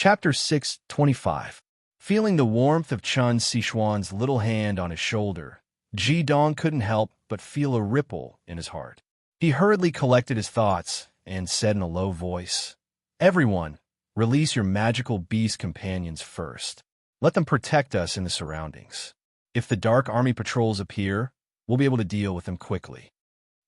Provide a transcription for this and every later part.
Chapter 625. Feeling the warmth of Chun Sichuan's little hand on his shoulder, Ji Dong couldn't help but feel a ripple in his heart. He hurriedly collected his thoughts and said in a low voice, "Everyone, release your magical beast companions first. Let them protect us in the surroundings. If the Dark Army patrols appear, we'll be able to deal with them quickly."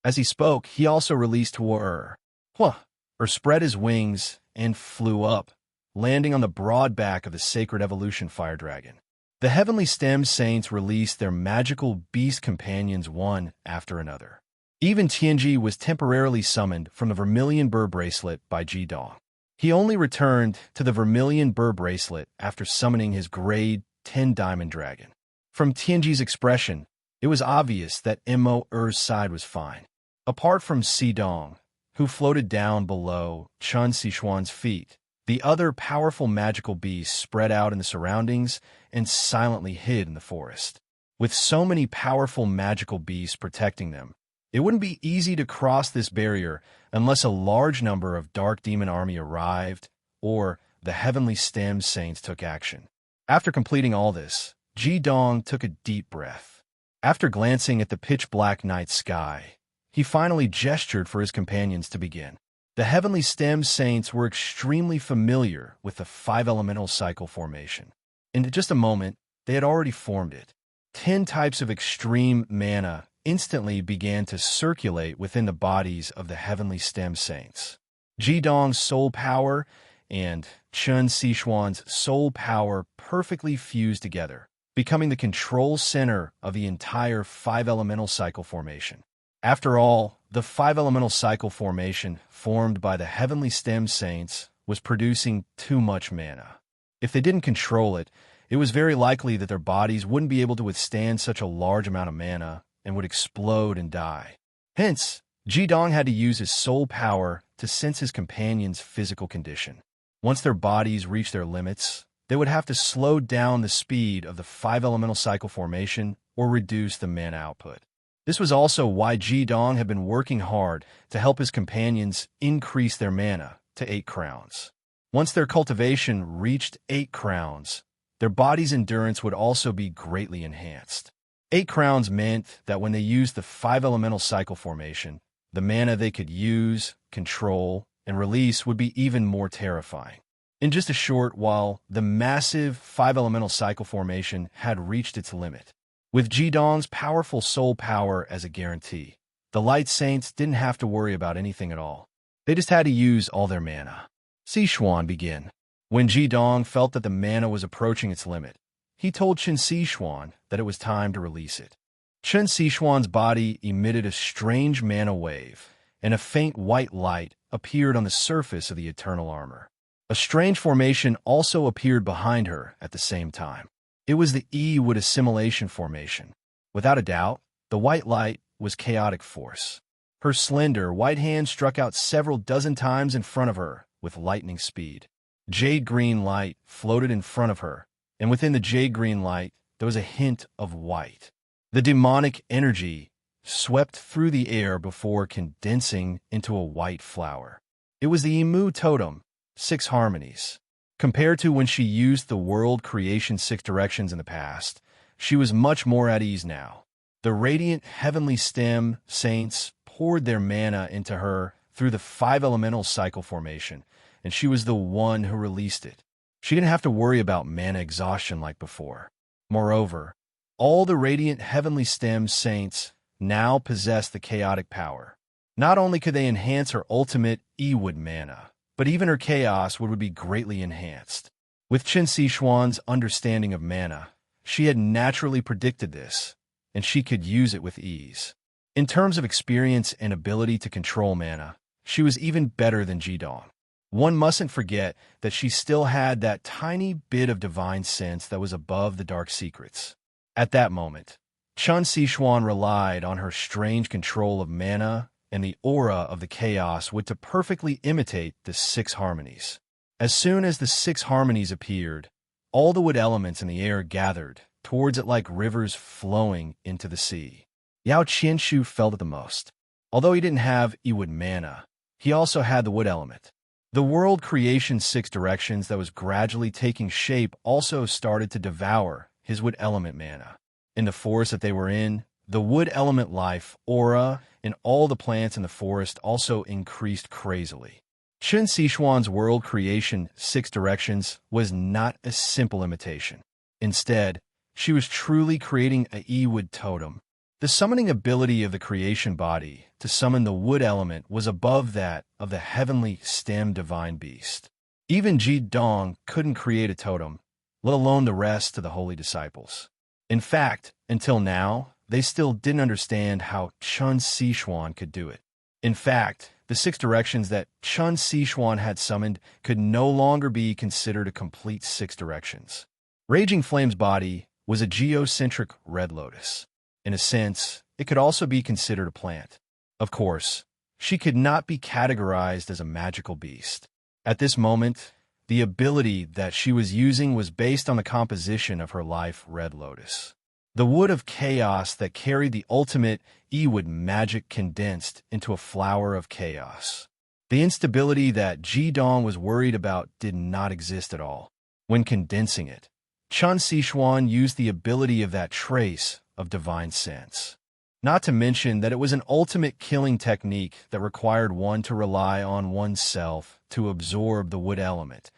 As he spoke, he also released Hua-er. Hua-er spread his wings and flew up, landing on the broad back of the sacred evolution fire dragon. The heavenly stem saints released their magical beast companions one after another. Even Tianji was temporarily summoned from the vermilion burr bracelet by Ji Dong. He only returned to the vermilion burr bracelet after summoning his grade 10 diamond dragon. From Tianji's expression, it was obvious that Mo-er's side was fine. Apart from Si Dong, who floated down below Chun Sichuan's feet, the other powerful magical beasts spread out in the surroundings and silently hid in the forest. With so many powerful magical beasts protecting them, it wouldn't be easy to cross this barrier unless a large number of Dark Demon Army arrived or the Heavenly Stem Saints took action. After completing all this, Ji Dong took a deep breath. After glancing at the pitch-black night sky, he finally gestured for his companions to begin. The Heavenly Stem Saints were extremely familiar with the 5-elemental cycle formation. In just a moment, they had already formed it. 10 types of extreme mana instantly began to circulate within the bodies of the Heavenly Stem Saints. Ji Dong's soul power and Chun Sichuan's soul power perfectly fused together, becoming the control center of the entire 5-elemental cycle formation. After all, the 5-elemental cycle formation formed by the Heavenly Stem Saints was producing too much mana. If they didn't control it, it was very likely that their bodies wouldn't be able to withstand such a large amount of mana and would explode and die. Hence, Ji Dong had to use his soul power to sense his companions' physical condition. Once their bodies reached their limits, they would have to slow down the speed of the 5-elemental cycle formation or reduce the mana output. This was also why Ji Dong had been working hard to help his companions increase their mana to 8 crowns. Once their cultivation reached 8 crowns, their body's endurance would also be greatly enhanced. 8 crowns meant that when they used the 5-elemental cycle formation, the mana they could use, control, and release would be even more terrifying. In just a short while, the massive 5-elemental cycle formation had reached its limit. With Ji Dong's powerful soul power as a guarantee, the Light Saints didn't have to worry about anything at all. They just had to use all their mana. Sichuan began. When Ji Dong felt that the mana was approaching its limit, he told Chun Sichuan that it was time to release it. Chun Sichuan's body emitted a strange mana wave, and a faint white light appeared on the surface of the eternal armor. A strange formation also appeared behind her at the same time. It was the E-wood assimilation formation. Without a doubt, the white light was chaotic force. Her slender, white hand struck out several dozen times in front of her with lightning speed. Jade-green light floated in front of her, and within the jade-green light, there was a hint of white. The demonic energy swept through the air before condensing into a white flower. It was the Emu totem, 6 harmonies. Compared to when she used the world creation 6 directions in the past, she was much more at ease now. The radiant heavenly stem saints poured their mana into her through the 5-elemental cycle formation, and she was the one who released it. She didn't have to worry about mana exhaustion like before. Moreover, all the radiant heavenly stem saints now possessed the chaotic power. Not only could they enhance her ultimate E-wood mana, but even her chaos would be greatly enhanced. With Chun Sichuan's understanding of mana, she had naturally predicted this, and she could use it with ease. In terms of experience and ability to control mana, she was even better than Ji Dong. One mustn't forget that she still had that tiny bit of divine sense that was above the dark secrets. At that moment, Chun Sichuan relied on her strange control of mana and the aura of the chaos would to perfectly imitate the 6 harmonies. As soon as the 6 harmonies appeared, all the wood elements in the air gathered towards it like rivers flowing into the sea. Yao Qianshu felt it the most. Although he didn't have E-wood mana, he also had the wood element. The world creation's six directions that was gradually taking shape also started to devour his wood element mana. In the forest that they were in, the wood element life aura in all the plants in the forest also increased crazily. Qin Sichuan's world creation six directions was not a simple imitation. Instead, she was truly creating a E-wood totem. The summoning ability of the creation body to summon the wood element was above that of the heavenly stem divine beast. Even Ji Dong couldn't create a totem, let alone the rest of the holy disciples. In fact, until now, they still didn't understand how Qin Sichuan could do it. In fact, the six directions that Qin Sichuan had summoned could no longer be considered a complete six directions. Raging Flame's body was a geocentric red lotus. In a sense, it could also be considered a plant. Of course, she could not be categorized as a magical beast. At this moment, the ability that she was using was based on the composition of her life red lotus. The wood of chaos that carried the ultimate E-wood magic condensed into a flower of chaos. The instability that Ji Dong was worried about did not exist at all. When condensing it, Qin Sichuan used the ability of that trace of divine sense. Not to mention that it was an ultimate killing technique that required one to rely on oneself to absorb the wood element.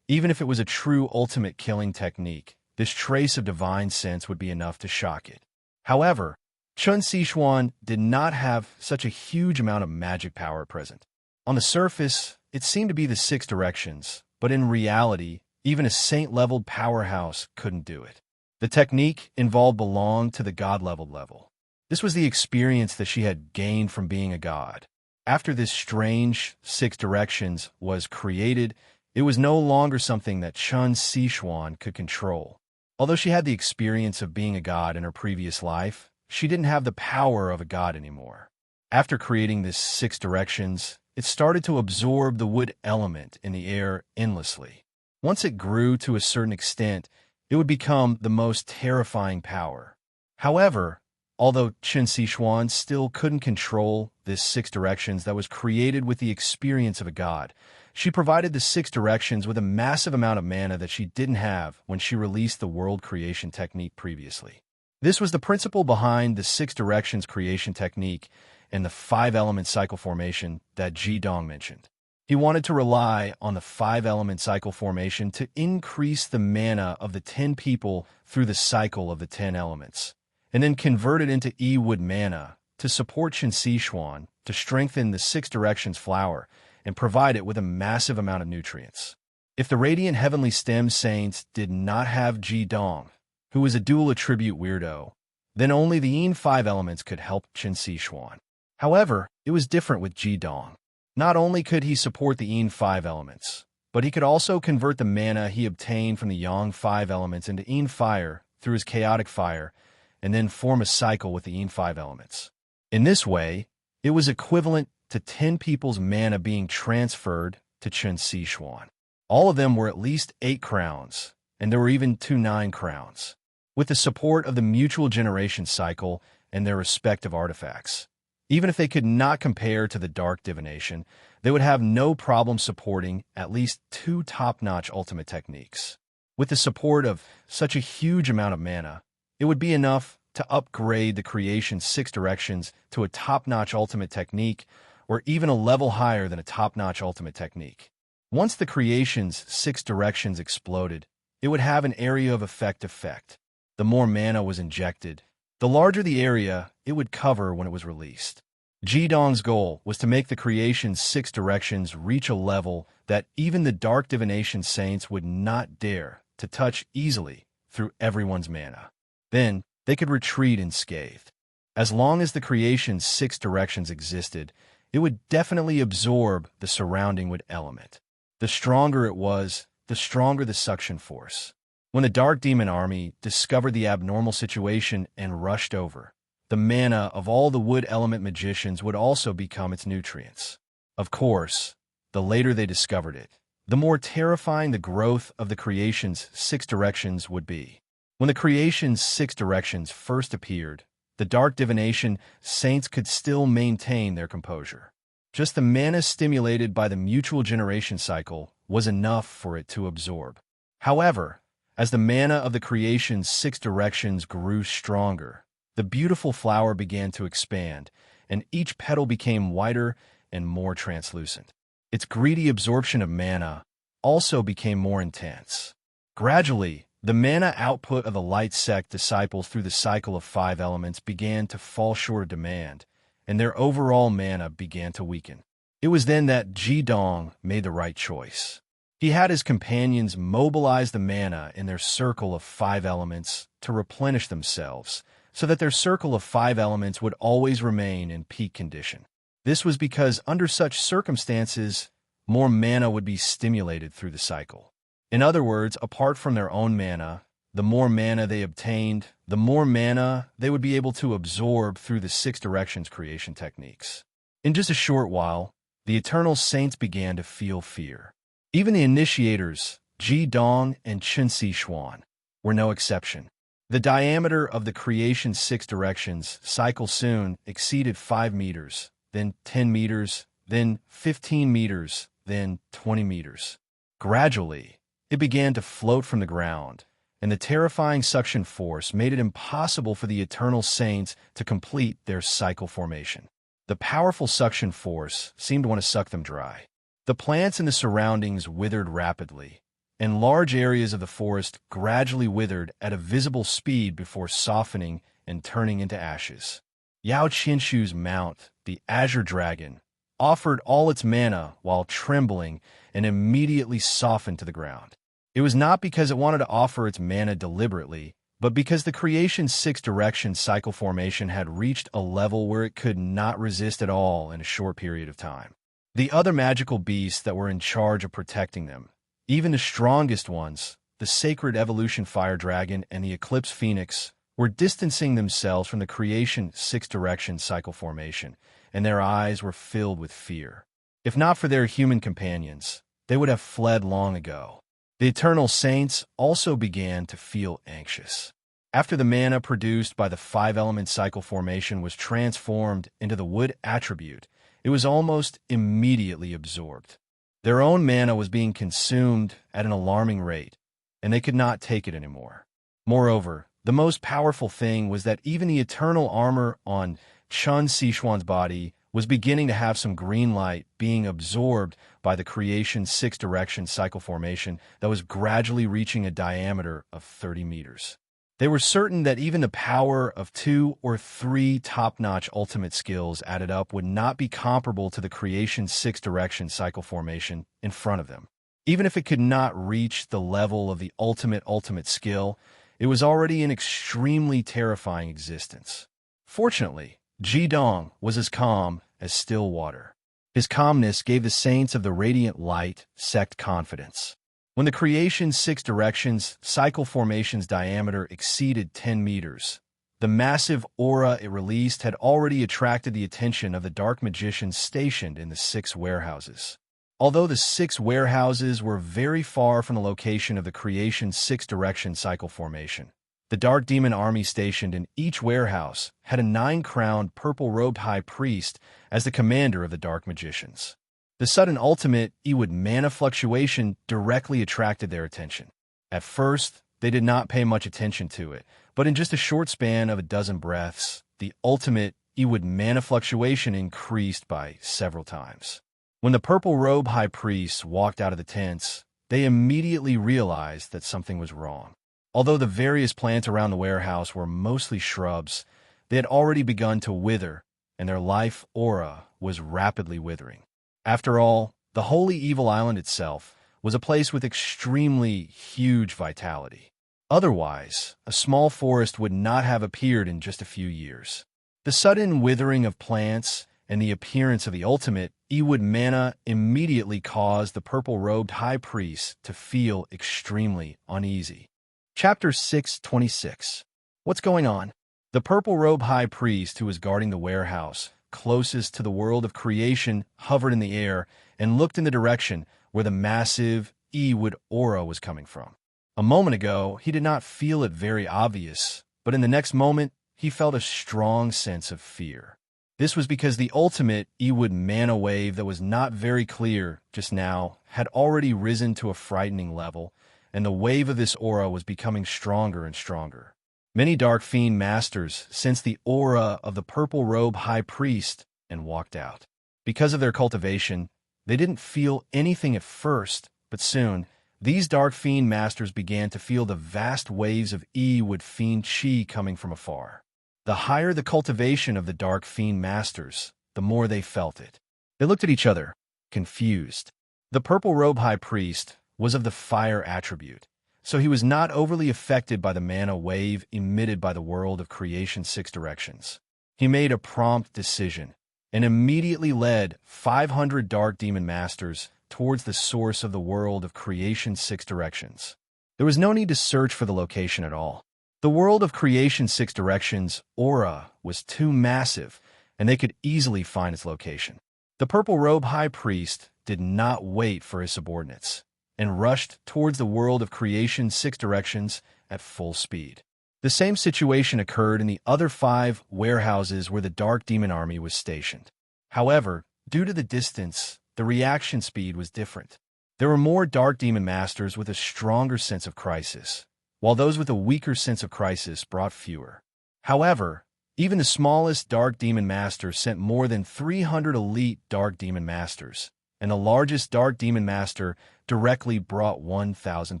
Even if it was a true ultimate killing technique, this trace of divine sense would be enough to shock it. However, Qin Sichuan did not have such a huge amount of magic power present. On the surface, it seemed to be the six directions, but in reality, even a saint-leveled powerhouse couldn't do it. The technique involved belonged to the god-level level. This was the experience that she had gained from being a god. After this strange six directions was created, it was no longer something that Qin Sichuan could control. Although she had the experience of being a god in her previous life, she didn't have the power of a god anymore. After creating this six directions, it started to absorb the wood element in the air endlessly. Once it grew to a certain extent, it would become the most terrifying power. However, although Qin Sichuan still couldn't control this six directions that was created with the experience of a god, she provided the six directions with a massive amount of mana that she didn't have when she released the world creation technique previously. This was the principle behind the six directions creation technique and the five-element cycle formation that Ji Dong mentioned. He wanted to rely on the five-element cycle formation to increase the mana of the 10 people through the cycle of the 10 elements, and then convert it into E-wood mana to support Qin Sichuan to strengthen the six directions flower and provide it with a massive amount of nutrients. If the Radiant Heavenly Stem Saints did not have Ji Dong, who was a dual attribute weirdo, then only the Yin five elements could help Qin Sichuan. However, it was different with Ji Dong. Not only could he support the Yin five elements, but he could also convert the mana he obtained from the Yang five elements into Yin fire through his chaotic fire, and then form a cycle with the Yin five elements. In this way, it was equivalent to 10 people's mana being transferred to Qin Sichuan. All of them were at least 8 crowns, and there were even 2 9 crowns, with the support of the mutual generation cycle and their respective artifacts. Even if they could not compare to the Dark Divination, they would have no problem supporting at least 2 top-notch ultimate techniques. With the support of such a huge amount of mana, it would be enough to upgrade the creation's 6 directions to a top-notch ultimate technique, or even a level higher than a top-notch ultimate technique. Once the creation's 6 directions exploded, it would have an area of effect. The more mana was injected, the larger the area it would cover when it was released. Ji Dong's goal was to make the creation's 6 directions reach a level that even the Dark Divination Saints would not dare to touch easily through everyone's mana. Then, they could retreat unscathed. As long as the creation's 6 directions existed, it would definitely absorb the surrounding wood element. The stronger it was, the stronger the suction force. When the Dark Demon Army discovered the abnormal situation and rushed over, the mana of all the wood element magicians would also become its nutrients. Of course, the later they discovered it, the more terrifying the growth of the creation's 6 directions would be. When the creation's 6 directions first appeared, the Dark Divination Saints could still maintain their composure. Just the mana stimulated by the mutual generation cycle was enough for it to absorb. However, as the mana of the creation's 6 directions grew stronger, the beautiful flower began to expand, and each petal became whiter and more translucent. Its greedy absorption of mana also became more intense. Gradually, the mana output of the light sect disciples through the cycle of 5 elements began to fall short of demand, and their overall mana began to weaken. It was then that Ji-dong made the right choice. He had his companions mobilize the mana in their circle of 5 elements to replenish themselves, so that their circle of 5 elements would always remain in peak condition. This was because under such circumstances, more mana would be stimulated through the cycle. In other words, apart from their own mana, the more mana they obtained, the more mana they would be able to absorb through the 6 directions creation techniques. In just a short while, the Eternal Saints began to feel fear. Even the initiators, Ji-dong and Chen Xishuan, were no exception. The diameter of the creation's 6 directions cycle soon exceeded 5 meters, then 10 meters, then 15 meters, then 20 meters. Gradually, it began to float from the ground, and the terrifying suction force made it impossible for the Eternal Saints to complete their cycle formation. The powerful suction force seemed to want to suck them dry. The plants in the surroundings withered rapidly, and large areas of the forest gradually withered at a visible speed before softening and turning into ashes. Yao Qinshu's mount, the Azure Dragon, offered all its mana while trembling and immediately softened to the ground. It was not because it wanted to offer its mana deliberately, but because the creation's 6 direction cycle formation had reached a level where it could not resist at all in a short period of time. The other magical beasts that were in charge of protecting them, even the strongest ones, the Sacred Evolution Fire Dragon and the Eclipse Phoenix, were distancing themselves from the creation's 6 direction cycle formation, and their eyes were filled with fear. If not for their human companions, they would have fled long ago. The Eternal Saints also began to feel anxious. After the mana produced by the 5-element cycle formation was transformed into the wood attribute, it was almost immediately absorbed. Their own mana was being consumed at an alarming rate, and they could not take it anymore. Moreover, the most powerful thing was that even the eternal armor on Chen Xishuan's body was beginning to have some green light being absorbed by the creation's 6 direction cycle formation that was gradually reaching a diameter of 30 meters. They were certain that even the power of 2 or 3 top-notch ultimate skills added up would not be comparable to the creation's 6 direction cycle formation in front of them. Even if it could not reach the level of the ultimate skill, it was already an extremely terrifying existence. Fortunately, Ji-dong was as calm as still water. His calmness gave the Saints of the Radiant Light sect confidence. When the creation's 6 directions cycle formation's diameter exceeded 10 meters, the massive aura it released had already attracted the attention of the dark magicians stationed in the 6 warehouses. Although the 6 warehouses were very far from the location of the creation's 6 direction cycle formation, the Dark Demon army stationed in each warehouse had a 9-crowned purple-robed high priest as the commander of the dark magicians. The sudden ultimate Ewood mana fluctuation directly attracted their attention. At first, they did not pay much attention to it, but in just a short span of a dozen breaths, the ultimate Ewood mana fluctuation increased by several times. When the purple-robed high priests walked out of the tents, they immediately realized that something was wrong. Although the various plants around the warehouse were mostly shrubs, they had already begun to wither, and their life aura was rapidly withering. After all, the Holy Evil Island itself was a place with extremely huge vitality. Otherwise, a small forest would not have appeared in just a few years. The sudden withering of plants and the appearance of the ultimate Ewood mana immediately caused the purple-robed high priest to feel extremely uneasy. Chapter 626. What's going on? The purple-robed high priest who was guarding the warehouse closest to the world of creation hovered in the air and looked in the direction where the massive Ewood aura was coming from. A moment ago, he did not feel it very obvious, but in the next moment, he felt a strong sense of fear. This was because the ultimate Ewood mana wave that was not very clear just now had already risen to a frightening level, and the wave of this aura was becoming stronger and stronger. Many Dark Fiend Masters sensed the aura of the Purple Robe High Priest and walked out. Because of their cultivation, they didn't feel anything at first, but soon, these Dark Fiend Masters began to feel the vast waves of Ewood Fiend Chi coming from afar. The higher the cultivation of the Dark Fiend Masters, the more they felt it. They looked at each other, confused. The Purple Robe High Priest was of the fire attribute, so he was not overly affected by the mana wave emitted by the world of creation 6 directions. He made a prompt decision and immediately led 500 Dark Demon Masters towards the source of the world of creation 6 directions. There was no need to search for the location at all. The world of creation 6 directions aura was too massive, and they could easily find its location. The Purple Robe High Priest did not wait for his subordinates and rushed towards the world of creation 6 directions at full speed. The same situation occurred in the other 5 warehouses where the Dark Demon Army was stationed. However, due to the distance, the reaction speed was different. There were more Dark Demon Masters with a stronger sense of crisis, while those with a weaker sense of crisis brought fewer. However, even the smallest Dark Demon Master sent more than 300 elite Dark Demon Masters, and the largest Dark Demon Master directly brought 1,000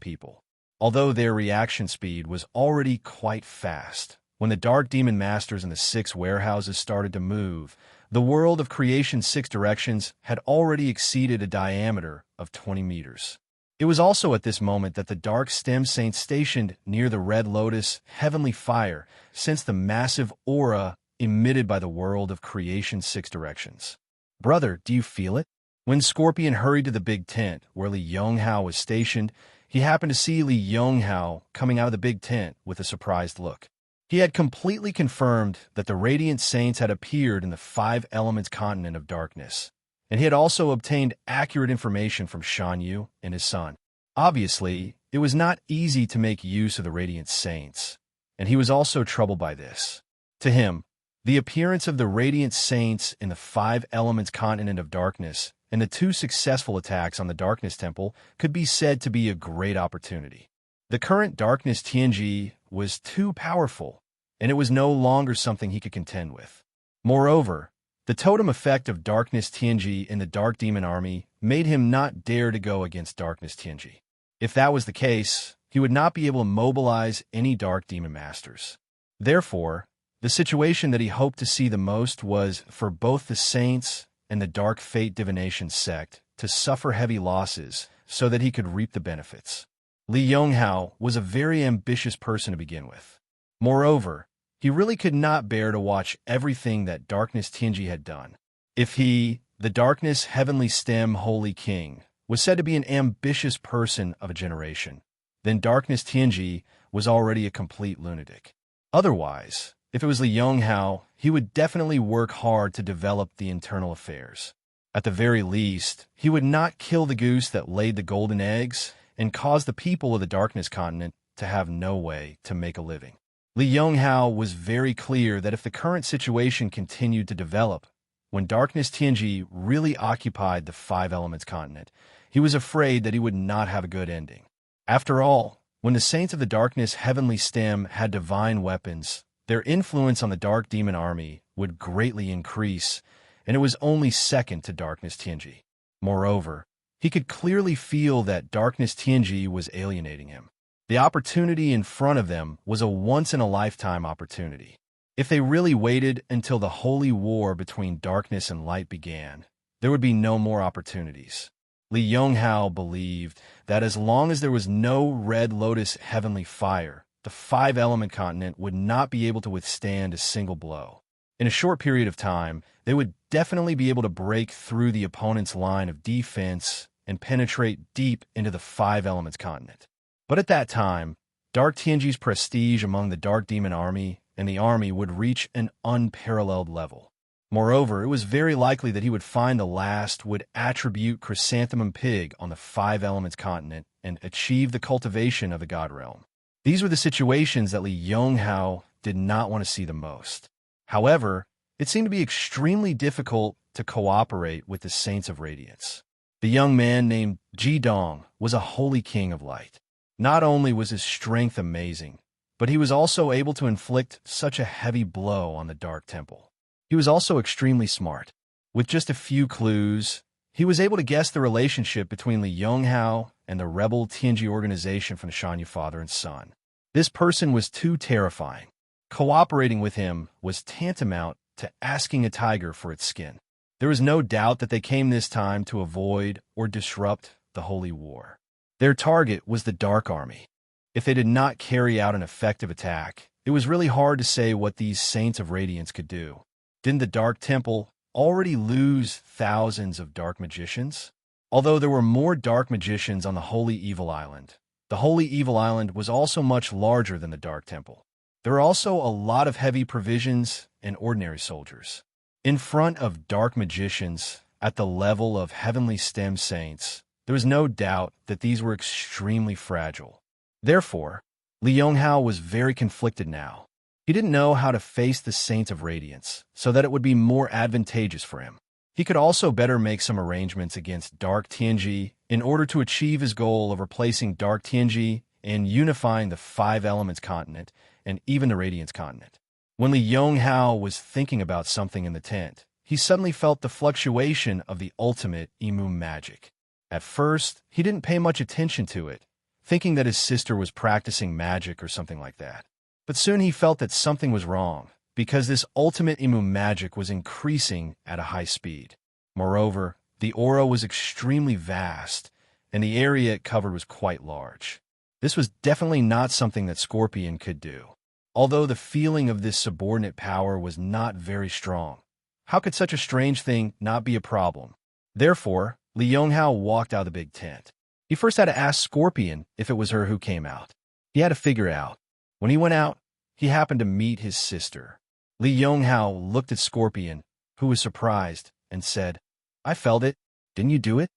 people. Although their reaction speed was already quite fast, when the Dark Demon Masters in the 6 warehouses started to move, the world of creation 6 directions had already exceeded a diameter of 20 meters. It was also at this moment that the Dark Stem Saints stationed near the Red Lotus Heavenly Fire sensed the massive aura emitted by the world of creation 6 directions. "Brother, do you feel it?" When Scorpion hurried to the big tent where Li Yonghao was stationed, he happened to see Li Yonghao coming out of the big tent with a surprised look. He had completely confirmed that the Radiant Saints had appeared in the 5 Elements continent of darkness, and he had also obtained accurate information from Shan Yu and his son. Obviously, it was not easy to make use of the Radiant Saints, and he was also troubled by this. To him, the appearance of the Radiant Saints in the 5 Elements continent of darkness and the 2 successful attacks on the Darkness Temple could be said to be a great opportunity. The current Darkness Tianji was too powerful, and it was no longer something he could contend with. Moreover, the totem effect of Darkness Tianji in the Dark Demon Army made him not dare to go against Darkness Tianji. If that was the case, he would not be able to mobilize any Dark Demon Masters. Therefore, the situation that he hoped to see the most was for both the Saints and the Dark Fate Divination sect to suffer heavy losses so that he could reap the benefits. Li Yonghao was a very ambitious person to begin with. Moreover, he really could not bear to watch everything that Darkness Tianji had done. If he, the Darkness Heavenly Stem Holy King, was said to be an ambitious person of a generation, then Darkness Tianji was already a complete lunatic. Otherwise, if it was Li Yonghao, he would definitely work hard to develop the internal affairs. At the very least, he would not kill the goose that laid the golden eggs and cause the people of the Darkness continent to have no way to make a living. Li Yonghao was very clear that if the current situation continued to develop, when Darkness Tianji really occupied the 5 Elements continent, he was afraid that he would not have a good ending. After all, when the Saints of the Darkness Heavenly Stem had divine weapons, their influence on the Dark Demon Army would greatly increase, and it was only second to Darkness Tianji. Moreover, he could clearly feel that Darkness Tianji was alienating him. The opportunity in front of them was a once-in-a-lifetime opportunity. If they really waited until the holy war between darkness and light began, there would be no more opportunities. Li Yonghao believed that as long as there was no Red Lotus Heavenly Fire, the 5-element continent would not be able to withstand a single blow. In a short period of time, they would definitely be able to break through the opponent's line of defense and penetrate deep into the 5 Elements continent. But at that time, Dark Tianji's prestige among the Dark Demon Army and the army would reach an unparalleled level. Moreover, it was very likely that he would find the last would attribute Chrysanthemum Pig on the 5 Elements continent and achieve the cultivation of the God Realm. These were the situations that Li Yonghao did not want to see the most. However, It seemed to be extremely difficult to cooperate with the Saints of Radiance. The young man named Ji-dong was a holy king of light. Not only was his strength amazing, but he was also able to inflict such a heavy blow on the Dark Temple. He was also extremely smart. With just a few clues, he was able to guess the relationship between Li Yonghao and the rebel Tianji organization from the Shanyu father and son. This person was too terrifying. Cooperating with him was tantamount to asking a tiger for its skin. There was no doubt that they came this time to avoid or disrupt the Holy War. Their target was the Dark Army. If they did not carry out an effective attack, it was really hard to say what these Saints of Radiance could do. Didn't the Dark Temple already lose thousands of dark magicians? Although there were more dark magicians on the Holy Evil Island, the Holy Evil Island was also much larger than the Dark Temple. There were also a lot of heavy provisions and ordinary soldiers. In front of dark magicians at the level of heavenly stem saints, there was no doubt that these were extremely fragile. Therefore, Li Yonghao was very conflicted now. He didn't know how to face the Saints of Radiance so that it would be more advantageous for him. He could also better make some arrangements against Dark Tianji in order to achieve his goal of replacing Dark Tianji and unifying the Five Elements continent and even the Radiance continent. When Li Yonghao was thinking about something in the tent, he suddenly felt the fluctuation of the ultimate Imu magic. At first, he didn't pay much attention to it, thinking that his sister was practicing magic or something like that. But soon he felt that something was wrong, because this ultimate Imu magic was increasing at a high speed. Moreover, the aura was extremely vast, and the area it covered was quite large. This was definitely not something that Scorpion could do. Although the feeling of this subordinate power was not very strong, how could such a strange thing not be a problem? Therefore, Li Yonghao walked out of the big tent. He first had to ask Scorpion if it was her who came out. He had to figure it out. When he went out, he happened to meet his sister. Li Yonghao looked at Scorpion, who was surprised, and said, "I felt it. Didn't you do it?"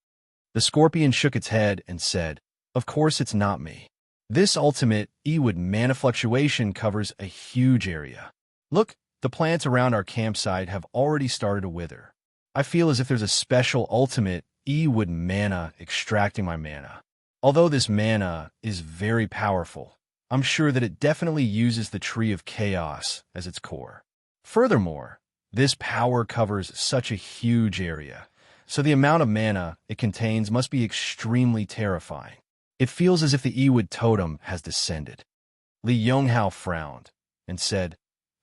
The Scorpion shook its head and said, "Of course it's not me. This ultimate Ewood mana fluctuation covers a huge area. Look, the plants around our campsite have already started to wither. I feel as if there's a special ultimate Ewood mana extracting my mana. Although this mana is very powerful, I'm sure that it definitely uses the Tree of Chaos as its core. Furthermore, this power covers such a huge area, so the amount of mana it contains must be extremely terrifying. It feels as if the Ewood totem has descended." Li Yonghao frowned and said,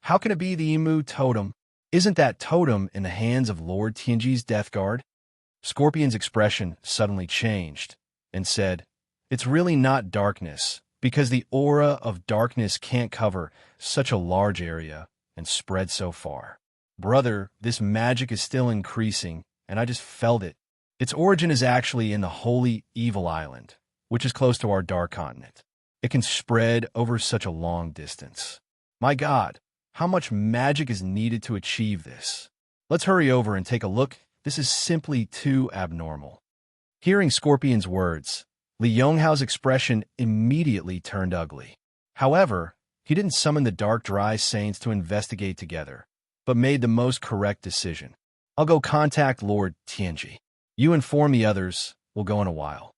"How can it be the Imu totem? Isn't that totem in the hands of Lord Tianji's death guard?" Scorpion's expression suddenly changed and said, "It's really not darkness, because the aura of darkness can't cover such a large area and spread so far. Brother, this magic is still increasing, and I just felt it. Its origin is actually in the Holy Evil Island, which is close to our dark continent. It can spread over such a long distance. My God, how much magic is needed to achieve this? Let's hurry over and take a look. This is simply too abnormal." Hearing Scorpion's words, Li Yonghao's expression immediately turned ugly. However, he didn't summon the Dark Dry Saints to investigate together, but made the most correct decision. "I'll go contact Lord Tianji. You inform the others. We'll go in a while."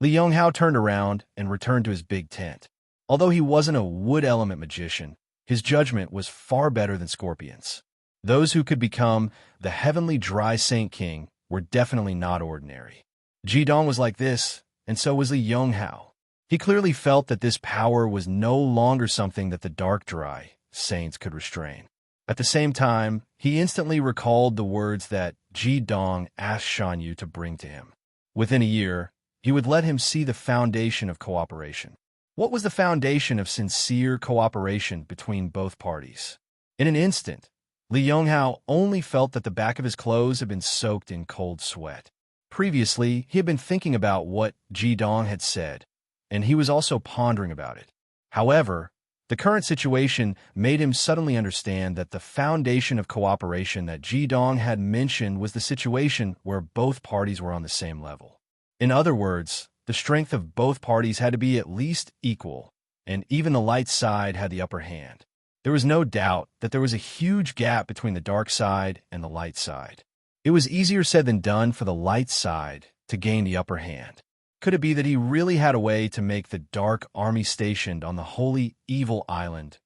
Li Yonghao turned around and returned to his big tent. Although he wasn't a wood element magician, his judgment was far better than Scorpion's. Those who could become the heavenly Dry Saint King were definitely not ordinary. Ji-dong was like this, and so was Li Yonghao. He clearly felt that this power was no longer something that the Dark Dry Saints could restrain. At the same time, he instantly recalled the words that Ji-dong asked Shan Yu to bring to him. Within a year, he would let him see the foundation of cooperation. What was the foundation of sincere cooperation between both parties? In an instant, Li Yonghao only felt that the back of his clothes had been soaked in cold sweat. Previously, he had been thinking about what Ji-dong had said, and he was also pondering about it. However, the current situation made him suddenly understand that the foundation of cooperation that Ji-dong had mentioned was the situation where both parties were on the same level. In other words, the strength of both parties had to be at least equal, and even the light side had the upper hand. There was no doubt that there was a huge gap between the dark side and the light side. It was easier said than done for the light side to gain the upper hand. Could it be that he really had a way to make the dark army stationed on the holy evil island?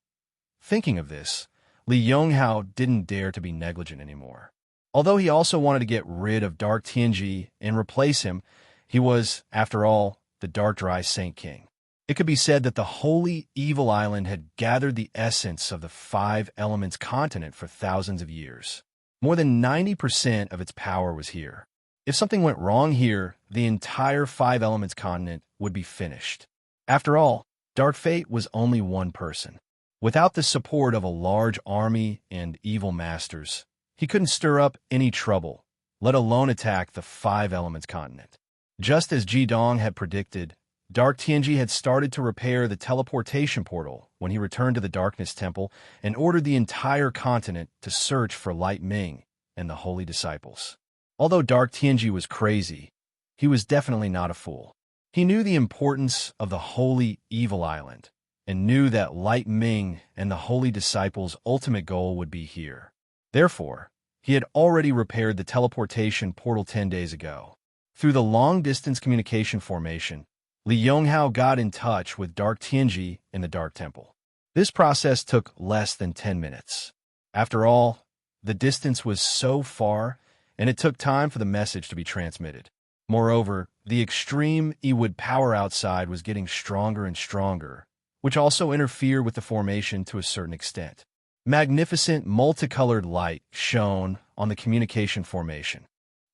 Thinking of this, Li Yonghao didn't dare to be negligent anymore. Although he also wanted to get rid of Dark Tianji and replace him, he was, after all, the Dark Dry Saint King. It could be said that the holy evil island had gathered the essence of the five elements continent for thousands of years. More than 90% of its power was here. If something went wrong here, the entire five elements continent would be finished. After all, Dark Fate was only one person. Without the support of a large army and evil masters, he couldn't stir up any trouble, let alone attack the five elements continent. Just as Ji Dong had predicted, Dark Tianji had started to repair the teleportation portal when he returned to the Darkness Temple and ordered the entire continent to search for Light Ming and the Holy Disciples. Although Dark Tianji was crazy, he was definitely not a fool. He knew the importance of the Holy Evil Island and knew that Light Ming and the Holy Disciples' ultimate goal would be here. Therefore, he had already repaired the teleportation portal 10 days ago. Through the long-distance communication formation, Li Yonghao got in touch with Dark Tianji in the Dark Temple. This process took less than 10 minutes. After all, the distance was so far, and it took time for the message to be transmitted. Moreover, the extreme Ewood power outside was getting stronger and stronger, which also interfered with the formation to a certain extent. Magnificent multicolored light shone on the communication formation.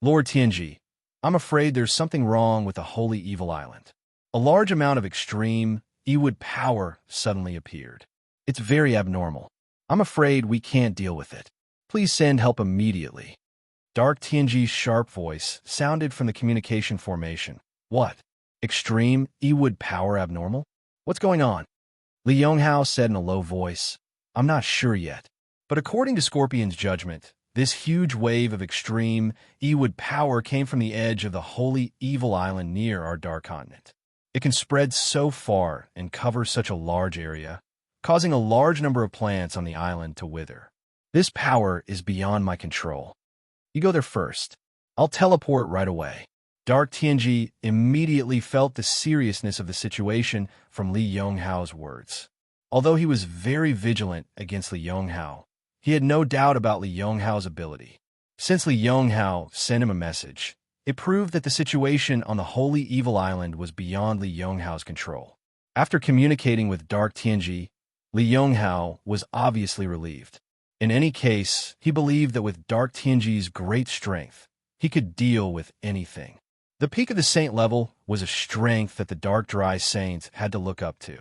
Lord Tianji, I'm afraid there's something wrong with the Holy Evil Island. A large amount of extreme Ewood power suddenly appeared. It's very abnormal. I'm afraid we can't deal with it. Please send help immediately. Dark Tianji's sharp voice sounded from the communication formation. What? Extreme Ewood power abnormal? What's going on? Li Yonghao said in a low voice. I'm not sure yet. But according to Scorpion's judgment, this huge wave of extreme Ewood power came from the edge of the Holy Evil Island near our Dark Continent. It can spread so far and cover such a large area, causing a large number of plants on the island to wither. This power is beyond my control. You go there first. I'll teleport right away. Dark Tianji immediately felt the seriousness of the situation from Li Yonghao's words. Although he was very vigilant against Li Yonghao, he had no doubt about Li Yonghao's ability. Since Li Yonghao sent him a message, it proved that the situation on the Holy Evil Island was beyond Li Yonghao's control. After communicating with Dark Tianji, Li Yonghao was obviously relieved. In any case, he believed that with Dark Tianji's great strength, he could deal with anything. The peak of the saint level was a strength that the Dark Dry Saints had to look up to.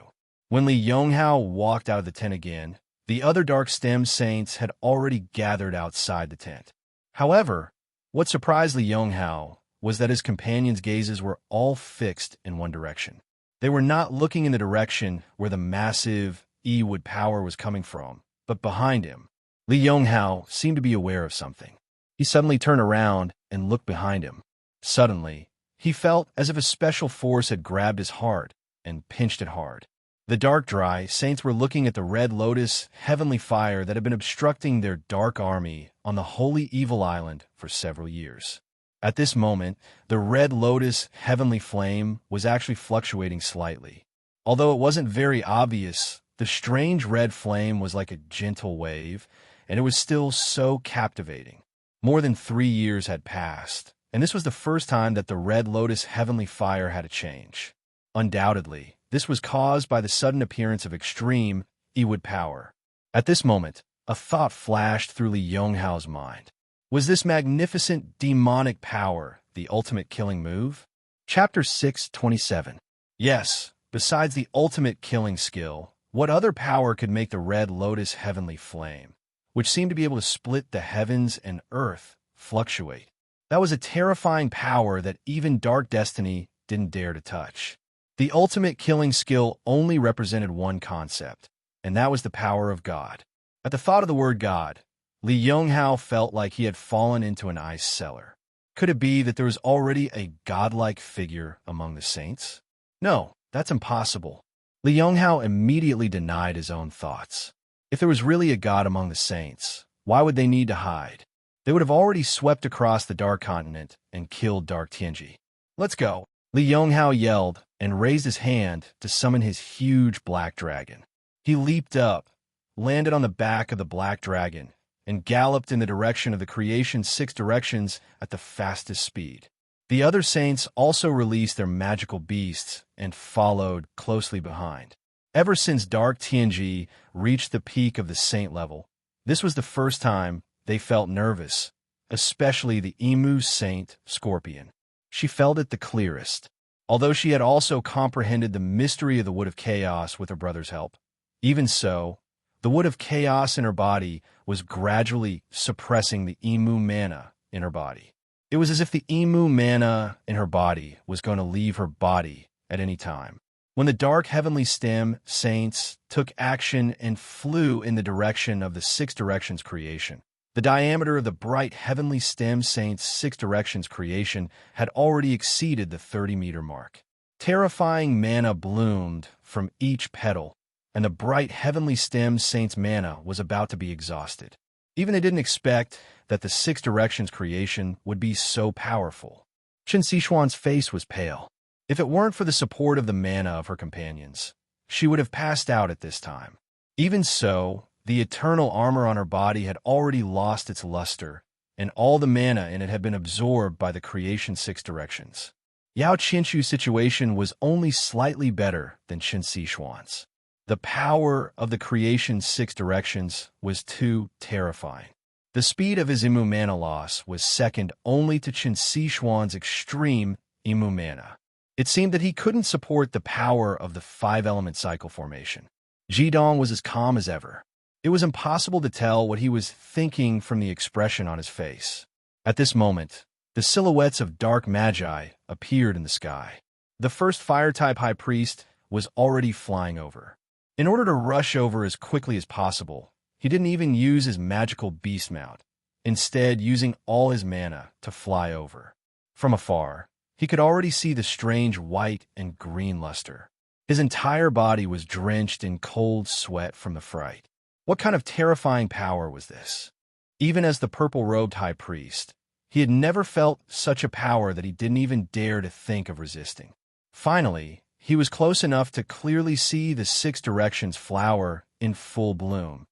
When Li Yonghao walked out of the tent again, the other Dark Stem Saints had already gathered outside the tent. However, what surprised Li Yonghao was that his companions' gazes were all fixed in one direction. They were not looking in the direction where the massive Ewood power was coming from, but behind him. Li Yonghao seemed to be aware of something. He suddenly turned around and looked behind him. Suddenly, he felt as if a special force had grabbed his heart and pinched it hard. The Dark Dry Saints were looking at the Red Lotus heavenly fire that had been obstructing their dark army on the Holy Evil Island for several years. At this moment, the Red Lotus heavenly flame was actually fluctuating slightly. Although it wasn't very obvious, the strange red flame was like a gentle wave, and it was still so captivating. More than 3 years had passed, and this was the first time that the Red Lotus heavenly fire had a change. Undoubtedly, this was caused by the sudden appearance of extreme Ewood power. At this moment, a thought flashed through Li Yonghao's mind. Was this magnificent demonic power the ultimate killing move? Chapter 6:27. Yes, besides the ultimate killing skill, what other power could make the Red Lotus heavenly flame, which seemed to be able to split the heavens and earth, fluctuate? That was a terrifying power that even Dark Destiny didn't dare to touch. The ultimate killing skill only represented one concept, and that was the power of God. At the thought of the word God, Li Yonghao felt like he had fallen into an ice cellar. Could it be that there was already a godlike figure among the saints? No, that's impossible. Li Yonghao immediately denied his own thoughts. If there was really a god among the saints, why would they need to hide? They would have already swept across the Dark Continent and killed Dark Tianji. Let's go. Li Yonghao yelled and raised his hand to summon his huge black dragon. He leaped up, landed on the back of the black dragon, and galloped in the direction of the creation's 6 directions at the fastest speed. The other saints also released their magical beasts and followed closely behind. Ever since Dark Tianji reached the peak of the saint level, this was the first time they felt nervous, especially the emu saint Scorpion. She felt it the clearest, although she had also comprehended the mystery of the Wood of Chaos with her brother's help. Even so, the Wood of Chaos in her body was gradually suppressing the emu mana in her body. It was as if the emu mana in her body was going to leave her body at any time. When the Dark Heavenly Stem saints took action and flew in the direction of the 6 directions creation, the diameter of the bright Heavenly Stem saints' 6 directions creation had already exceeded the 30-meter mark. Terrifying mana bloomed from each petal, and the bright Heavenly Stem saints' mana was about to be exhausted. Even they didn't expect that the 6 directions creation would be so powerful. Qin Sixuan's face was pale. If it weren't for the support of the mana of her companions, she would have passed out at this time. Even so, the eternal armor on her body had already lost its luster, and all the mana in it had been absorbed by the creation's 6 directions. Yao Qinshu's situation was only slightly better than Qin Sixuan's. The power of the creation's 6 directions was too terrifying. The speed of his Imu mana loss was second only to Qin Sixuan's extreme Imu mana. It seemed that he couldn't support the power of the 5-element cycle formation. Jidong was as calm as ever. It was impossible to tell what he was thinking from the expression on his face. At this moment, the silhouettes of dark magi appeared in the sky. The first fire-type high priest was already flying over. In order to rush over as quickly as possible, he didn't even use his magical beast mount, instead using all his mana to fly over. From afar, he could already see the strange white and green luster. His entire body was drenched in cold sweat from the fright. What kind of terrifying power was this? Even as the purple-robed high priest, he had never felt such a power that he didn't even dare to think of resisting. Finally, he was close enough to clearly see the 6 directions flower in full bloom,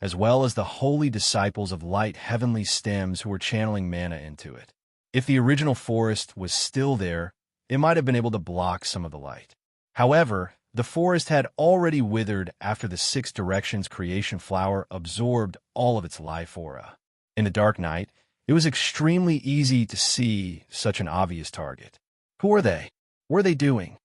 as well as the holy disciples of light heavenly stems who were channeling mana into it. If the original forest was still there, it might have been able to block some of the light. However, the forest had already withered after the 6 directions creation flower absorbed all of its life aura. In the dark night, it was extremely easy to see such an obvious target. Who were they? What were they doing?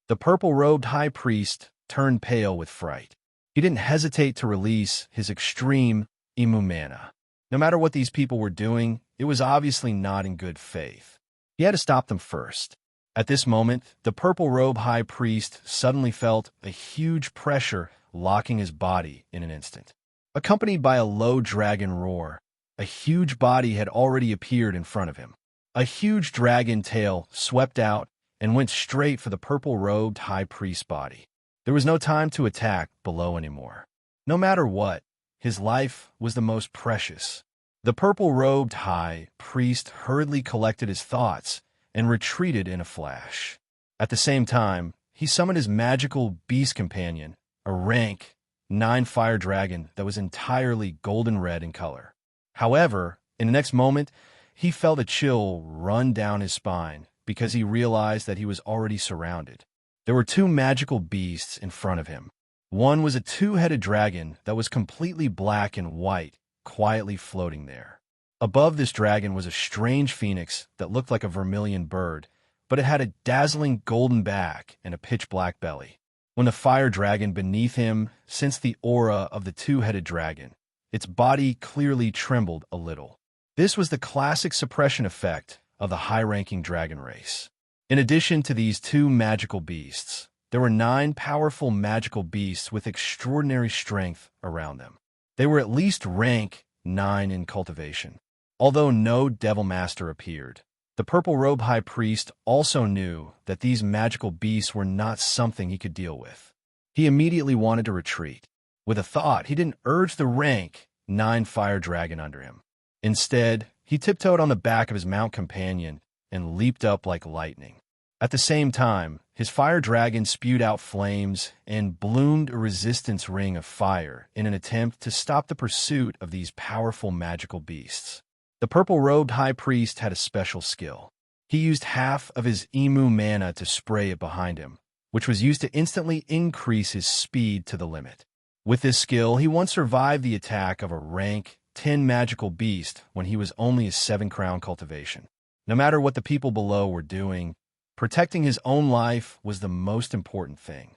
The purple-robed high priest turned pale with fright. He didn't hesitate to release his extreme Imu mana. No matter what these people were doing, it was obviously not in good faith. He had to stop them first. At this moment, the purple-robed high priest suddenly felt a huge pressure locking his body in an instant. Accompanied by a low dragon roar, a huge body had already appeared in front of him. A huge dragon tail swept out and went straight for the purple-robed high priest's body. There was no time to attack below anymore. No matter what, his life was the most precious. The purple-robed high priest hurriedly collected his thoughts and retreated in a flash. At the same time, he summoned his magical beast companion, a rank 9 fire dragon that was entirely golden red in color. However, in the next moment, he felt a chill run down his spine because he realized that he was already surrounded. There were 2 magical beasts in front of him. One was a 2-headed dragon that was completely black and white, quietly floating there. Above this dragon was a strange phoenix that looked like a vermilion bird, but it had a dazzling golden back and a pitch-black belly. When the fire dragon beneath him sensed the aura of the 2-headed dragon, its body clearly trembled a little. This was the classic suppression effect of the high-ranking dragon race. In addition to these 2 magical beasts, there were 9 powerful magical beasts with extraordinary strength around them. They were at least rank 9 in cultivation. Although no Devil Master appeared, the purple-robe high priest also knew that these magical beasts were not something he could deal with. He immediately wanted to retreat. With a thought, he didn't urge the rank 9 fire dragon under him. Instead, he tiptoed on the back of his mount companion and leaped up like lightning. At the same time, his fire dragon spewed out flames and bloomed a resistance ring of fire in an attempt to stop the pursuit of these powerful magical beasts. The purple-robed high priest had a special skill. He used half of his emu mana to spray it behind him, which was used to instantly increase his speed to the limit. With this skill, he once survived the attack of a rank 10 magical beast when he was only a 7-crown cultivation. No matter what the people below were doing, protecting his own life was the most important thing.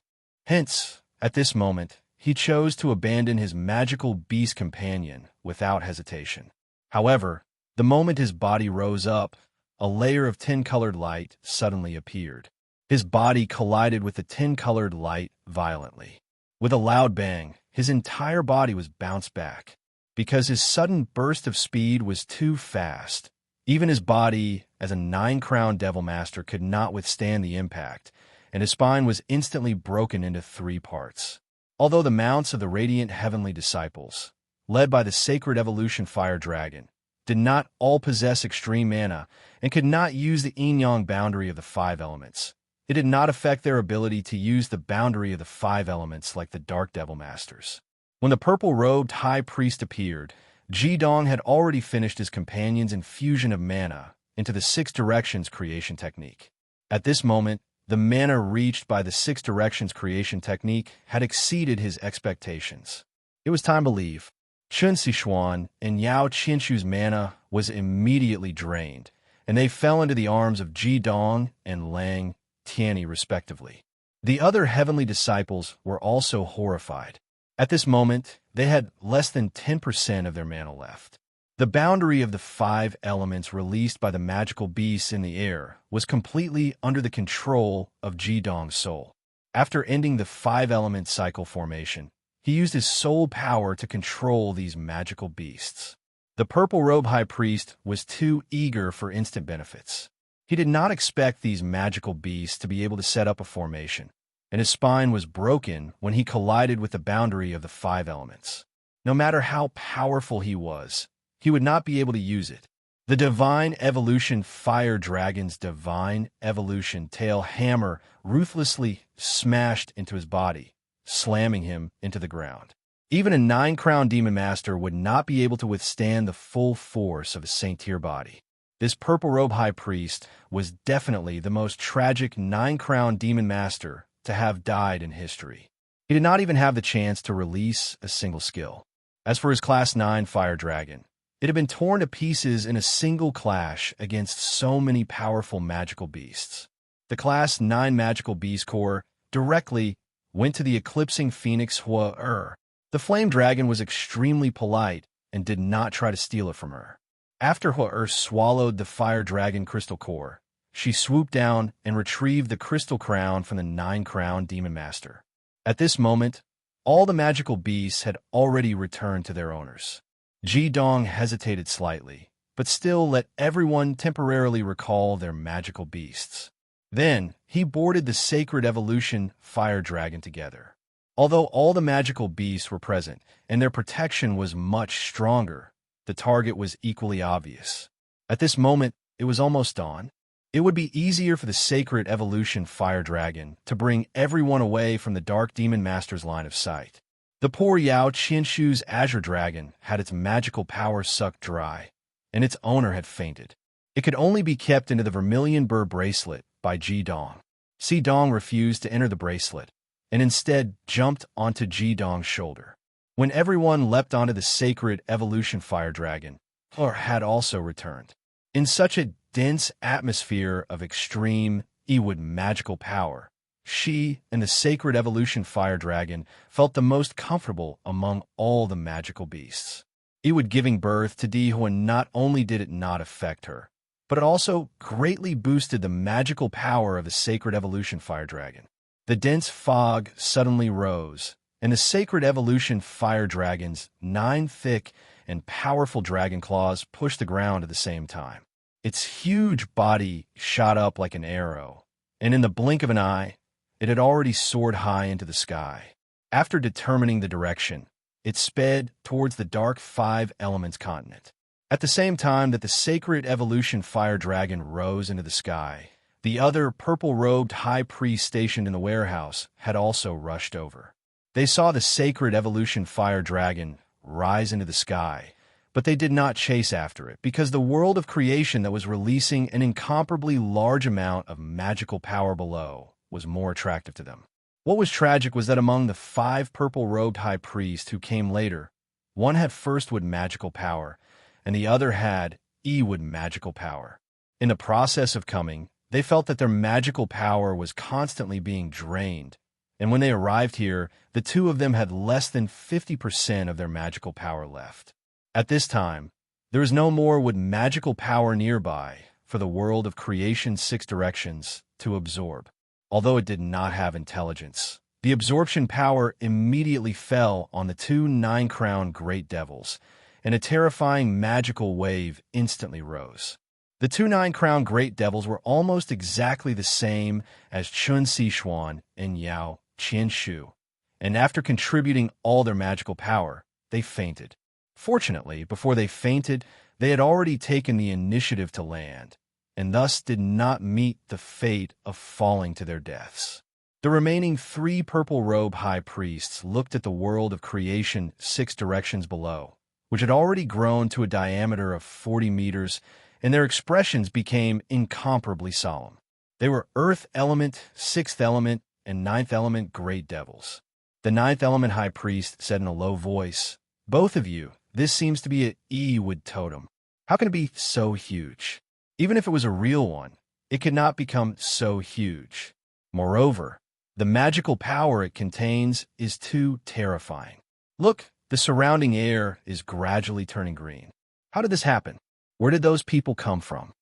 Hence, at this moment, he chose to abandon his magical beast companion without hesitation. However, the moment his body rose up, a layer of 10-colored light suddenly appeared. His body collided with the 10-colored light violently. With a loud bang, his entire body was bounced back. Because his sudden burst of speed was too fast, even his body, as a 9-crown Devil Master, could not withstand the impact, and his spine was instantly broken into 3 parts. Although the mounts of the Radiant Heavenly Disciples, led by the Sacred Evolution Fire Dragon, did not all possess extreme mana and could not use the yin-yang boundary of the 5 elements, it did not affect their ability to use the boundary of the 5 elements like the Dark Devil Masters. When the purple-robed High Priest appeared, Ji-Dong had already finished his companion's infusion of mana into the 6 Directions creation technique. At this moment, the mana reached by the 6 Directions creation technique had exceeded his expectations. It was time to leave. Chun Sichuan and Yao Qinshu's mana was immediately drained, and they fell into the arms of Ji-Dong and Lang Tianyi respectively. The other heavenly disciples were also horrified. At this moment, they had less than 10% of their mana left. The boundary of the 5 elements released by the magical beasts in the air was completely under the control of Ji-Dong's soul. After ending the 5-element cycle formation, he used his soul power to control these magical beasts. The purple-robe high priest was too eager for instant benefits. He did not expect these magical beasts to be able to set up a formation, and his spine was broken when he collided with the boundary of the 5 elements. No matter how powerful he was, he would not be able to use it. The Divine Evolution Fire Dragon's Divine Evolution Tail Hammer ruthlessly smashed into his body, slamming him into the ground. Even a 9-crown Demon Master would not be able to withstand the full force of a Saint-Tier body. This purple-robe high priest was definitely the most tragic 9-crown Demon Master to have died in history. He did not even have the chance to release a single skill. As for his Class 9 Fire Dragon, it had been torn to pieces in a single clash against so many powerful magical beasts. The Class 9 Magical Beast Core directly went to the Eclipsing Phoenix Hua-Er. The Flame Dragon was extremely polite and did not try to steal it from her. After Hua-Er swallowed the Fire Dragon Crystal Core, she swooped down and retrieved the Crystal Crown from the 9-crown Demon Master. At this moment, all the magical beasts had already returned to their owners. Ji-Dong hesitated slightly, but still let everyone temporarily recall their magical beasts. Then, he boarded the Sacred Evolution Fire Dragon together. Although all the magical beasts were present, and their protection was much stronger, the target was equally obvious. At this moment, it was almost dawn. It would be easier for the Sacred Evolution Fire Dragon to bring everyone away from the Dark Demon Master's line of sight. The poor Yao Qinshu's Azure Dragon had its magical power sucked dry, and its owner had fainted. It could only be kept into the Vermilion Burr Bracelet by Ji-Dong. Si-Dong refused to enter the bracelet, and instead jumped onto Ji-Dong's shoulder. When everyone leapt onto the Sacred Evolution Fire Dragon, Hua had also returned. In such a dense atmosphere of extreme Ewood magical power, she and the Sacred Evolution Fire Dragon felt the most comfortable among all the magical beasts. Ewood giving birth to Dihua not only did it not affect her, but it also greatly boosted the magical power of the Sacred Evolution Fire Dragon. The dense fog suddenly rose, and the Sacred Evolution Fire Dragon's 9 thick and powerful dragon claws pushed the ground at the same time. Its huge body shot up like an arrow, and in the blink of an eye, it had already soared high into the sky. After determining the direction, it sped towards the dark five elements continent. At the same time that the sacred evolution fire dragon rose into the sky, the other purple-robed high priest stationed in the warehouse had also rushed over. They saw the sacred evolution fire dragon rise into the sky, but they did not chase after it because the world of creation that was releasing an incomparably large amount of magical power below was more attractive to them. What was tragic was that among the five purple-robed high priests who came later, one had firstwood magical power, and the other had ewood magical power. In the process of coming, they felt that their magical power was constantly being drained, and when they arrived here, the two of them had less than 50% of their magical power left. At this time, there was no more wood magical power nearby for the world of creation's six directions to absorb. Although it did not have intelligence, the absorption power immediately fell on the two nine-crowned great devils, and a terrifying magical wave instantly rose. The two nine-crowned great devils were almost exactly the same as Chun Sichuan and Yao Qianshu, and after contributing all their magical power, they fainted. Fortunately, before they fainted, they had already taken the initiative to land, and thus did not meet the fate of falling to their deaths. The remaining three purple-robe high priests looked at the world of creation six directions below, which had already grown to a diameter of 40 meters, and their expressions became incomparably solemn. They were Earth Element, Sixth Element, and Ninth Element great devils. The Ninth Element high priest said in a low voice, "Both of you, this seems to be an ewood totem. How can it be so huge? Even if it was a real one, it could not become so huge. Moreover, the magical power it contains is too terrifying. Look, the surrounding air is gradually turning green. How did this happen? Where did those people come from?"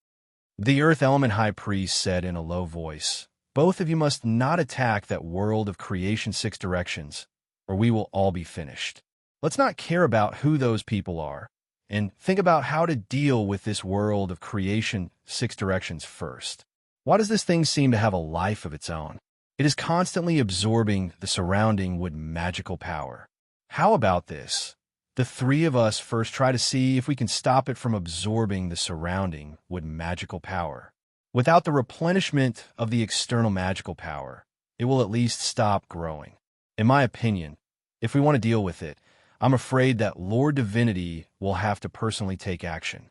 The Earth Element High Priest said in a low voice, "Both of you must not attack that world of creation six directions, or we will all be finished. Let's not care about who those people are, and think about how to deal with this world of creation six directions first. Why does this thing seem to have a life of its own? It is constantly absorbing the surrounding with magical power. How about this? The three of us first try to see if we can stop it from absorbing the surrounding with magical power. Without the replenishment of the external magical power, it will at least stop growing. In my opinion, if we want to deal with it, I'm afraid that Lord Divinity will have to personally take action."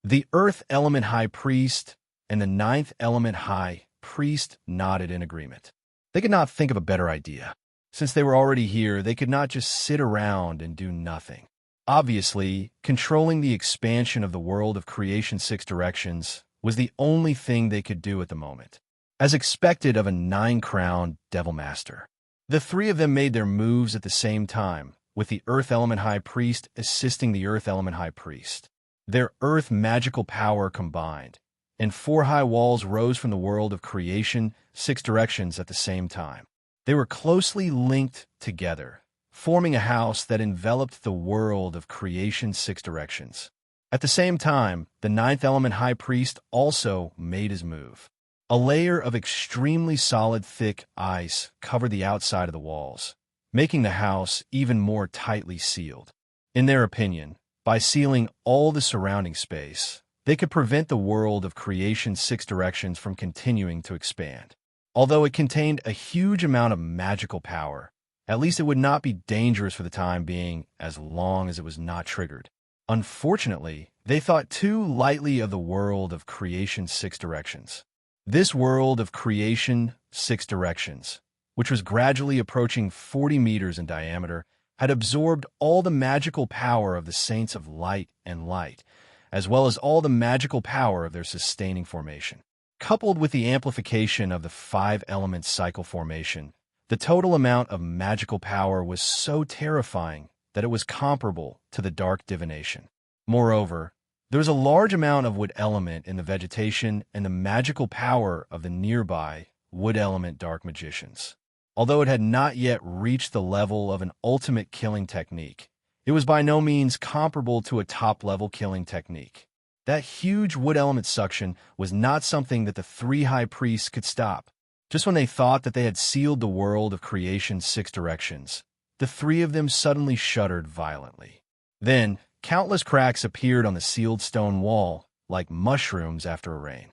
The Earth Element High Priest and the Ninth Element High Priest nodded in agreement. They could not think of a better idea. Since they were already here, they could not just sit around and do nothing. Obviously, controlling the expansion of the world of creation six directions was the only thing they could do at the moment, as expected of a nine-crowned Devil Master. The three of them made their moves at the same time, with the Earth Element High Priest assisting the Earth Element High Priest. Their earth magical power combined, and four high walls rose from the world of creation six directions at the same time. They were closely linked together, forming a house that enveloped the world of creation six directions. At the same time, the Ninth Element High Priest also made his move. A layer of extremely solid thick ice covered the outside of the walls, making the house even more tightly sealed. In their opinion, by sealing all the surrounding space, they could prevent the world of creation six directions from continuing to expand. Although it contained a huge amount of magical power, at least it would not be dangerous for the time being as long as it was not triggered. Unfortunately, they thought too lightly of the world of creation six directions. This world of creation six directions, which was gradually approaching 40 meters in diameter, had absorbed all the magical power of the Saints of Light and Light, as well as all the magical power of their sustaining formation. Coupled with the amplification of the five-element cycle formation, the total amount of magical power was so terrifying that it was comparable to the dark divination. Moreover, there was a large amount of wood element in the vegetation and the magical power of the nearby wood element dark magicians. Although it had not yet reached the level of an ultimate killing technique, it was by no means comparable to a top-level killing technique. That huge wood element suction was not something that the three high priests could stop. Just when they thought that they had sealed the world of creation six directions, the three of them suddenly shuddered violently. Then, countless cracks appeared on the sealed stone wall, like mushrooms after a rain.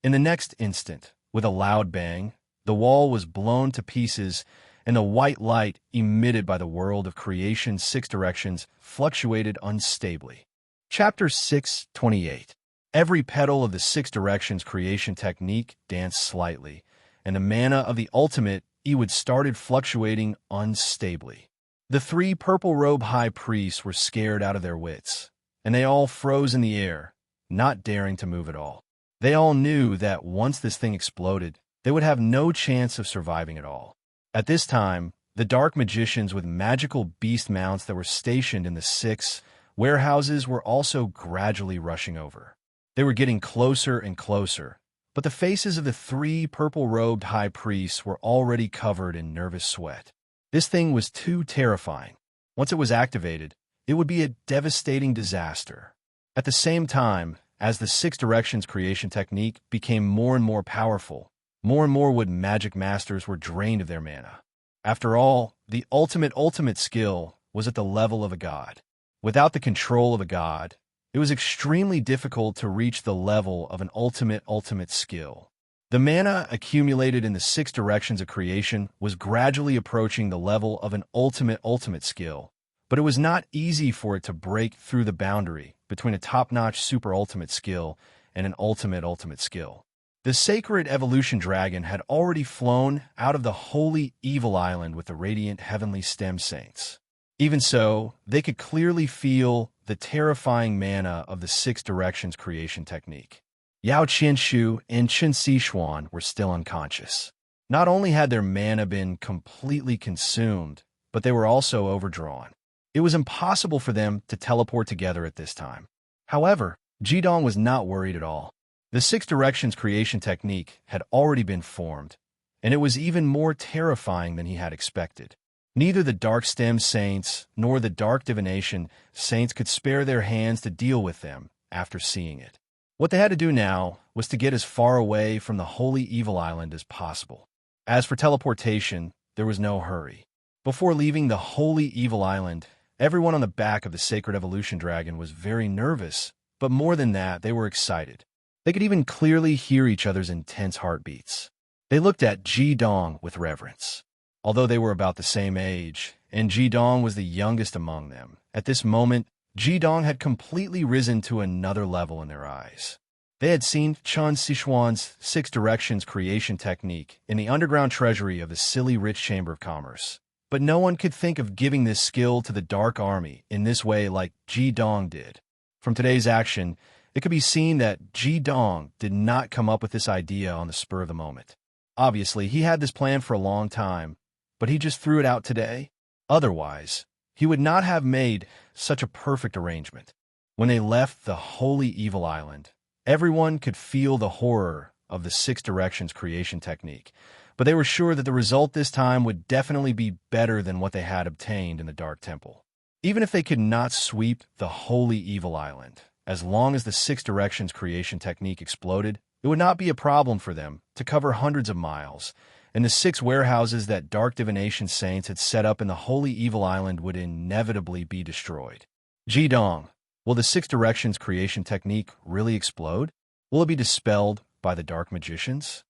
In the next instant, with a loud bang, the wall was blown to pieces, and the white light emitted by the world of creation's six directions fluctuated unstably. Chapter 6:28. Every petal of the six directions creation technique danced slightly, and the mana of the ultimate would started fluctuating unstably. The three purple-robe high priests were scared out of their wits, and they all froze in the air, not daring to move at all. They all knew that once this thing exploded, they would have no chance of surviving at all. At this time, the dark magicians with magical beast mounts that were stationed in the six warehouses were also gradually rushing over. They were getting closer and closer, but the faces of the three purple-robed high priests were already covered in nervous sweat. This thing was too terrifying. Once it was activated, it would be a devastating disaster. At the same time, as the six directions creation technique became more and more powerful, more and more wood magic masters were drained of their mana. After all, the ultimate skill was at the level of a god. Without the control of a god, it was extremely difficult to reach the level of an ultimate skill. The mana accumulated in the six directions of creation was gradually approaching the level of an ultimate skill, but it was not easy for it to break through the boundary between a top-notch super ultimate skill and an ultimate skill. The sacred evolution dragon had already flown out of the holy evil island with the radiant heavenly stem saints. Even so, they could clearly feel the terrifying mana of the six directions creation technique. Yao Qinshu and Qin Sichuan were still unconscious. Not only had their mana been completely consumed, but they were also overdrawn. It was impossible for them to teleport together at this time. However, Jidong was not worried at all. The six directions creation technique had already been formed, and it was even more terrifying than he had expected. Neither the Dark Stem Saints nor the Dark Divination Saints could spare their hands to deal with them after seeing it. What they had to do now was to get as far away from the Holy Evil Island as possible. As for teleportation, there was no hurry. Before leaving the Holy Evil Island, everyone on the back of the Sacred Evolution Dragon was very nervous, but more than that, they were excited. They could even clearly hear each other's intense heartbeats. They looked at Jidong with reverence. Although they were about the same age, and Jidong was the youngest among them, at this moment, Jidong had completely risen to another level in their eyes. They had seen Chen Sichuan's six directions creation technique in the underground treasury of the silly rich chamber of commerce. But no one could think of giving this skill to the Dark Army in this way like Jidong did. From today's action, it could be seen that Jidong did not come up with this idea on the spur of the moment. Obviously, he had this plan for a long time, but he just threw it out today. Otherwise, he would not have made such a perfect arrangement. When they left the Holy Evil Island, everyone could feel the horror of the six directions creation technique, but they were sure that the result this time would definitely be better than what they had obtained in the Dark Temple. Even if they could not sweep the Holy Evil Island, as long as the six directions creation technique exploded, it would not be a problem for them to cover hundreds of miles, and the six warehouses that Dark Divination Saints had set up in the Holy Evil Island would inevitably be destroyed. Jidong, will the six directions creation technique really explode? Will it be dispelled by the Dark Magicians?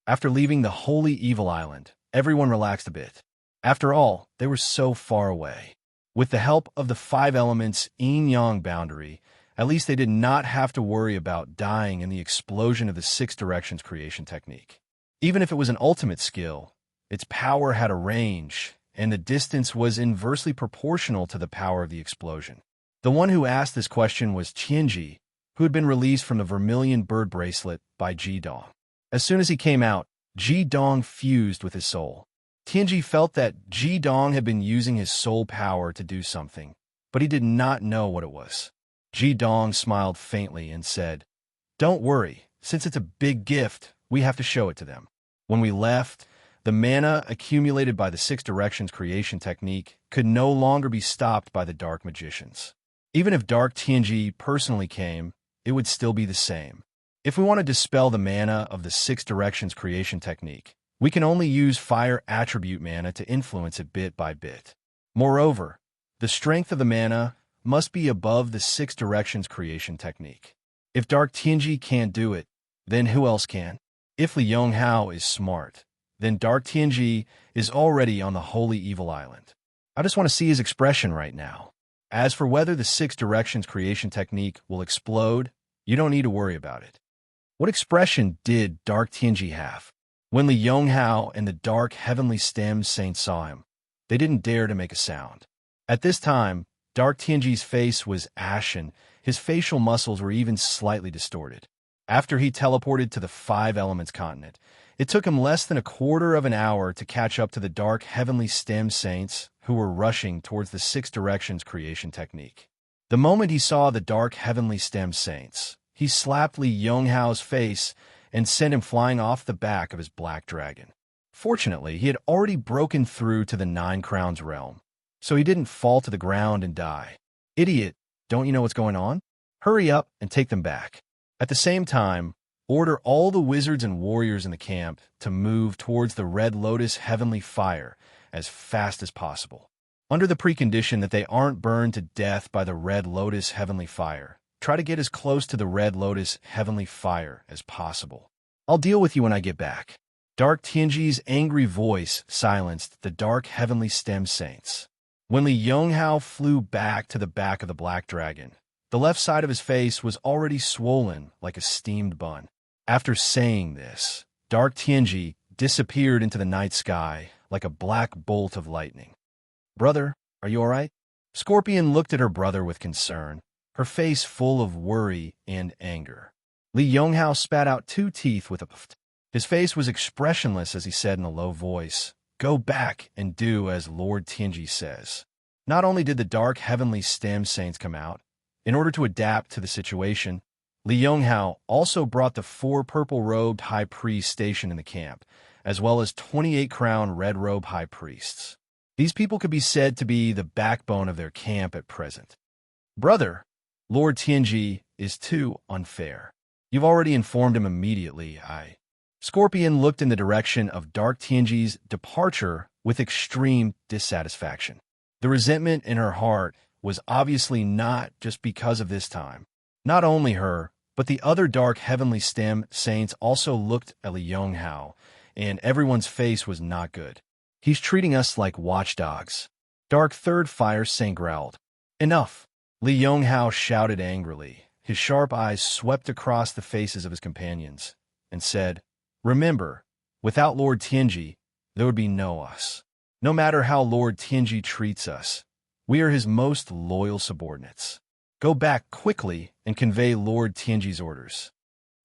After leaving the Holy Evil Island, everyone relaxed a bit. After all, they were so far away. With the help of the five elements yin-yang boundary, at least they did not have to worry about dying in the explosion of the six directions creation technique. Even if it was an ultimate skill, its power had a range, and the distance was inversely proportional to the power of the explosion. The one who asked this question was Tianji, who had been released from the vermilion bird bracelet by Jidong. As soon as he came out, Jidong fused with his soul. Tianji felt that Jidong had been using his soul power to do something, but he did not know what it was. Jidong smiled faintly and said, "Don't worry, since it's a big gift, we have to show it to them." When we left, the mana accumulated by the six directions creation technique could no longer be stopped by the Dark Magicians. Even if Dark Tianji personally came, it would still be the same. If we want to dispel the mana of the six directions creation technique, we can only use fire attribute mana to influence it bit by bit. Moreover, the strength of the mana must be above the 6 directions creation technique. If Dark Tianji can't do it, then who else can? If Li Yonghao is smart, then Dark Tianji is already on the Holy Evil Island. I just want to see his expression right now. As for whether the 6 directions creation technique will explode, you don't need to worry about it. What expression did Dark Tianji have? When Li Yonghao and the dark heavenly stem saint saw him, they didn't dare to make a sound. At this time, Dark Tianji's face was ashen, his facial muscles were even slightly distorted. After he teleported to the 5 Elements continent, it took him less than a quarter of an hour to catch up to the dark heavenly stem saints who were rushing towards the 6 directions creation technique. The moment he saw the dark heavenly stem saints, he slapped Li Yonghao's face and sent him flying off the back of his black dragon. Fortunately, he had already broken through to the 9 Crowns realm, so he didn't fall to the ground and die. Idiot, don't you know what's going on? Hurry up and take them back. At the same time, order all the wizards and warriors in the camp to move towards the Red Lotus heavenly fire as fast as possible. Under the precondition that they aren't burned to death by the Red Lotus heavenly fire, try to get as close to the Red Lotus heavenly fire as possible. I'll deal with you when I get back. Dark Tianji's angry voice silenced the dark heavenly stem saints. When Li Yonghao flew back to the back of the black dragon, the left side of his face was already swollen like a steamed bun. After saying this, Dark Tianji disappeared into the night sky like a black bolt of lightning. Brother, are you all right? Scorpion looked at her brother with concern, her face full of worry and anger. Li Yonghao spat out 2 teeth with a puff. His face was expressionless as he said in a low voice, "Go back and do as Lord Tianji says." Not only did the dark heavenly stem saints come out, in order to adapt to the situation, Li Yonghao also brought the 4 purple-robed high priests stationed in the camp, as well as 28 crowned red-robe high priests. These people could be said to be the backbone of their camp at present. Brother, Lord Tianji is too unfair. You've already informed him immediately, Scorpion looked in the direction of Dark Tianji's departure with extreme dissatisfaction. The resentment in her heart was obviously not just because of this time. Not only her, but the other dark heavenly stem saints also looked at Li Yonghao, and everyone's face was not good. He's treating us like watchdogs. Dark Third Fire Saint growled. Enough! Li Yonghao shouted angrily. His sharp eyes swept across the faces of his companions, and said, "Remember, without Lord Tianji, there would be no us. No matter how Lord Tianji treats us, we are his most loyal subordinates. Go back quickly and convey Lord Tianji's orders."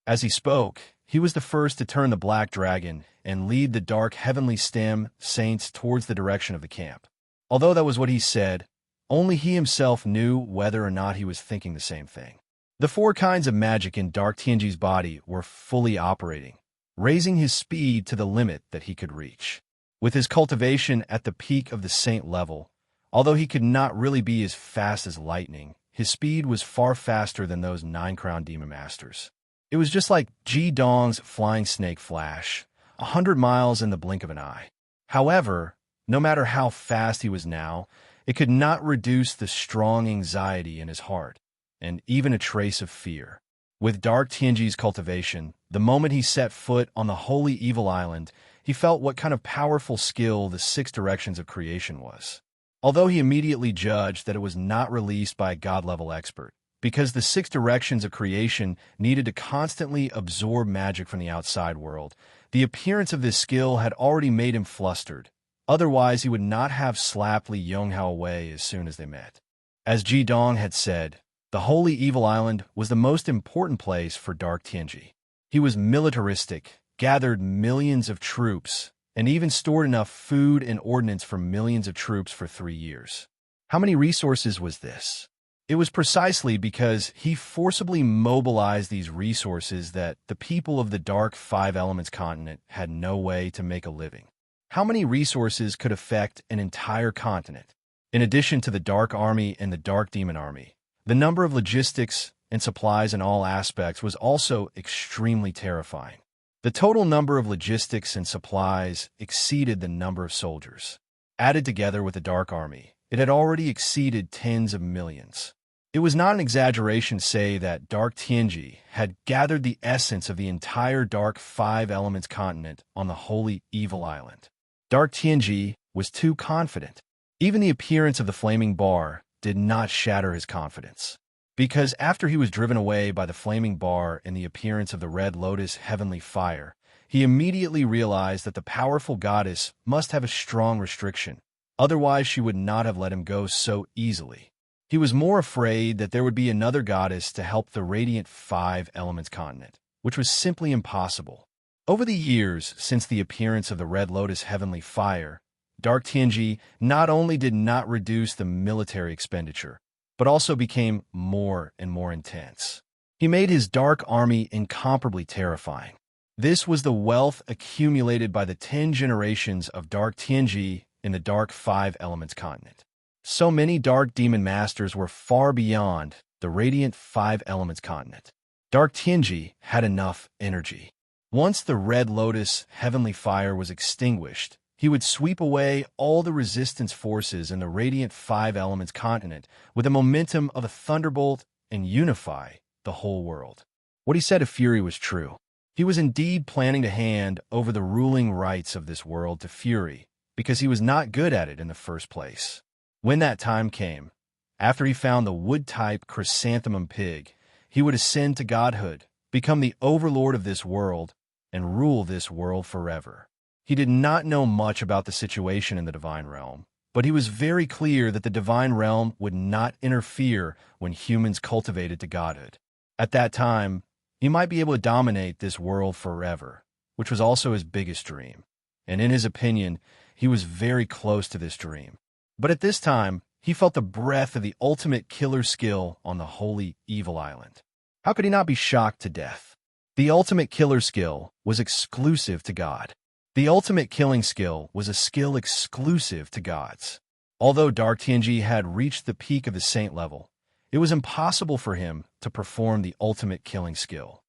As he spoke, he was the first to turn the black dragon and lead the dark heavenly stem saints towards the direction of the camp. Although that was what he said, only he himself knew whether or not he was thinking the same thing. The 4 kinds of magic in Dark Tianji's body were fully operating, raising his speed to the limit that he could reach. With his cultivation at the peak of the saint level, although he could not really be as fast as lightning, his speed was far faster than those 9-crown demon masters. It was just like Ji Dong's flying snake flash, 100 miles in the blink of an eye. However, no matter how fast he was now, it could not reduce the strong anxiety in his heart, and even a trace of fear. With Dark Tianji's cultivation, the moment he set foot on the Holy Evil Island, he felt what kind of powerful skill the 6 directions of creation was. Although he immediately judged that it was not released by a god-level expert, because the 6 directions of creation needed to constantly absorb magic from the outside world, the appearance of this skill had already made him flustered. Otherwise, he would not have slapped Li Yonghao away as soon as they met. As Ji Dong had said, the Holy Evil Island was the most important place for Dark Tianji. He was militaristic, gathered millions of troops, and even stored enough food and ordnance for millions of troops for 3 years. How many resources was this? It was precisely because he forcibly mobilized these resources that the people of the Dark 5 Elements continent had no way to make a living. How many resources could affect an entire continent? In addition to the Dark Army and the Dark Demon Army, the number of logistics and supplies in all aspects was also extremely terrifying. The total number of logistics and supplies exceeded the number of soldiers. Added together with the Dark Army, it had already exceeded tens of millions. It was not an exaggeration to say that Dark Tianji had gathered the essence of the entire Dark Five Elements continent on the holy evil island. Dark Tianji was too confident. Even the appearance of the flaming bar did not shatter his confidence. Because after he was driven away by the flaming bar and the appearance of the red lotus heavenly fire, he immediately realized that the powerful goddess must have a strong restriction. Otherwise, she would not have let him go so easily. He was more afraid that there would be another goddess to help the radiant Five Elements continent, which was simply impossible. Over the years since the appearance of the red lotus heavenly fire, Dark Tianji not only did not reduce the military expenditure, but also became more and more intense. He made his dark army incomparably terrifying. This was the wealth accumulated by the 10 generations of Dark Tianji in the Dark Five Elements continent. So many dark demon masters were far beyond the radiant Five Elements continent. Dark Tianji had enough energy. Once the red lotus heavenly fire was extinguished, he would sweep away all the resistance forces in the radiant Five Elements continent with the momentum of a thunderbolt and unify the whole world. What he said of Fury was true. He was indeed planning to hand over the ruling rights of this world to Fury, because he was not good at it in the first place. When that time came, after he found the wood-type chrysanthemum pig, he would ascend to godhood, become the overlord of this world, and rule this world forever. He did not know much about the situation in the divine realm, but he was very clear that the divine realm would not interfere when humans cultivated to godhood. At that time, he might be able to dominate this world forever, which was also his biggest dream. And in his opinion, he was very close to this dream. But at this time, he felt the breath of the ultimate killer skill on the holy evil island. How could he not be shocked to death? The ultimate killer skill was exclusive to God. The ultimate killing skill was a skill exclusive to gods. Although Dark Tianji had reached the peak of the saint level, it was impossible for him to perform the ultimate killing skill.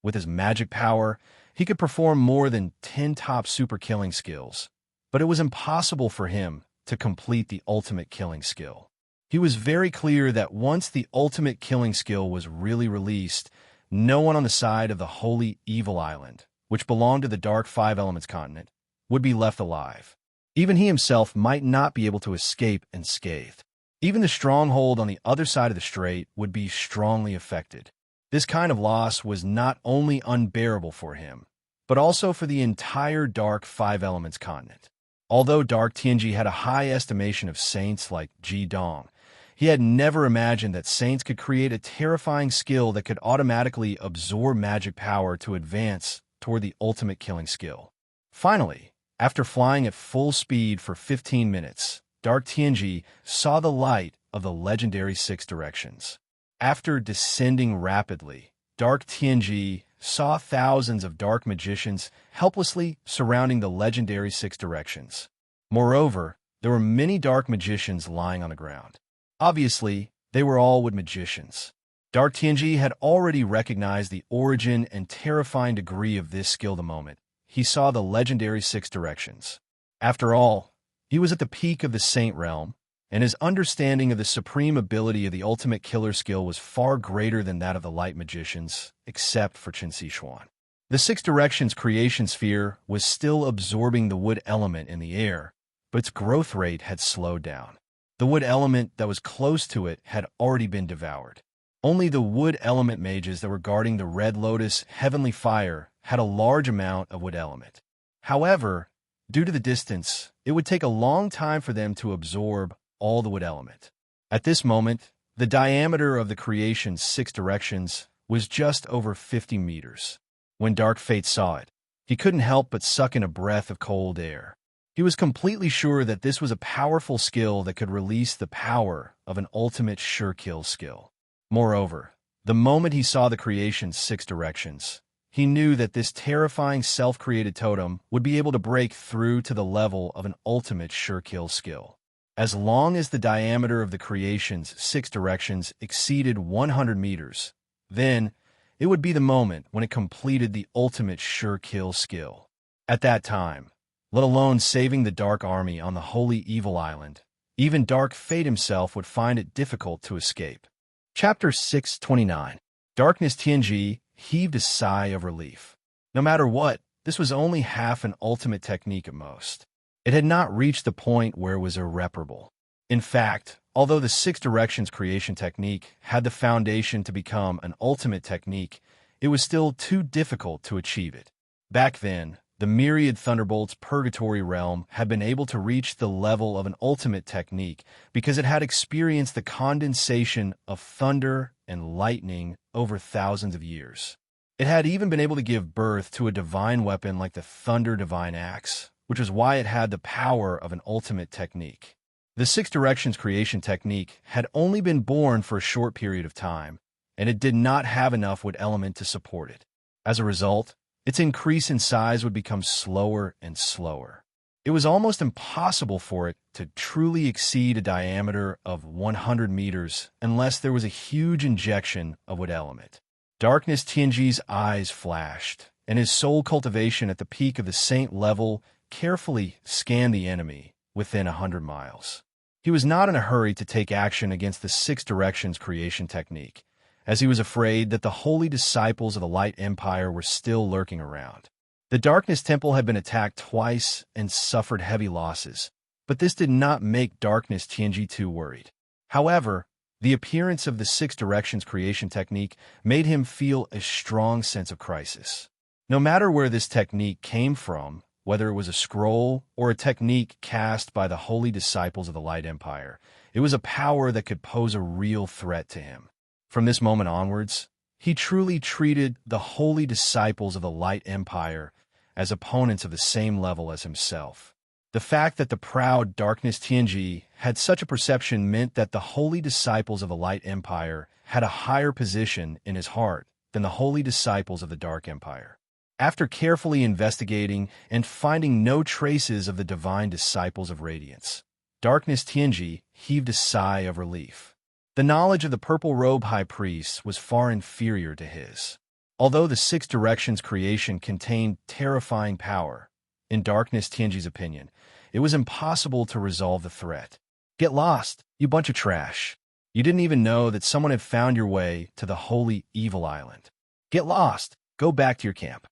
With his magic power, he could perform more than 10 top super killing skills, but it was impossible for him to complete the ultimate killing skill. He was very clear that once the ultimate killing skill was really released, no one on the side of the holy evil island, which belonged to the Dark Five Elements continent, would be left alive. Even he himself might not be able to escape unscathed. Even the stronghold on the other side of the strait would be strongly affected. This kind of loss was not only unbearable for him, but also for the entire Dark Five Elements continent. Although Dark Tianji had a high estimation of saints like Ji Dong, he had never imagined that saints could create a terrifying skill that could automatically absorb magic power to advance toward the ultimate killing skill. Finally, after flying at full speed for 15 minutes, Dark Tianji saw the light of the legendary Six Directions. After descending rapidly, Dark Tianji saw thousands of dark magicians helplessly surrounding the legendary Six Directions. Moreover, there were many dark magicians lying on the ground. Obviously, they were all wood magicians. Dark Tianji had already recognized the origin and terrifying degree of this skill the moment he saw the legendary Six Directions. After all, he was at the peak of the Saint realm, and his understanding of the supreme ability of the ultimate killer skill was far greater than that of the light magicians, except for Chen Xishuan. The Six Directions creation sphere was still absorbing the wood element in the air, but its growth rate had slowed down. The wood element that was close to it had already been devoured. Only the wood element mages that were guarding the Red Lotus heavenly fire had a large amount of wood element. However, due to the distance, it would take a long time for them to absorb all the wood element. At this moment, the diameter of the creation's Six Directions was just over 50 meters. When Dark Fate saw it, he couldn't help but suck in a breath of cold air. He was completely sure that this was a powerful skill that could release the power of an ultimate sure kill skill. Moreover, the moment he saw the creation's Six Directions, he knew that this terrifying self-created totem would be able to break through to the level of an ultimate sure kill skill. As long as the diameter of the creation's Six Directions exceeded 100 meters, then it would be the moment when it completed the ultimate sure kill skill. At that time, let alone saving the Dark Army on the Holy Evil Island, Even Dark Fate himself would find it difficult to escape. Chapter 629. Darkness Tianji heaved a sigh of relief. No matter what, this was only half an ultimate technique at most. It had not reached the point where it was irreparable. In fact, although the Six Directions creation technique had the foundation to become an ultimate technique, it was still too difficult to achieve it. Back then, the myriad Thunderbolts Purgatory Realm had been able to reach the level of an ultimate technique because it had experienced the condensation of thunder and lightning over thousands of years. It had even been able to give birth to a divine weapon like the Thunder Divine Axe, which was why it had the power of an ultimate technique. The Six Directions creation technique had only been born for a short period of time, and it did not have enough wood element to support it. As a result, its increase in size would become slower and slower. It was almost impossible for it to truly exceed a diameter of 100 meters unless there was a huge injection of wood element. Darkness Tianji's eyes flashed, and his soul cultivation at the peak of the saint level carefully scanned the enemy within 100 miles. He was not in a hurry to take action against the Six Directions creation technique, as he was afraid that the holy disciples of the Light Empire were still lurking around. The Darkness Temple had been attacked twice and suffered heavy losses, but this did not make Darkness Tianji too worried. However, the appearance of the Six Directions creation technique made him feel a strong sense of crisis. No matter where this technique came from, whether it was a scroll or a technique cast by the holy disciples of the Light Empire, it was a power that could pose a real threat to him. From this moment onwards, he truly treated the holy disciples of the Light Empire as opponents of the same level as himself. The fact that the proud Darkness Tianji had such a perception meant that the holy disciples of the Light Empire had a higher position in his heart than the holy disciples of the Dark Empire. After carefully investigating and finding no traces of the divine disciples of Radiance, Darkness Tianji heaved a sigh of relief. The knowledge of the purple-robed high priest was far inferior to his. Although the Six Directions creation contained terrifying power, in Darkness Tianji's opinion, it was impossible to resolve the threat. Get lost, you bunch of trash. You didn't even know that someone had found your way to the holy evil island. Get lost, go back to your camp.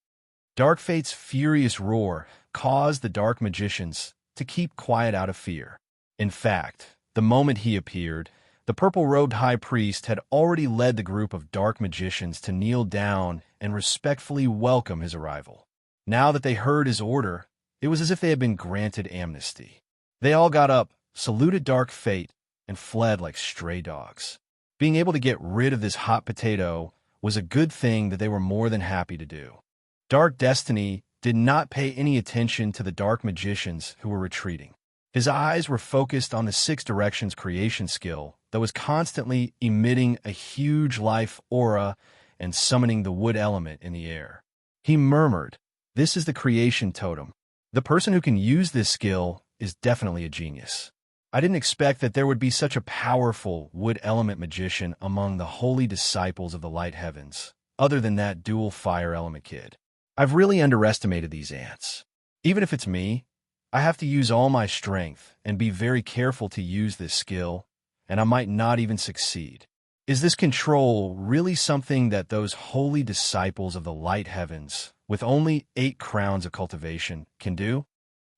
Dark Fate's furious roar caused the dark magicians to keep quiet out of fear. In fact, the moment he appeared, the purple-robed high priest had already led the group of dark magicians to kneel down and respectfully welcome his arrival. Now that they heard his order, it was as if they had been granted amnesty. They all got up, saluted Dark Fate, and fled like stray dogs. Being able to get rid of this hot potato was a good thing that they were more than happy to do. Dark Destiny did not pay any attention to the dark magicians who were retreating. His eyes were focused on the Six Directions creation skill that was constantly emitting a huge life aura and summoning the wood element in the air. He murmured, "This is the creation totem. The person who can use this skill is definitely a genius. I didn't expect that there would be such a powerful wood element magician among the holy disciples of the light heavens, other than that dual fire element kid. I've really underestimated these ants. Even if it's me, I have to use all my strength and be very careful to use this skill, and I might not even succeed. Is this control really something that those holy disciples of the light heavens, with only 8 crowns of cultivation, can do?"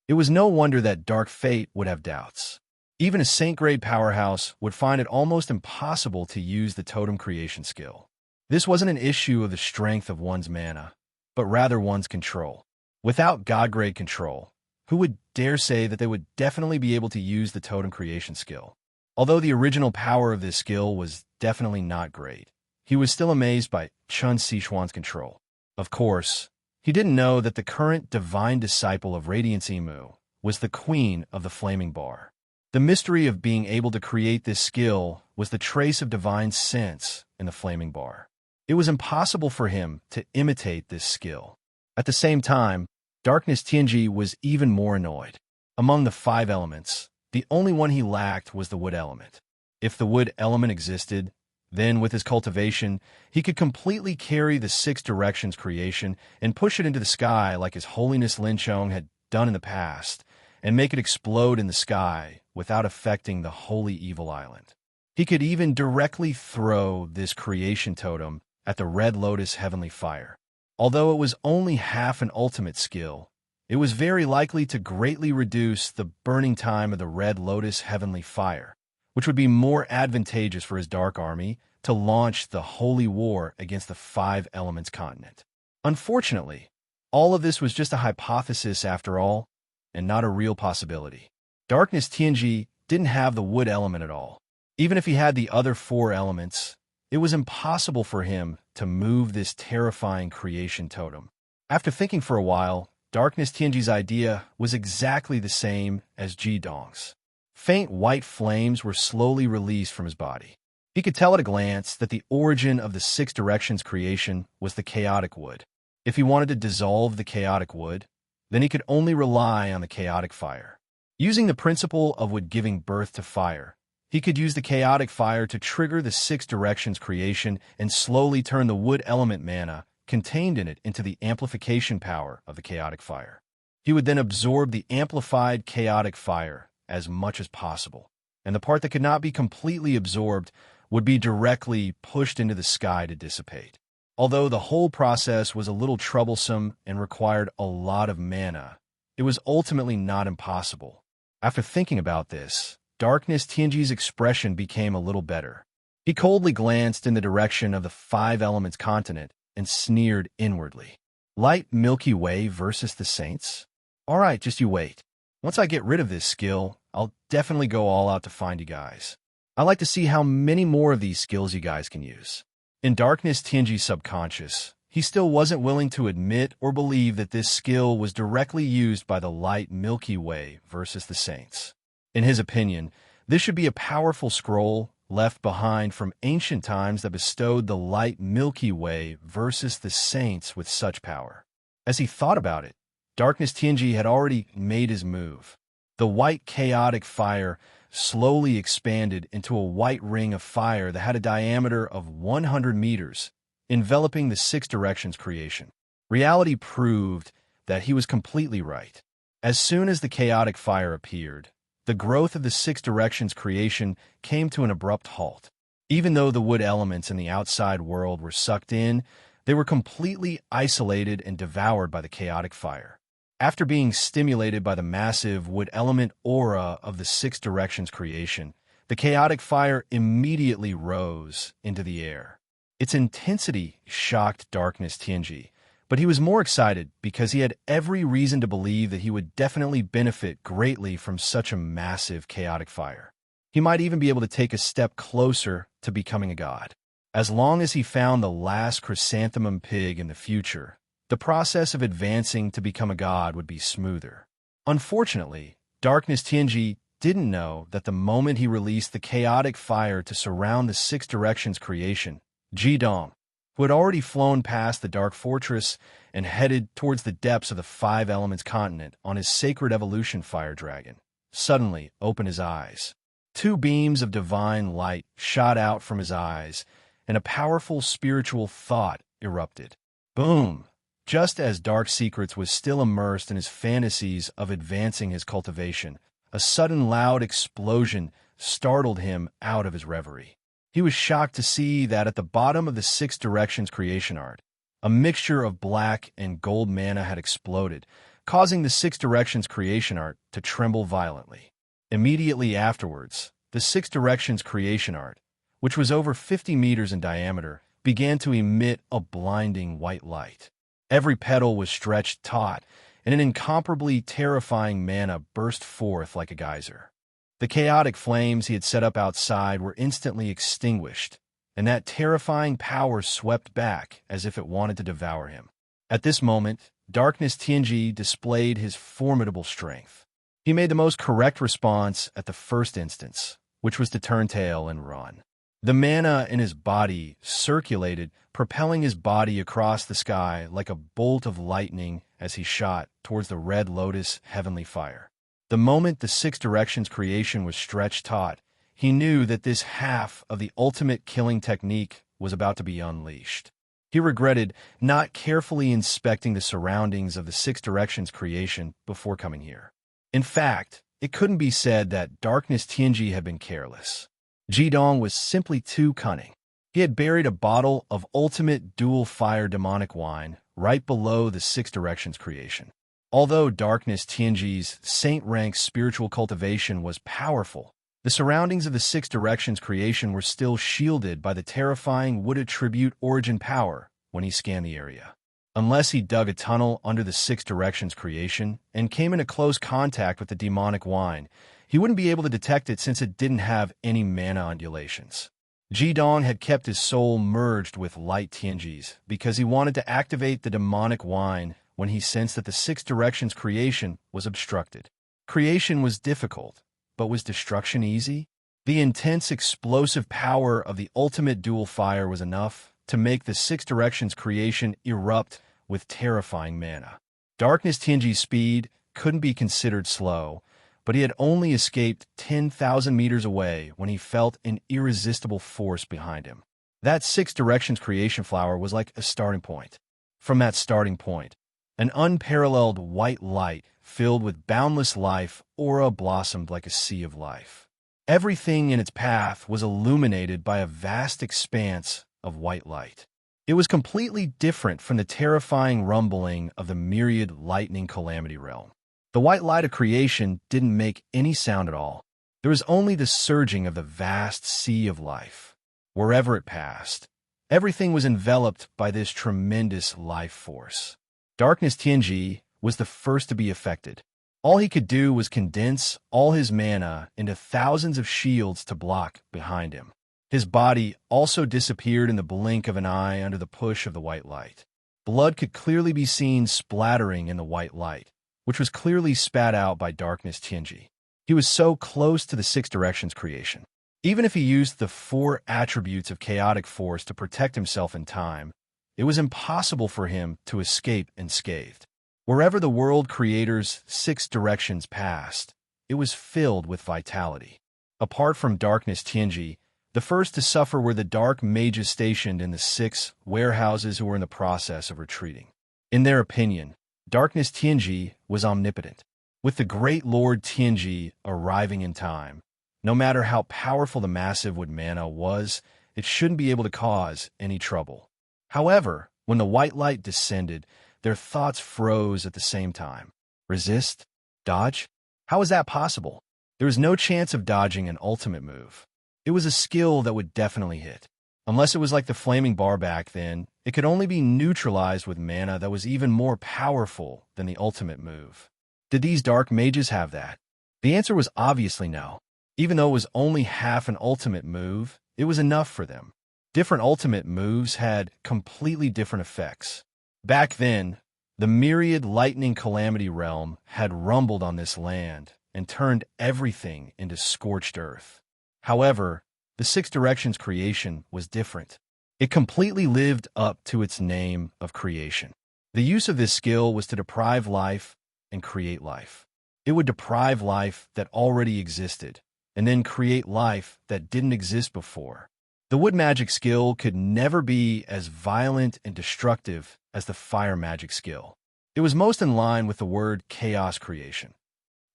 It was no wonder that Dark Fate would have doubts. Even a saint-grade powerhouse would find it almost impossible to use the totem creation skill. This wasn't an issue of the strength of one's mana, but rather one's control. Without god-grade control, who would dare say that they would definitely be able to use the totem creation skill? Although the original power of this skill was definitely not great, he was still amazed by Chun Sichuan's control. Of course, he didn't know that the current divine disciple of Radiance Emu was the queen of the Flaming Bar. The mystery of being able to create this skill was the trace of divine sense in the Flaming Bar. It was impossible for him to imitate this skill. At the same time, Darkness Tianji was even more annoyed. Among the 5 elements, the only one he lacked was the wood element. If the wood element existed, then with his cultivation, he could completely carry the Six Directions creation and push it into the sky like His Holiness Lin Chong had done in the past, and make it explode in the sky without affecting the holy evil island. He could even directly throw this creation totem at the Red Lotus heavenly fire. Although it was only half an ultimate skill, it was very likely to greatly reduce the burning time of the Red Lotus heavenly fire, which would be more advantageous for his Dark Army to launch the holy war against the Five Elements continent. Unfortunately, all of this was just a hypothesis after all, and not a real possibility. Darkness Tianji didn't have the wood element at all. Even if he had the other four elements, it was impossible for him to move this terrifying creation totem. After thinking for a while, Darkness Tianji's idea was exactly the same as Ji Dong's. Faint white flames were slowly released from his body. He could tell at a glance that the origin of the Six Directions creation was the chaotic wood. If he wanted to dissolve the chaotic wood, then he could only rely on the chaotic fire. Using the principle of wood giving birth to fire, he could use the chaotic fire to trigger the Six Directions creation and slowly turn the wood element mana contained in it into the amplification power of the chaotic fire. He would then absorb the amplified chaotic fire as much as possible, and the part that could not be completely absorbed would be directly pushed into the sky to dissipate. Although the whole process was a little troublesome and required a lot of mana, it was ultimately not impossible. After thinking about this, Darkness Tianji's expression became a little better. He coldly glanced in the direction of the Five Elements continent and sneered inwardly. Light Milky Way versus the Saints? All right, just you wait. Once I get rid of this skill, I'll definitely go all out to find you guys. I'd like to see how many more of these skills you guys can use. In Darkness Tianji's subconscious, he still wasn't willing to admit or believe that this skill was directly used by the Light Milky Way versus the Saints. In his opinion, this should be a powerful scroll left behind from ancient times that bestowed the Light Milky Way versus the Saints with such power. As he thought about it, Darkness Tianji had already made his move. The white chaotic fire slowly expanded into a white ring of fire that had a diameter of 100 meters, enveloping the Six Directions creation. Reality proved that he was completely right. As soon as the chaotic fire appeared, the growth of the Six Directions creation came to an abrupt halt. Even though the wood elements in the outside world were sucked in, they were completely isolated and devoured by the chaotic fire. After being stimulated by the massive wood element aura of the Six Directions creation, the chaotic fire immediately rose into the air. Its intensity shocked Darkness Tianji, but he was more excited because he had every reason to believe that he would definitely benefit greatly from such a massive chaotic fire. He might even be able to take a step closer to becoming a god. As long as he found the last chrysanthemum pig in the future, the process of advancing to become a god would be smoother. Unfortunately, Darkness Tianji didn't know that the moment he released the chaotic fire to surround the Six Directions creation, Ji Dong, who had already flown past the Dark Fortress and headed towards the depths of the Five Elements continent on his Sacred Evolution Fire Dragon, suddenly opened his eyes. Two beams of divine light shot out from his eyes, and a powerful spiritual thought erupted. Boom! Just as Dark Secrets was still immersed in his fantasies of advancing his cultivation, a sudden loud explosion startled him out of his reverie. He was shocked to see that at the bottom of the Six Directions creation art, a mixture of black and gold mana had exploded, causing the Six Directions creation art to tremble violently. Immediately afterwards, the Six Directions creation art, which was over 50 meters in diameter, began to emit a blinding white light. Every petal was stretched taut, and an incomparably terrifying mana burst forth like a geyser. The chaotic flames he had set up outside were instantly extinguished, and that terrifying power swept back as if it wanted to devour him. At this moment, Darkness Tianji displayed his formidable strength. He made the most correct response at the first instance, which was to turn tail and run. The mana in his body circulated, propelling his body across the sky like a bolt of lightning as he shot towards the Red Lotus heavenly fire. The moment the Six Directions creation was stretched taut, he knew that this half of the ultimate killing technique was about to be unleashed. He regretted not carefully inspecting the surroundings of the Six Directions creation before coming here. In fact, it couldn't be said that Darkness Tianji had been careless. Jidong was simply too cunning. He had buried a bottle of ultimate dual-fire demonic wine right below the Six Directions creation. Although Darkness Tianji's saint-rank spiritual cultivation was powerful, the surroundings of the Six Directions creation were still shielded by the terrifying would-attribute origin power when he scanned the area. Unless he dug a tunnel under the Six Directions creation and came into close contact with the demonic wine, he wouldn't be able to detect it since it didn't have any mana undulations. Jidong had kept his soul merged with Light Tianji's because he wanted to activate the demonic wine when he sensed that the Six Directions creation was obstructed. Creation was difficult, but was destruction easy? The intense explosive power of the ultimate dual fire was enough to make the Six Directions creation erupt with terrifying mana. Darkness Tianji's speed couldn't be considered slow, but he had only escaped 10,000 meters away when he felt an irresistible force behind him. That Six Directions creation flower was like a starting point. From that starting point, an unparalleled white light filled with boundless life aura blossomed like a sea of life. Everything in its path was illuminated by a vast expanse of white light. It was completely different from the terrifying rumbling of the myriad lightning calamity realm. The white light of creation didn't make any sound at all. There was only the surging of the vast sea of life. Wherever it passed, everything was enveloped by this tremendous life force. Darkness Tianji was the first to be affected. All he could do was condense all his mana into thousands of shields to block behind him. His body also disappeared in the blink of an eye under the push of the white light. Blood could clearly be seen splattering in the white light, which was clearly spat out by Darkness Tianji. He was so close to the Six Directions creation. Even if he used the 4 attributes of chaotic force to protect himself in time, it was impossible for him to escape unscathed. Wherever the world creator's Six Directions passed, it was filled with vitality. Apart from Darkness Tianji, the first to suffer were the dark mages stationed in the 6 warehouses who were in the process of retreating. In their opinion, Darkness Tianji was omnipotent. With the great Lord Tianji arriving in time, no matter how powerful the massive wood mana was, it shouldn't be able to cause any trouble. However, when the white light descended, their thoughts froze at the same time. Resist? Dodge? How is that possible? There was no chance of dodging an ultimate move. It was a skill that would definitely hit. Unless it was like the flaming bar back then, it could only be neutralized with mana that was even more powerful than the ultimate move. Did these dark mages have that? The answer was obviously no. Even though it was only half an ultimate move, it was enough for them. Different ultimate moves had completely different effects. Back then, the myriad lightning calamity realm had rumbled on this land and turned everything into scorched earth. However, the Six Directions creation was different. It completely lived up to its name of creation. The use of this skill was to deprive life and create life. It would deprive life that already existed, and then create life that didn't exist before. The wood magic skill could never be as violent and destructive as the fire magic skill. It was most in line with the word chaos creation.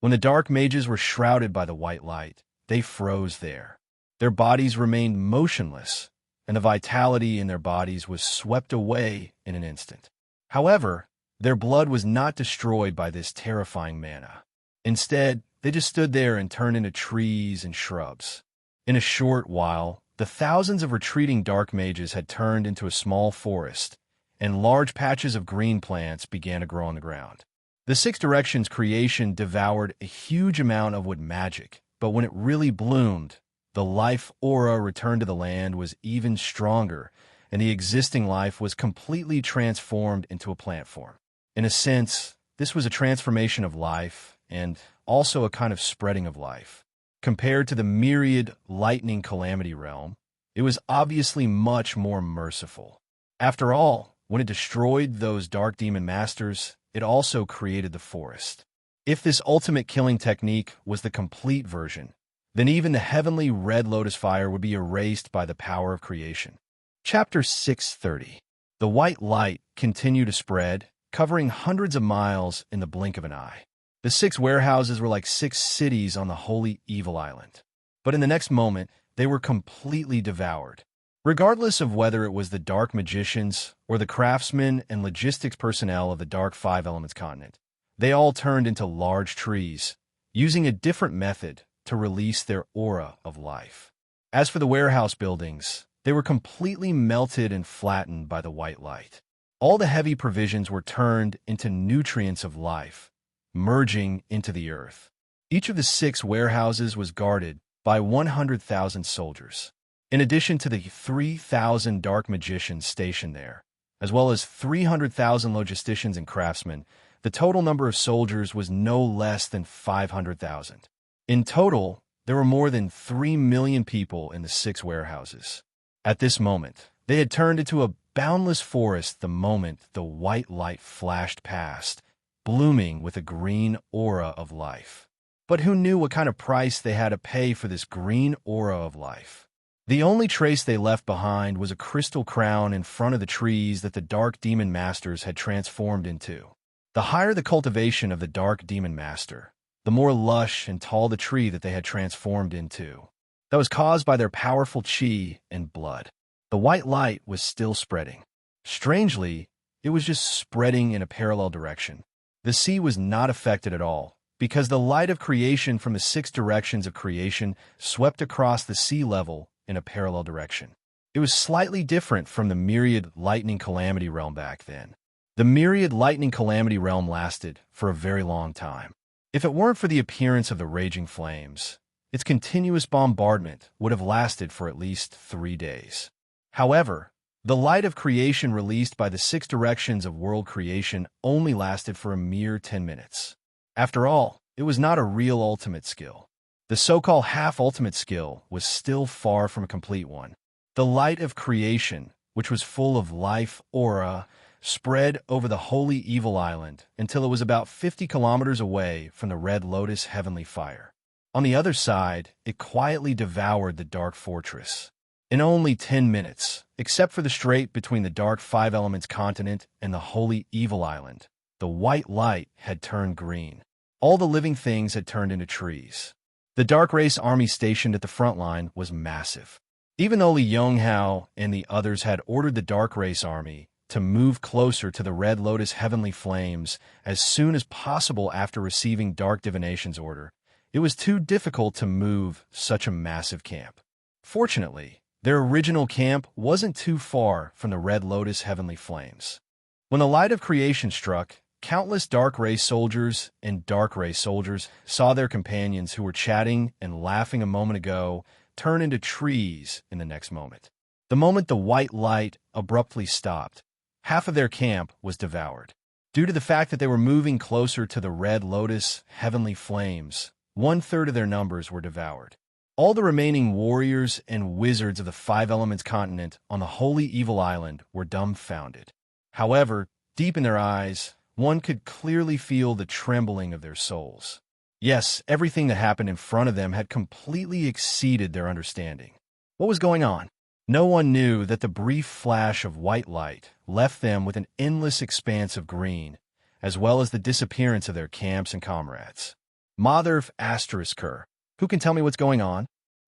When the dark mages were shrouded by the white light, they froze there. Their bodies remained motionless, and the vitality in their bodies was swept away in an instant. However, their blood was not destroyed by this terrifying mana. Instead, they just stood there and turned into trees and shrubs. In a short while, the thousands of retreating dark mages had turned into a small forest, and large patches of green plants began to grow on the ground. The Six Directions creation devoured a huge amount of wood magic, but when it really bloomed, the life aura returned to the land was even stronger, and the existing life was completely transformed into a plant form. In a sense, this was a transformation of life, and also a kind of spreading of life. Compared to the myriad lightning calamity realm, it was obviously much more merciful. After all, when it destroyed those dark demon masters, it also created the forest. If this ultimate killing technique was the complete version, then even the heavenly red lotus fire would be erased by the power of creation. Chapter 630. The white light continued to spread, covering hundreds of miles in the blink of an eye. The 6 warehouses were like 6 cities on the holy evil island. But in the next moment, they were completely devoured. Regardless of whether it was the dark magicians or the craftsmen and logistics personnel of the Dark Five Elements continent, they all turned into large trees, using a different method to release their aura of life. As for the warehouse buildings, they were completely melted and flattened by the white light. All the heavy provisions were turned into nutrients of life, merging into the earth. Each of the 6 warehouses was guarded by 100,000 soldiers. In addition to the 3,000 dark magicians stationed there, as well as 300,000 logisticians and craftsmen, the total number of soldiers was no less than 500,000. In total, there were more than 3 million people in the 6 warehouses. At this moment, they had turned into a boundless forest the moment the white light flashed past, blooming with a green aura of life. But who knew what kind of price they had to pay for this green aura of life? The only trace they left behind was a crystal crown in front of the trees that the Dark Demon Masters had transformed into. The higher the cultivation of the Dark Demon Master, the more lush and tall the tree that they had transformed into. That was caused by their powerful chi and blood. The white light was still spreading. Strangely, it was just spreading in a parallel direction. The sea was not affected at all, because the light of creation from the 6 directions of creation swept across the sea level in a parallel direction. It was slightly different from the Myriad Lightning Calamity Realm back then. The Myriad Lightning Calamity Realm lasted for a very long time. If it weren't for the appearance of the raging flames, its continuous bombardment would have lasted for at least 3 days. However, the light of creation released by the 6 directions of world creation only lasted for a mere 10 minutes. After all, it was not a real ultimate skill. The so-called half-ultimate skill was still far from a complete one. The light of creation, which was full of life aura, spread over the holy evil island until it was about 50 kilometers away from the Red Lotus heavenly fire. On the other side, it quietly devoured the dark fortress. In only 10 minutes, except for the strait between the Dark Five Elements continent and the holy evil island, the white light had turned green. All the living things had turned into trees. The Dark Race army stationed at the front line was massive. Even though Li Yonghao and the others had ordered the Dark Race army to move closer to the Red Lotus heavenly flames as soon as possible after receiving Dark Divination's order, it was too difficult to move such a massive camp. Fortunately, their original camp wasn't too far from the Red Lotus heavenly flames. When the light of creation struck, countless Dark Race soldiers and Dark Race soldiers saw their companions who were chatting and laughing a moment ago turn into trees in the next moment. The moment the white light abruptly stopped, half of their camp was devoured. Due to the fact that they were moving closer to the Red Lotus heavenly flames, 1/3 of their numbers were devoured. All the remaining warriors and wizards of the Five Elements continent on the holy evil island were dumbfounded. However, deep in their eyes, one could clearly feel the trembling of their souls. Yes, everything that happened in front of them had completely exceeded their understanding. What was going on? No one knew that the brief flash of white light left them with an endless expanse of green, as well as the disappearance of their camps and comrades. Mother Asterisker, who can tell me what's going on?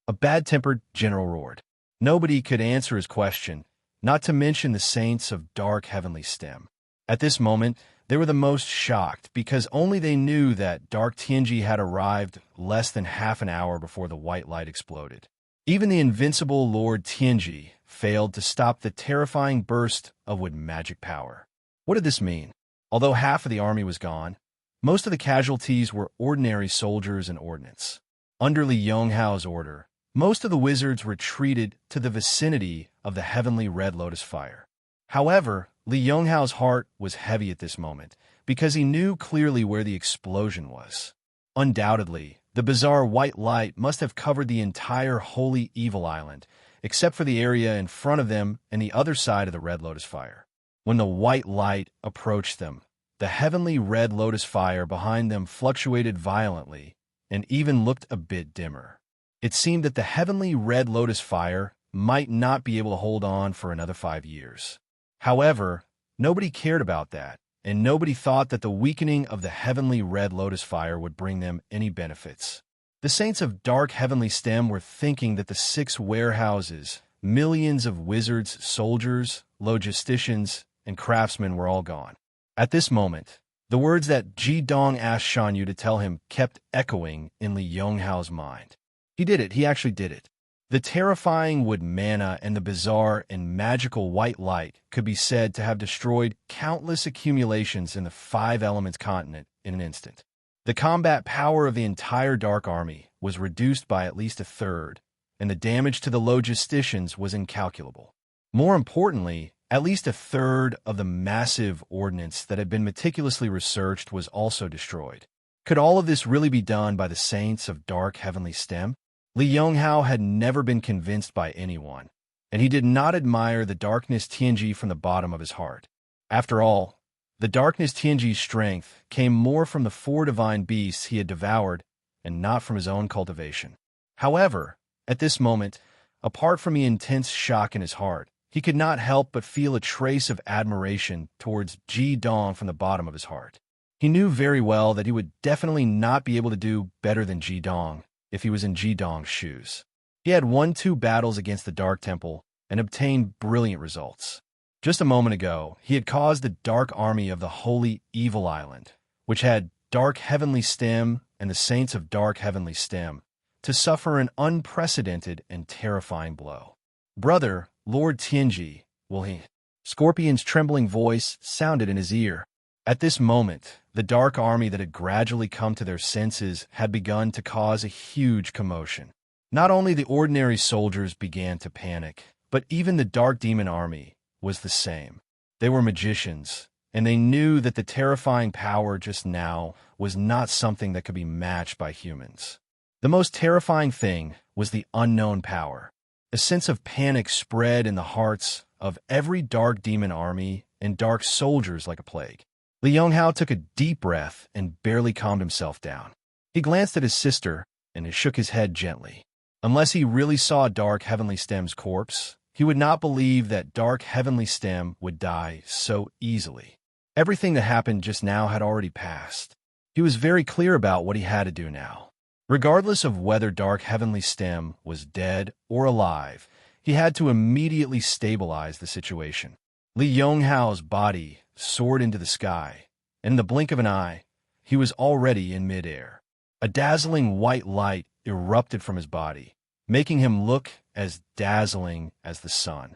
A bad-tempered general roared. Nobody could answer his question, not to mention the saints of dark heavenly stem. At this moment, they were the most shocked because only they knew that Dark Tianji had arrived less than half an hour before the white light exploded. Even the invincible Lord Tianji failed to stop the terrifying burst of wood magic power. What did this mean? Although half of the army was gone, most of the casualties were ordinary soldiers and ordnance. Under Li Yonghao's order, most of the wizards retreated to the vicinity of the heavenly Red Lotus fire. However, Li Yonghao's heart was heavy at this moment because he knew clearly where the explosion was. Undoubtedly, the bizarre white light must have covered the entire holy evil island, except for the area in front of them and the other side of the Red Lotus fire. When the white light approached them, the heavenly Red Lotus fire behind them fluctuated violently and even looked a bit dimmer. It seemed that the heavenly Red Lotus fire might not be able to hold on for another 5 years. However, nobody cared about that, and nobody thought that the weakening of the heavenly red lotus fire would bring them any benefits. The saints of dark heavenly stem were thinking that the 6 warehouses, millions of wizards, soldiers, logisticians, and craftsmen were all gone. At this moment, the words that Ji Dong asked Shan Yu to tell him kept echoing in Li Yonghao's mind. He did it. He actually did it. The terrifying wood mana and the bizarre and magical white light could be said to have destroyed countless accumulations in the 5 elements continent in an instant. The combat power of the entire Dark Army was reduced by at least a third, and the damage to the logisticians was incalculable. More importantly, at least a third of the massive ordnance that had been meticulously researched was also destroyed. Could all of this really be done by the saints of dark heavenly stem? Li Yonghao had never been convinced by anyone, and he did not admire the darkness Tianji from the bottom of his heart. After all, the darkness Tianji's strength came more from the 4 divine beasts he had devoured and not from his own cultivation. However, at this moment, apart from the intense shock in his heart, he could not help but feel a trace of admiration towards Ji Dong from the bottom of his heart. He knew very well that he would definitely not be able to do better than Ji Dong if he was in Ji Dong's shoes. He had won 2 battles against the Dark Temple and obtained brilliant results. Just a moment ago, he had caused the Dark Army of the Holy Evil Island, which had Dark Heavenly Stem and the Saints of Dark Heavenly Stem, to suffer an unprecedented and terrifying blow. "Brother, Lord Tianji, will he?" Scorpion's trembling voice sounded in his ear. At this moment, the Dark Army that had gradually come to their senses had begun to cause a huge commotion. Not only the ordinary soldiers began to panic, but even the Dark Demon Army was the same. They were magicians, and they knew that the terrifying power just now was not something that could be matched by humans. The most terrifying thing was the unknown power. A sense of panic spread in the hearts of every Dark Demon Army and Dark soldiers like a plague. Li Yonghao took a deep breath and barely calmed himself down. He glanced at his sister and shook his head gently. Unless he really saw Dark Heavenly Stem's corpse, he would not believe that Dark Heavenly Stem would die so easily. Everything that happened just now had already passed. He was very clear about what he had to do now. Regardless of whether Dark Heavenly Stem was dead or alive, he had to immediately stabilize the situation. Li Yonghao's body soared into the sky, and in the blink of an eye, he was already in midair. A dazzling white light erupted from his body, making him look as dazzling as the sun.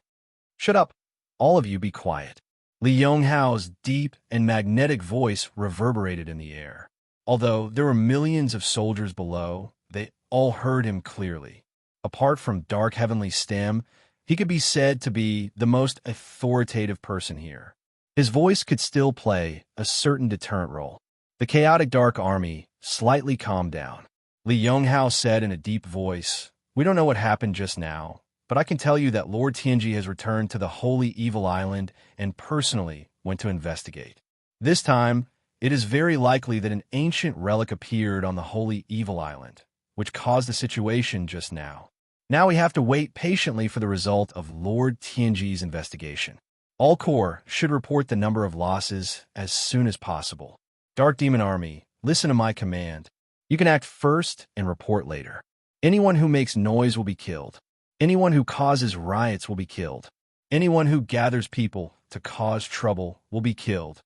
"Shut up! All of you be quiet." Li Yonghao's deep and magnetic voice reverberated in the air. Although there were millions of soldiers below, they all heard him clearly. Apart from Dark Heavenly Stem, he could be said to be the most authoritative person here. His voice could still play a certain deterrent role. The chaotic Dark Army slightly calmed down. Li Yonghao said in a deep voice, "We don't know what happened just now, but I can tell you that Lord Tianji has returned to the Holy Evil Island and personally went to investigate. This time, it is very likely that an ancient relic appeared on the Holy Evil Island, which caused the situation just now. Now we have to wait patiently for the result of Lord Tianji's investigation. All corps should report the number of losses as soon as possible. Dark Demon Army, listen to my command. You can act first and report later. Anyone who makes noise will be killed. Anyone who causes riots will be killed. Anyone who gathers people to cause trouble will be killed."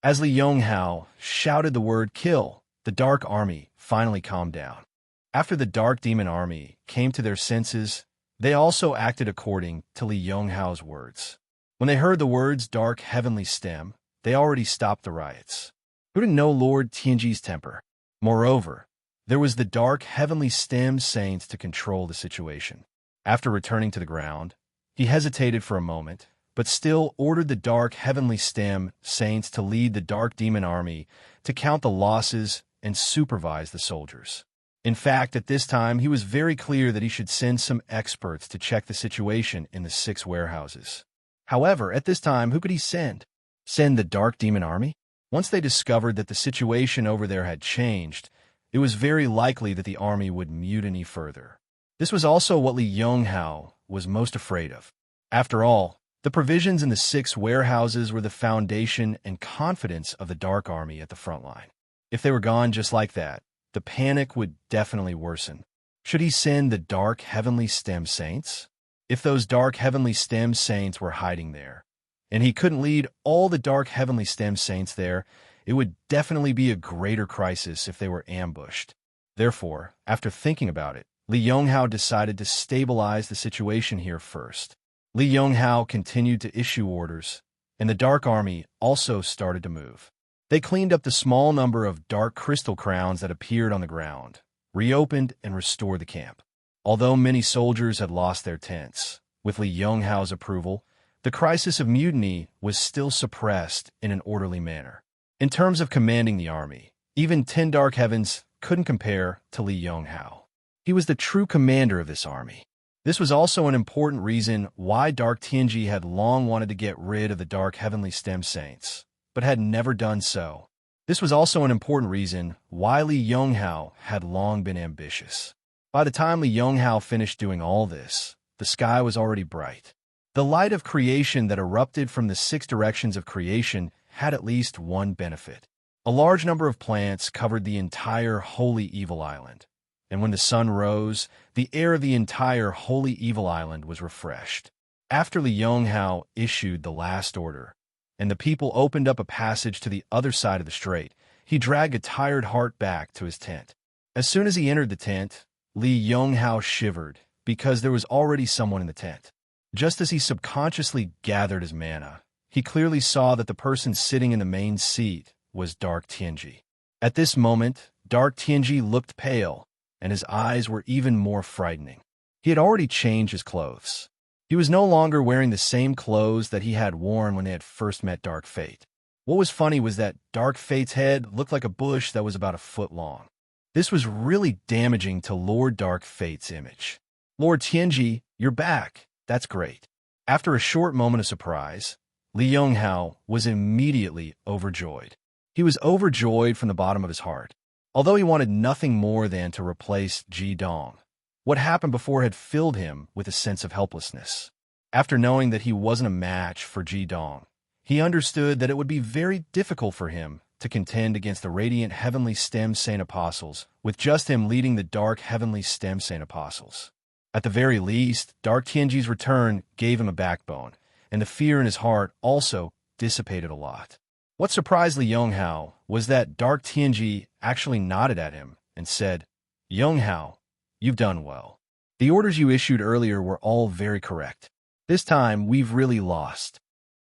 As Li Yonghao shouted the word "kill," the Dark Army finally calmed down. After the Dark Demon Army came to their senses, they also acted according to Li Yonghao's words. When they heard the words Dark Heavenly Stem, they already stopped the riots. Who didn't know Lord Tianji's temper? Moreover, there was the Dark Heavenly Stem Saints to control the situation. After returning to the ground, he hesitated for a moment, but still ordered the Dark Heavenly Stem Saints to lead the Dark Demon Army to count the losses and supervise the soldiers. In fact, at this time, he was very clear that he should send some experts to check the situation in the 6 warehouses. However, at this time, who could he send? Send the Dark Demon Army? Once they discovered that the situation over there had changed, it was very likely that the army would mutiny further. This was also what Li Yonghao was most afraid of. After all, The provisions in the 6 warehouses were the foundation and confidence of the Dark Army at the front line. If they were gone just like that, the panic would definitely worsen. Should he send the Dark Heavenly Stem Saints? If those Dark Heavenly Stem Saints were hiding there, and he couldn't lead all the Dark Heavenly Stem Saints there, it would definitely be a greater crisis if they were ambushed. Therefore, after thinking about it, Li Yonghao decided to stabilize the situation here first. Li Yonghao continued to issue orders, and the Dark Army also started to move. They cleaned up the small number of dark crystal crowns that appeared on the ground, reopened and restored the camp. Although many soldiers had lost their tents, with Li Yonghao's approval, the crisis of mutiny was still suppressed in an orderly manner. In terms of commanding the army, even 10 Dark Heavens couldn't compare to Li Yonghao. He was the true commander of this army. This was also an important reason why Dark Tianji had long wanted to get rid of the Dark Heavenly Stem Saints, but had never done so. This was also an important reason why Li Yonghao had long been ambitious. By the time Li Yonghao finished doing all this, the sky was already bright. The light of creation that erupted from the 6 directions of creation had at least one benefit. A large number of plants covered the entire Holy Evil Island, and when the sun rose, the air of the entire Holy Evil Island was refreshed. After Li Yonghao issued the last order, and the people opened up a passage to the other side of the strait, he dragged a tired heart back to his tent. As soon as he entered the tent, Li Yonghao shivered, because there was already someone in the tent. Just as he subconsciously gathered his mana, he clearly saw that the person sitting in the main seat was Dark Tianji. At this moment, Dark Tianji looked pale, and his eyes were even more frightening. He had already changed his clothes. He was no longer wearing the same clothes that he had worn when they had first met Dark Fate. What was funny was that Dark Fate's head looked like a bush that was about a foot long. This was really damaging to Lord Dark Fate's image. "Lord Tianji, you're back. That's great." After a short moment of surprise, Li Yonghao was immediately overjoyed. He was overjoyed from the bottom of his heart. Although he wanted nothing more than to replace Ji Dong, what happened before had filled him with a sense of helplessness. After knowing that he wasn't a match for Ji Dong, he understood that it would be very difficult for him to contend against the radiant Heavenly Stem Saint Apostles, with just him leading the dark Heavenly Stem Saint Apostles. At the very least, Dark Tianji's return gave him a backbone, and the fear in his heart also dissipated a lot. What surprised Li Yonghao was that Dark Tianji actually nodded at him and said, "Yonghao, you've done well. The orders you issued earlier were all very correct. This time, we've really lost."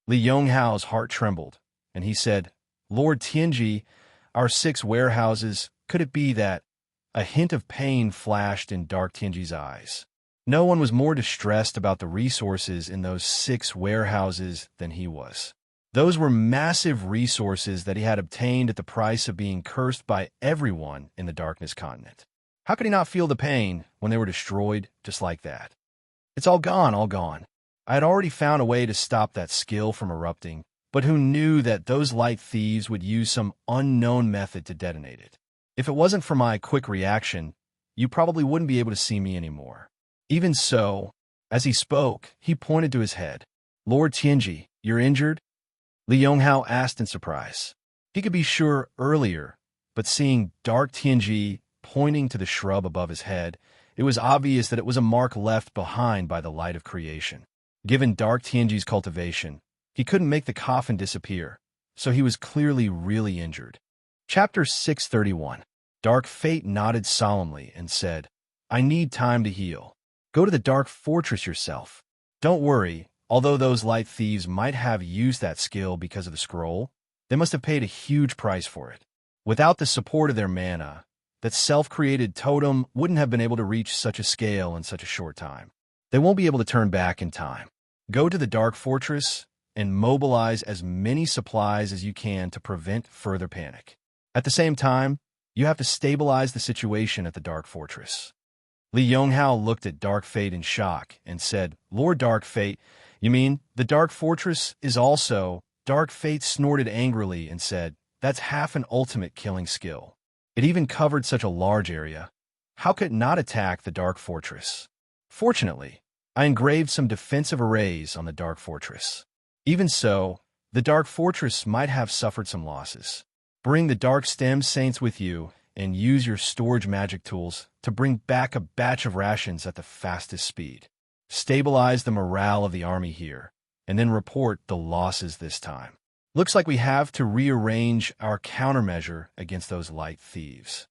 Li Yonghao's heart trembled, and he said, "Lord Tianji, our 6 warehouses, could it be that—" A hint of pain flashed in Dark Tianji's eyes. No one was more distressed about the resources in those 6 warehouses than he was. Those were massive resources that he had obtained at the price of being cursed by everyone in the Darkness Continent. How could he not feel the pain when they were destroyed just like that? "It's all gone, all gone. I had already found a way to stop that skill from erupting, but who knew that those light thieves would use some unknown method to detonate it? If it wasn't for my quick reaction, you probably wouldn't be able to see me anymore." Even so, as he spoke, he pointed to his head. "Lord Tianji, you're injured?" Li Yonghao asked in surprise. He could be sure earlier, but seeing Dark Tianji pointing to the shrub above his head, it was obvious that it was a mark left behind by the light of creation. Given Dark Tianji's cultivation, he couldn't make the coffin disappear, so he was clearly really injured. Chapter 631. Dark Fate nodded solemnly and said, "I need time to heal. Go to the Dark Fortress yourself. Don't worry, although those light thieves might have used that skill because of the scroll, they must have paid a huge price for it. Without the support of their mana, that self-created totem wouldn't have been able to reach such a scale in such a short time. They won't be able to turn back in time. Go to the Dark Fortress and mobilize as many supplies as you can to prevent further panic. At the same time, you have to stabilize the situation at the Dark Fortress." Li Yonghao looked at Dark Fate in shock and said, "Lord Dark Fate, you mean the Dark Fortress is also—" Dark Fate snorted angrily and said, "That's half an ultimate killing skill. It even covered such a large area. How could it not attack the Dark Fortress? Fortunately, I engraved some defensive arrays on the Dark Fortress. Even so, the Dark Fortress might have suffered some losses. Bring the Dark Stem Saints with you and use your storage magic tools to bring back a batch of rations at the fastest speed. Stabilize the morale of the army here, and then report the losses this time. Looks like we have to rearrange our countermeasure against those light thieves.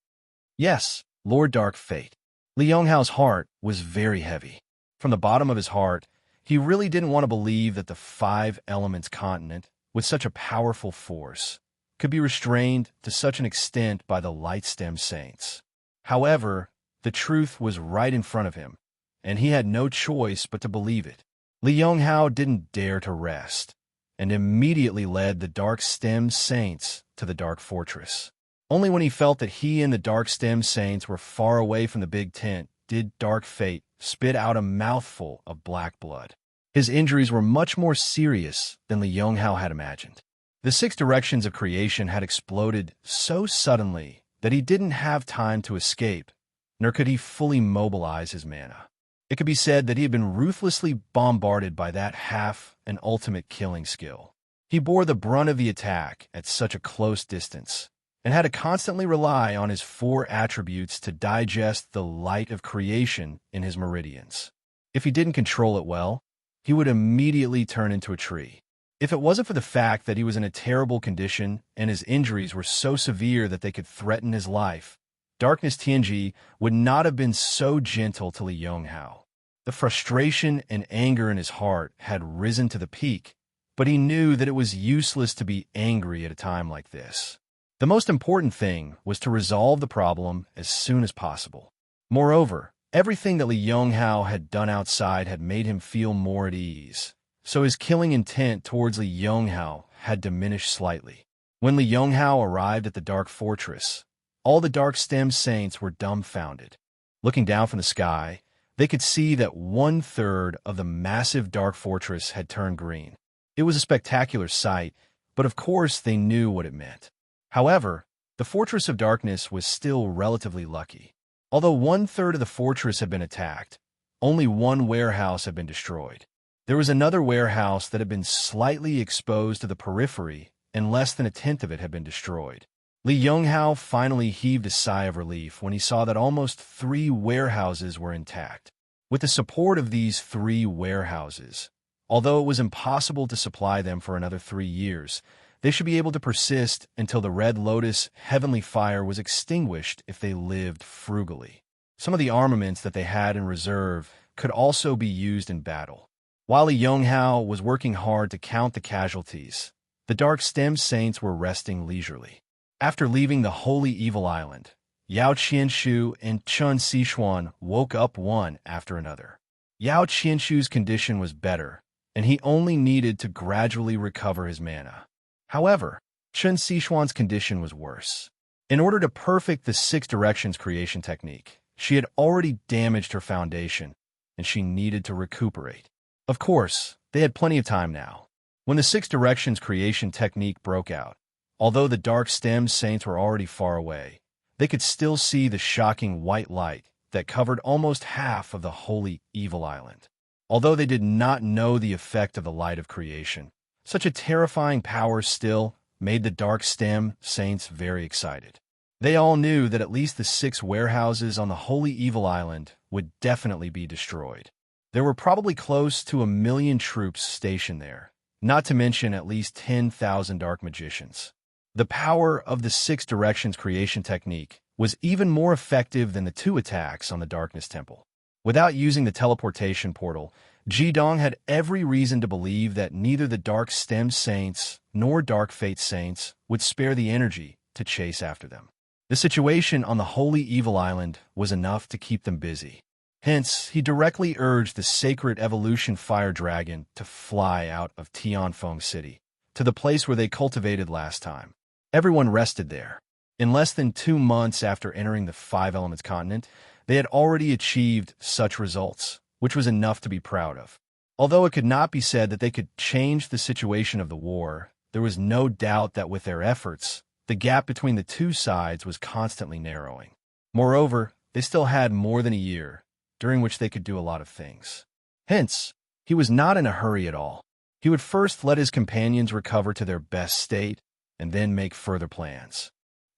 Yes, Lord Dark Fate. Li Yonghao's heart was very heavy. From the bottom of his heart, he really didn't want to believe that the Five Elements continent, with such a powerful force, could be restrained to such an extent by the Light Stem Saints. However, the truth was right in front of him, and he had no choice but to believe it. Li Yonghao didn't dare to rest, and immediately led the Dark Stem Saints to the Dark Fortress. Only when he felt that he and the Dark Stem Saints were far away from the big tent did Dark Fate spit out a mouthful of black blood. His injuries were much more serious than Li Yonghao had imagined. The 6 directions of creation had exploded so suddenly that he didn't have time to escape, nor could he fully mobilize his mana. It could be said that he had been ruthlessly bombarded by that half and ultimate killing skill. He bore the brunt of the attack at such a close distance, and had to constantly rely on his 4 attributes to digest the light of creation in his meridians. If he didn't control it well, he would immediately turn into a tree. If it wasn't for the fact that he was in a terrible condition and his injuries were so severe that they could threaten his life, Darkness Tianji would not have been so gentle to Li Yonghao. The frustration and anger in his heart had risen to the peak, but he knew that it was useless to be angry at a time like this. The most important thing was to resolve the problem as soon as possible. Moreover, everything that Li Yonghao had done outside had made him feel more at ease, so his killing intent towards Li Yonghao had diminished slightly. When Li Yonghao arrived at the Dark Fortress, all the Dark Stem Saints were dumbfounded. Looking down from the sky, they could see that 1/3 of the massive Dark Fortress had turned green. It was a spectacular sight, but of course they knew what it meant. However, the Fortress of Darkness was still relatively lucky. Although 1/3 of the fortress had been attacked, only 1 warehouse had been destroyed. There was another warehouse that had been slightly exposed to the periphery, and less than 1/10 of it had been destroyed. Li Yonghao finally heaved a sigh of relief when he saw that almost 3 warehouses were intact. With the support of these 3 warehouses, although it was impossible to supply them for another 3 years, they should be able to persist until the Red Lotus heavenly fire was extinguished if they lived frugally. Some of the armaments that they had in reserve could also be used in battle. While Li Yonghao was working hard to count the casualties, the Dark Stem Saints were resting leisurely. After leaving the Holy Evil Island, Yao Qianshu and Chun Sichuan woke up one after another. Yao Qianshu's condition was better, and he only needed to gradually recover his mana. However, Chun Sichuan's condition was worse. In order to perfect the 6 directions creation technique, she had already damaged her foundation, and she needed to recuperate. Of course, they had plenty of time now. When the 6 directions creation technique broke out, although the Dark Stem Saints were already far away, they could still see the shocking white light that covered almost half of the Holy Evil Island. Although they did not know the effect of the light of creation, such a terrifying power still made the Dark Stem Saints very excited. They all knew that at least the 6 warehouses on the Holy Evil Island would definitely be destroyed. There were probably close to 1 million troops stationed there, not to mention at least 10,000 dark magicians. The power of the 6 directions creation technique was even more effective than the 2 attacks on the Darkness Temple. Without using the teleportation portal, Jidong had every reason to believe that neither the Dark Stem Saints nor Dark Fate Saints would spare the energy to chase after them. The situation on the Holy Evil Island was enough to keep them busy. Hence, he directly urged the Sacred Evolution Fire Dragon to fly out of Tianfeng City, to the place where they cultivated last time. Everyone rested there. In less than 2 months after entering the 5 Elements continent, they had already achieved such results, which was enough to be proud of. Although it could not be said that they could change the situation of the war, there was no doubt that with their efforts, the gap between the 2 sides was constantly narrowing. Moreover, they still had more than a year, during which they could do a lot of things. Hence, he was not in a hurry at all. He would first let his companions recover to their best state, and then make further plans.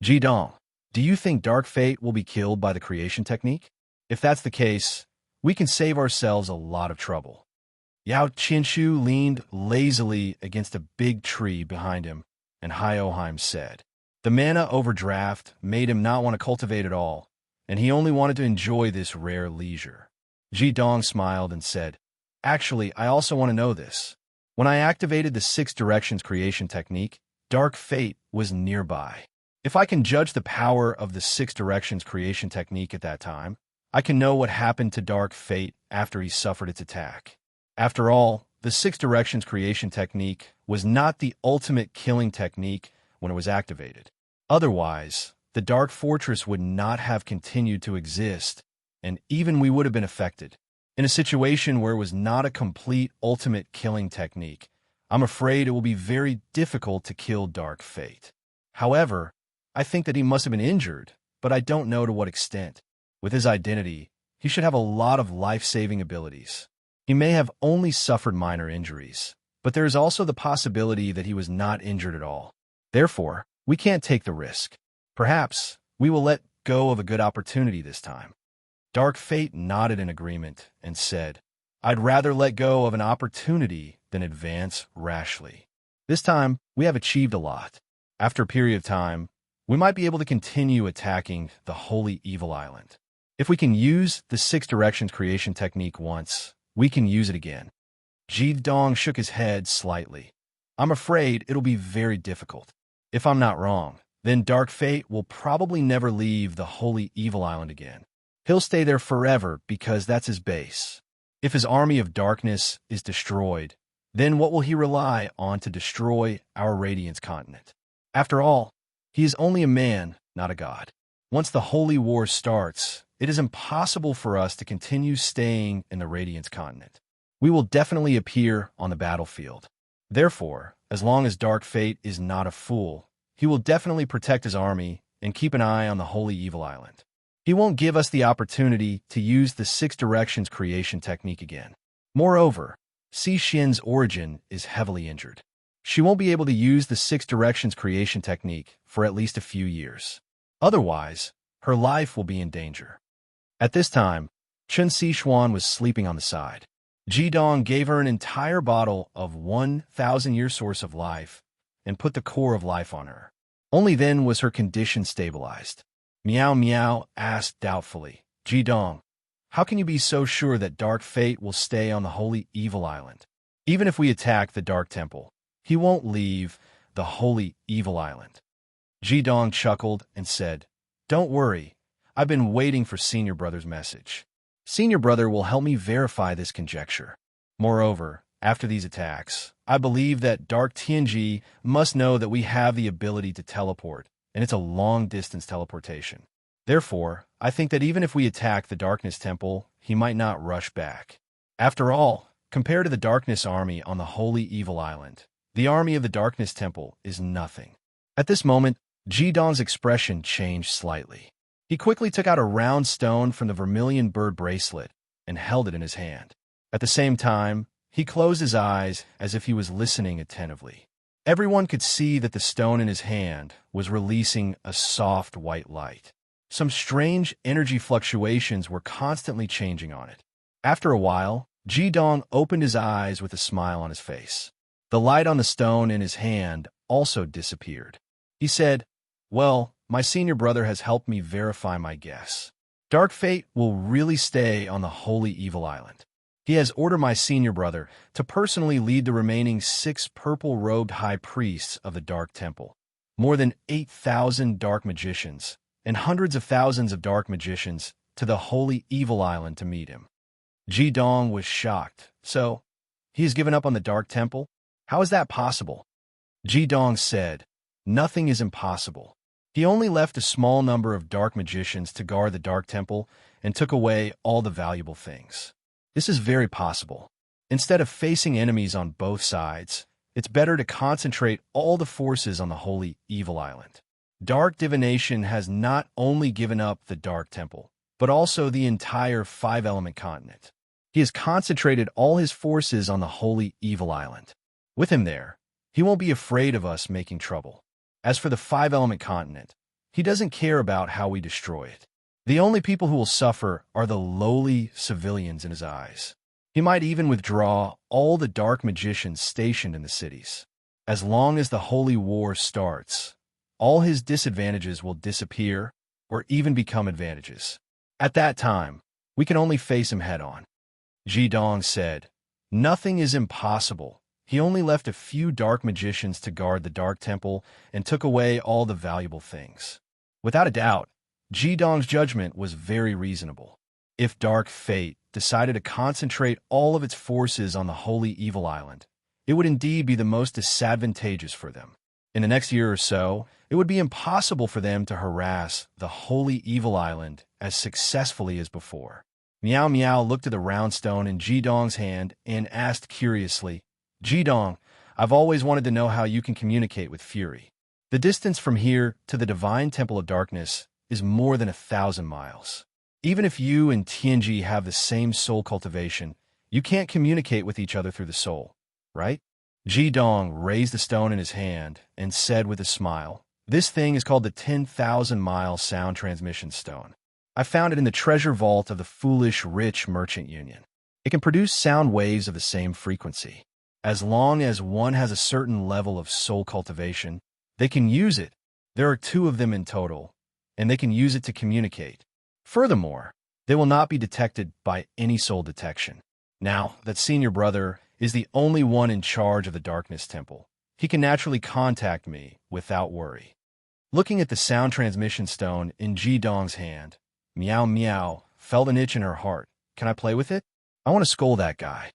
Jidong, do you think Dark Fate will be killed by the creation technique? If that's the case, we can save ourselves a lot of trouble. Yao Qinshu leaned lazily against a big tree behind him, and Hyoheim said. The mana overdraft made him not want to cultivate at all, and he only wanted to enjoy this rare leisure. Jidong smiled and said, Actually, I also want to know this. When I activated the 6 Directions creation technique, Dark Fate was nearby. If I can judge the power of the 6 Directions creation technique at that time, I can know what happened to Dark Fate after he suffered its attack. After all, the 6 Directions creation technique was not the ultimate killing technique when it was activated. Otherwise, the Dark Fortress would not have continued to exist, and even we would have been affected. In a situation where it was not a complete ultimate killing technique, I'm afraid it will be very difficult to kill Dark Fate. However, I think that he must have been injured, but I don't know to what extent. With his identity, he should have a lot of life-saving abilities. He may have only suffered minor injuries, but there is also the possibility that he was not injured at all. Therefore, we can't take the risk. Perhaps we will let go of a good opportunity this time. Dark Fate nodded in agreement and said, I'd rather let go of an opportunity than advance rashly. This time, we have achieved a lot. After a period of time, we might be able to continue attacking the Holy Evil Island. If we can use the 6 Directions creation technique once, we can use it again. Jidong shook his head slightly. I'm afraid it'll be very difficult. If I'm not wrong, then Dark Fate will probably never leave the Holy Evil Island again. He'll stay there forever because that's his base. If his army of darkness is destroyed, then what will he rely on to destroy our Radiance continent? After all, he is only a man, not a god. Once the Holy War starts, it is impossible for us to continue staying in the Radiance continent. We will definitely appear on the battlefield. Therefore, as long as Dark Fate is not a fool, he will definitely protect his army and keep an eye on the Holy Evil Island. He won't give us the opportunity to use the 6 Directions creation technique again. Moreover, Xin's origin is heavily injured. She won't be able to use the 6 Directions creation technique for at least a few years. Otherwise, her life will be in danger. At this time, Chen Sichuan was sleeping on the side. Jidong gave her an entire bottle of 1,000-year source of life and put the core of life on her. Only then was her condition stabilized. Meow Meow asked doubtfully, Jidong, how can you be so sure that Dark Fate will stay on the Holy Evil Island? Even if we attack the Dark Temple, he won't leave the Holy Evil Island. Jidong chuckled and said, Don't worry, I've been waiting for Senior Brother's message. Senior Brother will help me verify this conjecture. Moreover, after these attacks, I believe that Dark Tianji must know that we have the ability to teleport, and it's a long-distance teleportation. Therefore, I think that even if we attack the Darkness Temple, he might not rush back. After all, compared to the Darkness Army on the Holy Evil Island, the army of the Darkness Temple is nothing. At this moment, Jidong's expression changed slightly. He quickly took out a round stone from the vermilion bird bracelet and held it in his hand. At the same time, he closed his eyes as if he was listening attentively. Everyone could see that the stone in his hand was releasing a soft white light. Some strange energy fluctuations were constantly changing on it. After a while, Jidong opened his eyes with a smile on his face. The light on the stone in his hand also disappeared. He said, Well, my Senior Brother has helped me verify my guess. Dark Fate will really stay on the Holy Evil Island. He has ordered my Senior Brother to personally lead the remaining 6 purple-robed high priests of the Dark Temple, more than 8,000 dark magicians, and hundreds of thousands of dark magicians to the Holy Evil Island to meet him. Jidong was shocked. So, he has given up on the Dark Temple? How is that possible? Jidong said, Nothing is impossible. He only left a small number of dark magicians to guard the Dark Temple and took away all the valuable things. This is very possible. Instead of facing enemies on both sides, it's better to concentrate all the forces on the Holy Evil Island. Dark Divination has not only given up the Dark Temple, but also the entire 5-element continent. He has concentrated all his forces on the holy evil island. With him there, he won't be afraid of us making trouble. As for the five-element continent, he doesn't care about how we destroy it. The only people who will suffer are the lowly civilians in his eyes. He might even withdraw all the dark magicians stationed in the cities. As long as the holy war starts, all his disadvantages will disappear or even become advantages. At that time, we can only face him head-on. Jidong said, "Nothing is impossible." He only left a few dark magicians to guard the dark temple and took away all the valuable things. Without a doubt, Jidong's judgment was very reasonable. If Dark Fate decided to concentrate all of its forces on the holy evil island, it would indeed be the most disadvantageous for them. In the next year or so, it would be impossible for them to harass the holy evil island as successfully as before. Meow Meow looked at the round stone in Jidong's hand and asked curiously, "Jidong, I've always wanted to know how you can communicate with Fury. The distance from here to the Divine Temple of Darkness is more than 1,000 miles. Even if you and Tianji have the same soul cultivation, you can't communicate with each other through the soul, right?" Jidong raised the stone in his hand and said with a smile, "This thing is called the 10,000-mile sound transmission stone. I found it in the treasure vault of the foolish rich merchant union. It can produce sound waves of the same frequency. As long as one has a certain level of soul cultivation, they can use it. There are 2 of them in total, and they can use it to communicate. Furthermore, they will not be detected by any soul detection. Now that Senior Brother is the only one in charge of the Darkness Temple, he can naturally contact me without worry." Looking at the sound transmission stone in Jidong's hand, Meow Meow felt an itch in her heart. "Can I play with it? I want to scold that guy."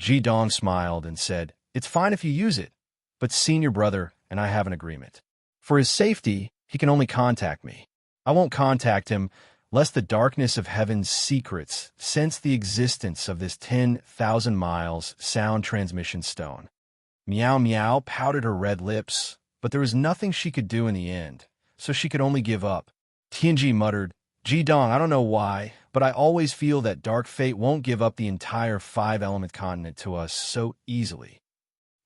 Jidong smiled and said, "It's fine if you use it, but Senior Brother and I have an agreement. For his safety, he can only contact me. I won't contact him lest the darkness of heaven's secrets sense the existence of this 10,000 miles sound transmission stone." Meow Meow pouted her red lips, but there was nothing she could do in the end, so she could only give up. Tianji muttered, "Jidong, I don't know why, but I always feel that Dark Fate won't give up the entire 5-element continent to us so easily."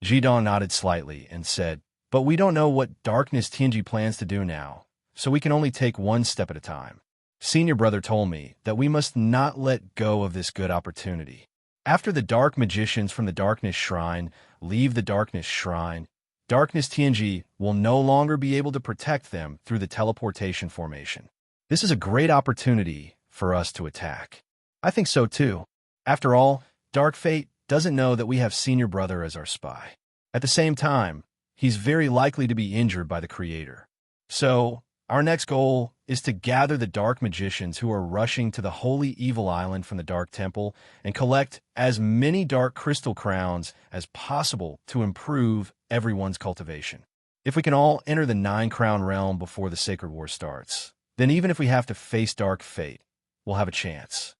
Jidong nodded slightly and said, "But we don't know what darkness Tianji plans to do now, so we can only take one step at a time. Senior Brother told me that we must not let go of this good opportunity. After the dark magicians from the Darkness Shrine leave the Darkness Shrine, Darkness Tianji will no longer be able to protect them through the teleportation formation. This is a great opportunity for us to attack." "I think so too. After all, Dark Fate doesn't know that we have Senior Brother as our spy. At the same time, he's very likely to be injured by the Creator. So, our next goal is to gather the dark magicians who are rushing to the holy evil island from the Dark Temple and collect as many dark crystal crowns as possible to improve everyone's cultivation. If we can all enter the 9-crown realm before the Sacred War starts, then even if we have to face Dark Fate, we'll have a chance."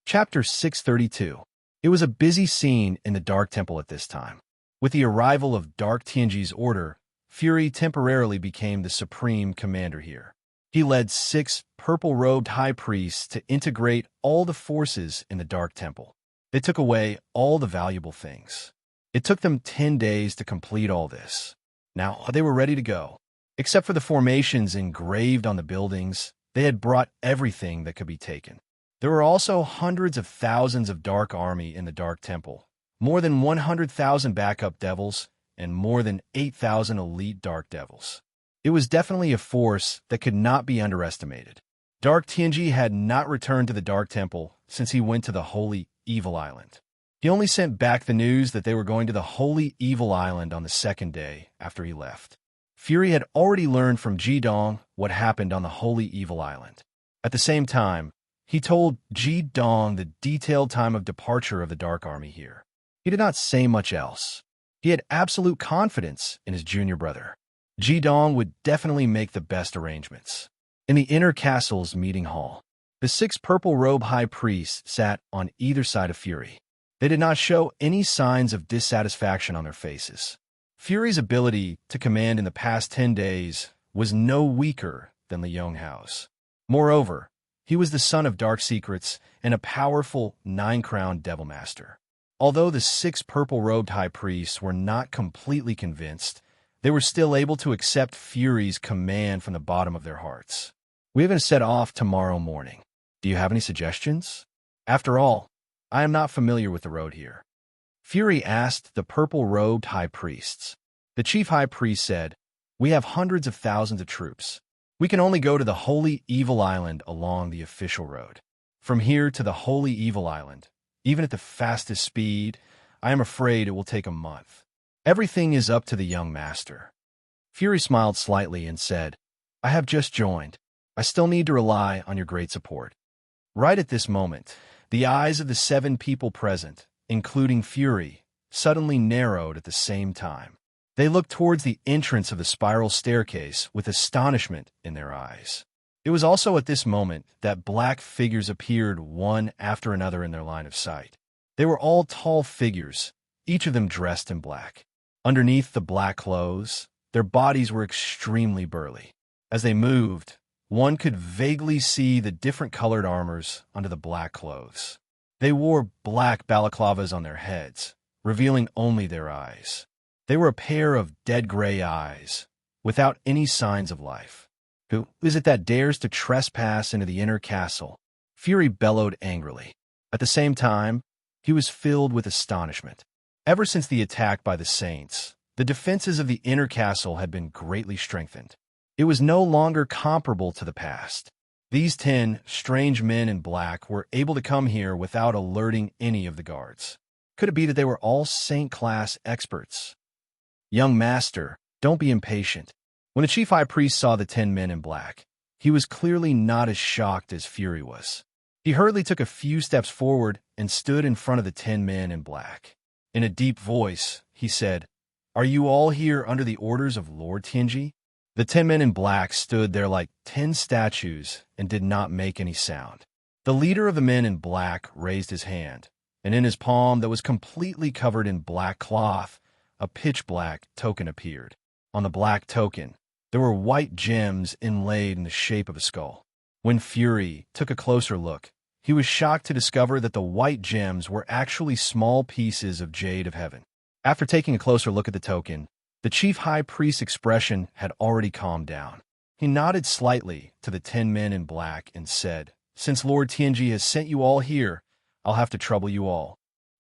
Chapter 632. It was a busy scene in the Dark Temple at this time. With the arrival of Dark Tianji's order, Fury temporarily became the supreme commander here. He led 6 purple-robed high priests to integrate all the forces in the Dark Temple. They took away all the valuable things. It took them 10 days to complete all this. Now they were ready to go. Except for the formations engraved on the buildings, they had brought everything that could be taken. There were also hundreds of thousands of Dark Army in the Dark Temple, more than 100,000 backup devils, and more than 8,000 elite Dark Devils. It was definitely a force that could not be underestimated. Dark Tianji had not returned to the Dark Temple since he went to the Holy Evil Island. He only sent back the news that they were going to the Holy Evil Island on the 2nd day after he left. Fury had already learned from Jidong what happened on the Holy Evil Island. At the same time, he told Jidong the detailed time of departure of the Dark Army here. He did not say much else. He had absolute confidence in his junior brother. Jidong would definitely make the best arrangements. In the inner castle's meeting hall, the 6 purple-robe high priests sat on either side of Fury. They did not show any signs of dissatisfaction on their faces. Fury's ability to command in the past 10 days was no weaker than Li Yonghao's. Moreover, He was the son of dark secrets and a powerful nine-crowned devil master. Although the 6 purple-robed high priests were not completely convinced, they were still able to accept Fury's command from the bottom of their hearts. "We are going to set off tomorrow morning. Do you have any suggestions? After all, I am not familiar with the road here." Fury asked the purple-robed high priests. The chief high priest said, "We have hundreds of thousands of troops. We can only go to the Holy Evil Island along the official road. From here to the Holy Evil Island, even at the fastest speed, I am afraid it will take a month. Everything is up to the young master." Fury smiled slightly and said, "I have just joined. I still need to rely on your great support." Right at this moment, the eyes of the 7 people present, including Fury, suddenly narrowed at the same time. They looked towards the entrance of the spiral staircase with astonishment in their eyes. It was also at this moment that black figures appeared one after another in their line of sight. They were all tall figures, each of them dressed in black. Underneath the black clothes, their bodies were extremely burly. As they moved, one could vaguely see the different colored armors under the black clothes. They wore black balaclavas on their heads, revealing only their eyes. They were a pair of dead gray eyes, without any signs of life. "Who is it that dares to trespass into the inner castle?" Fury bellowed angrily. At the same time, he was filled with astonishment. Ever since the attack by the Saints, the defenses of the inner castle had been greatly strengthened. It was no longer comparable to the past. These 10 strange men in black were able to come here without alerting any of the guards. Could it be that they were all Saint-class experts? "Young master, don't be impatient." When the chief high priest saw the 10 men in black, he was clearly not as shocked as Fury was. He hurriedly took a few steps forward and stood in front of the 10 men in black. In a deep voice, he said, "Are you all here under the orders of Lord Tianji?" The 10 men in black stood there like 10 statues and did not make any sound. The leader of the men in black raised his hand, and in his palm that was completely covered in black cloth, a pitch-black token appeared. On the black token, there were white gems inlaid in the shape of a skull. When Fury took a closer look, he was shocked to discover that the white gems were actually small pieces of jade of heaven. After taking a closer look at the token, the chief high priest's expression had already calmed down. He nodded slightly to the 10 men in black and said, "Since Lord Tianji has sent you all here, I'll have to trouble you all."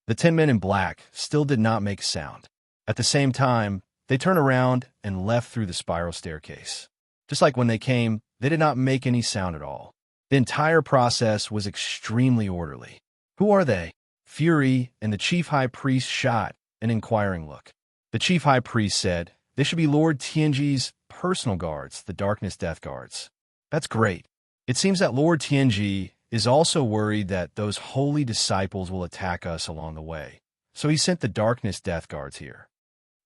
The 10 men in black still did not make a sound. At the same time, they turned around and left through the spiral staircase. Just like when they came, they did not make any sound at all. The entire process was extremely orderly. "Who are they?" Fury and the chief high priest shot an inquiring look. The chief high priest said, "They should be Lord Tianji's personal guards, the Darkness Death Guards." "That's great. It seems that Lord Tianji is also worried that those holy disciples will attack us along the way, so he sent the Darkness Death Guards here."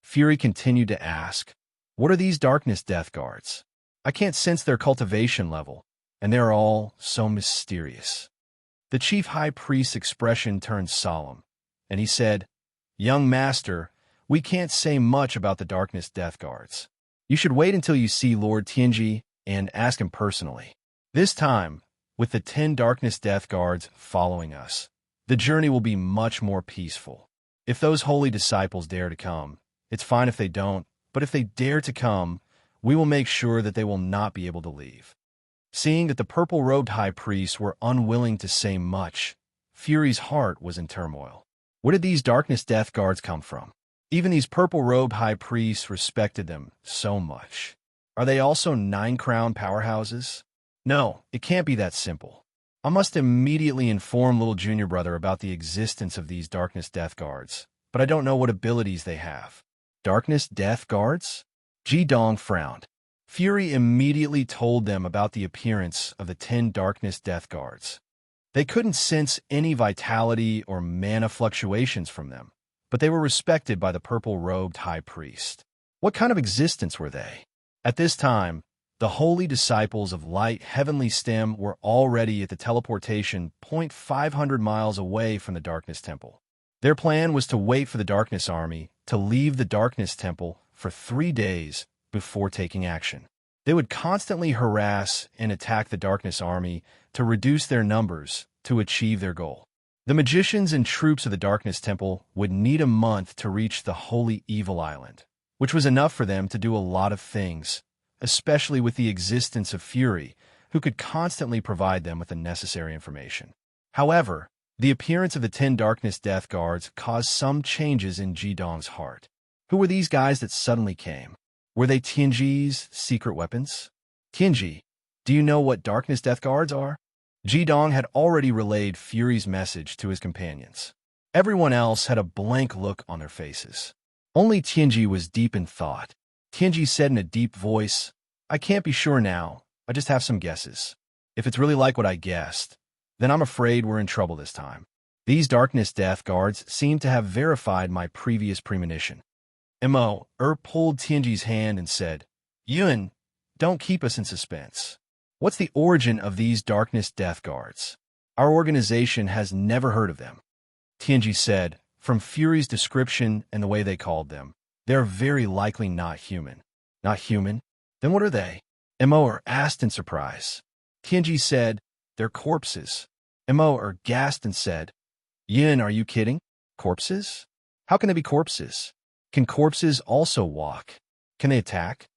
Fury continued to ask, "What are these Darkness Death Guards? I can't sense their cultivation level, and they are all so mysterious." The chief high priest's expression turned solemn, and he said, "Young master, we can't say much about the Darkness Death Guards. You should wait until you see Lord Tianji and ask him personally. This time, with the 10 Darkness Death Guards following us, the journey will be much more peaceful. If those holy disciples dare to come, it's fine if they don't, but if they dare to come, we will make sure that they will not be able to leave." Seeing that the purple-robed high priests were unwilling to say much, Fury's heart was in turmoil. Where did these Darkness Death Guards come from? Even these purple-robed high priests respected them so much. Are they also 9-crown powerhouses? No, it can't be that simple. I must immediately inform little junior brother about the existence of these Darkness Death Guards, but I don't know what abilities they have. Darkness Death Guards? Ji Dong frowned. Fury immediately told them about the appearance of the 10 Darkness Death Guards. They couldn't sense any vitality or mana fluctuations from them, but they were respected by the purple-robed high priest. What kind of existence were they? At this time, the holy disciples of Light Heavenly Stem were already at the teleportation point 500 miles away from the Darkness Temple. Their plan was to wait for the Darkness Army to leave the Darkness Temple for 3 days before taking action. They would constantly harass and attack the Darkness Army to reduce their numbers to achieve their goal. The magicians and troops of the Darkness Temple would need a month to reach the Holy Evil Island, which was enough for them to do a lot of things, especially with the existence of Fury, who could constantly provide them with the necessary information. However, the appearance of the 10 Darkness Death Guards caused some changes in Jidong's heart. Who were these guys that suddenly came? Were they Tianji's secret weapons? Tianji, do you know what Darkness Death Guards are? Jidong had already relayed Fury's message to his companions. Everyone else had a blank look on their faces. Only Tianji was deep in thought. Tianji said in a deep voice, "I can't be sure now. I just have some guesses. If it's really like what I guessed, then I'm afraid we're in trouble this time." These Darkness Death Guards seem to have verified my previous premonition. Pulled Tianji's hand and said, "Yun, don't keep us in suspense. What's the origin of these Darkness Death Guards? Our organization has never heard of them." Tianji said, "From Fury's description and the way they called them, they're very likely not human." "Not human? Then what are they?" Asked in surprise. Tianji said, "They're corpses." Gasped and said, "Yin, are you kidding? Corpses? How can they be corpses? Can corpses also walk? Can they attack?"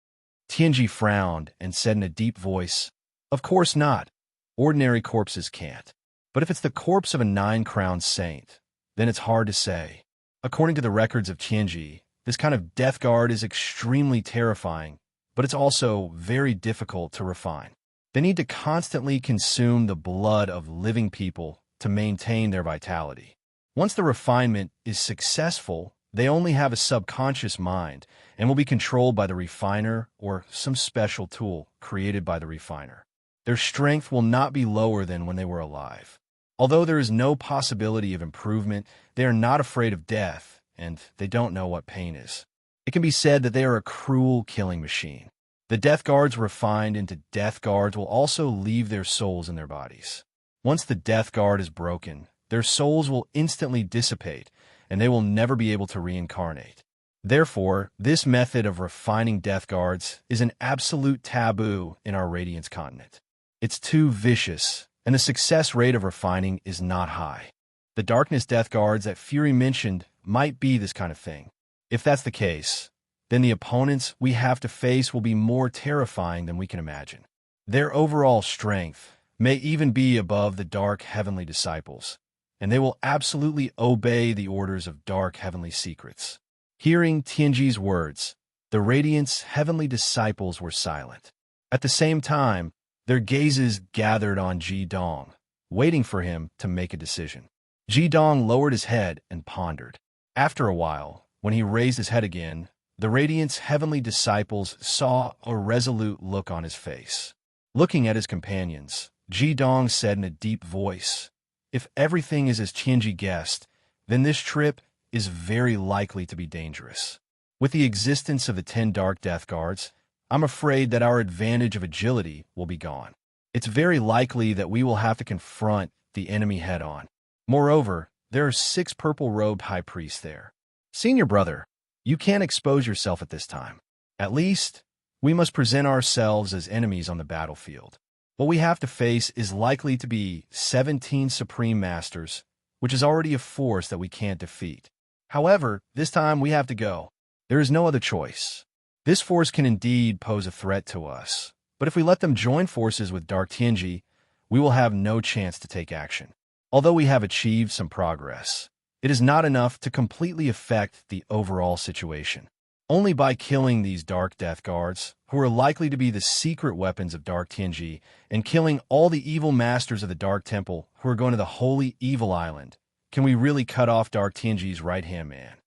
Tianji frowned and said in a deep voice, "Of course not. Ordinary corpses can't. But if it's the corpse of a 9-crowned saint, then it's hard to say." According to the records of Tianji, this kind of death guard is extremely terrifying, but it's also very difficult to refine. They need to constantly consume the blood of living people to maintain their vitality. Once the refinement is successful, they only have a subconscious mind and will be controlled by the refiner or some special tool created by the refiner. Their strength will not be lower than when they were alive. Although there is no possibility of improvement, they are not afraid of death, and they don't know what pain is. It can be said that they are a cruel killing machine. The Death Guards refined into Death Guards will also leave their souls in their bodies. Once the Death Guard is broken, their souls will instantly dissipate, and they will never be able to reincarnate. Therefore, this method of refining Death Guards is an absolute taboo in our Radiance continent. It's too vicious, and the success rate of refining is not high. The Darkness Death Guards that Fury mentioned might be this kind of thing. If that's the case, then the opponents we have to face will be more terrifying than we can imagine. Their overall strength may even be above the Dark Heavenly Disciples, and they will absolutely obey the orders of Dark Heavenly Secrets. Hearing Tianji's words, the Radiant's Heavenly Disciples were silent. At the same time, their gazes gathered on Jidong, waiting for him to make a decision. Jidong lowered his head and pondered. After a while, when he raised his head again, the Radiant's Heavenly Disciples saw a resolute look on his face. Looking at his companions, Jidong said in a deep voice, "If everything is as Tianji guessed, then this trip is very likely to be dangerous. With the existence of the 10 Dark Death Guards, I'm afraid that our advantage of agility will be gone. It's very likely that we will have to confront the enemy head-on. Moreover, there are 6 purple-robed high priests there. Senior brother, you can't expose yourself at this time. At least, we must present ourselves as enemies on the battlefield. What we have to face is likely to be 17 Supreme Masters, which is already a force that we can't defeat. However, this time we have to go. There is no other choice. This force can indeed pose a threat to us, but if we let them join forces with Dark Tianji, we will have no chance to take action. Although we have achieved some progress, it is not enough to completely affect the overall situation. Only by killing these Dark Death Guards, who are likely to be the secret weapons of Dark Tianji, and killing all the evil masters of the Dark Temple who are going to the Holy Evil Island, can we really cut off Dark Tianji's right-hand man."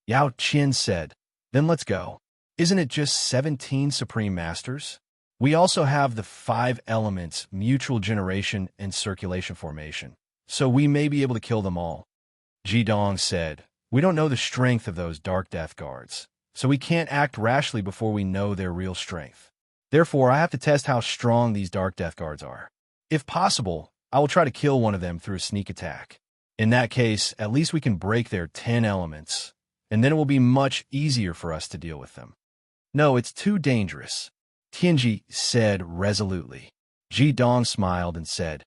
Yao Qin said, "Then let's go. Isn't it just 17 Supreme Masters? We also have the 5 elements, mutual generation and circulation formation, so we may be able to kill them all." Jidong said, "We don't know the strength of those Dark Death Guards, so we can't act rashly before we know their real strength. Therefore, I have to test how strong these Dark Death Guards are. If possible, I will try to kill one of them through a sneak attack. In that case, at least we can break their 10 elements, and then it will be much easier for us to deal with them. No, it's too dangerous. Tianji said resolutely. Ji Dong smiled and said,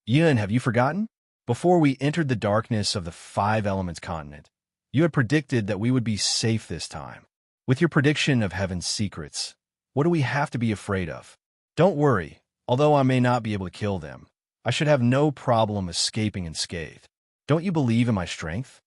Yun, have you forgotten? Before we entered the darkness of the Five Elements continent, you had predicted that we would be safe this time. With your prediction of heaven's secrets, what do we have to be afraid of? Don't worry, although I may not be able to kill them, I should have no problem escaping unscathed. Don't you believe in my strength?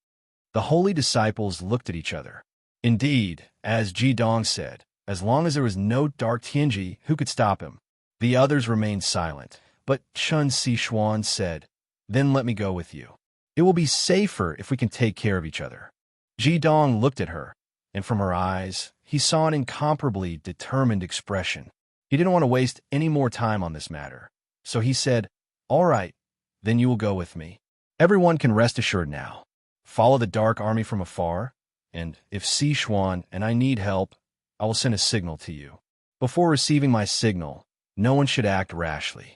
The holy disciples looked at each other. Indeed, as Ji Dong said, as long as there was no dark Tianji, who could stop him? The others remained silent, but Chun Sichuan said, Then let me go with you. It will be safer if we can take care of each other. Ji Dong looked at her, and from her eyes, he saw an incomparably determined expression. He didn't want to waste any more time on this matter, so he said, All right, then you will go with me. Everyone can rest assured now. Follow the dark army from afar, and if Sichuan and I need help, I will send a signal to you. Before receiving my signal, no one should act rashly.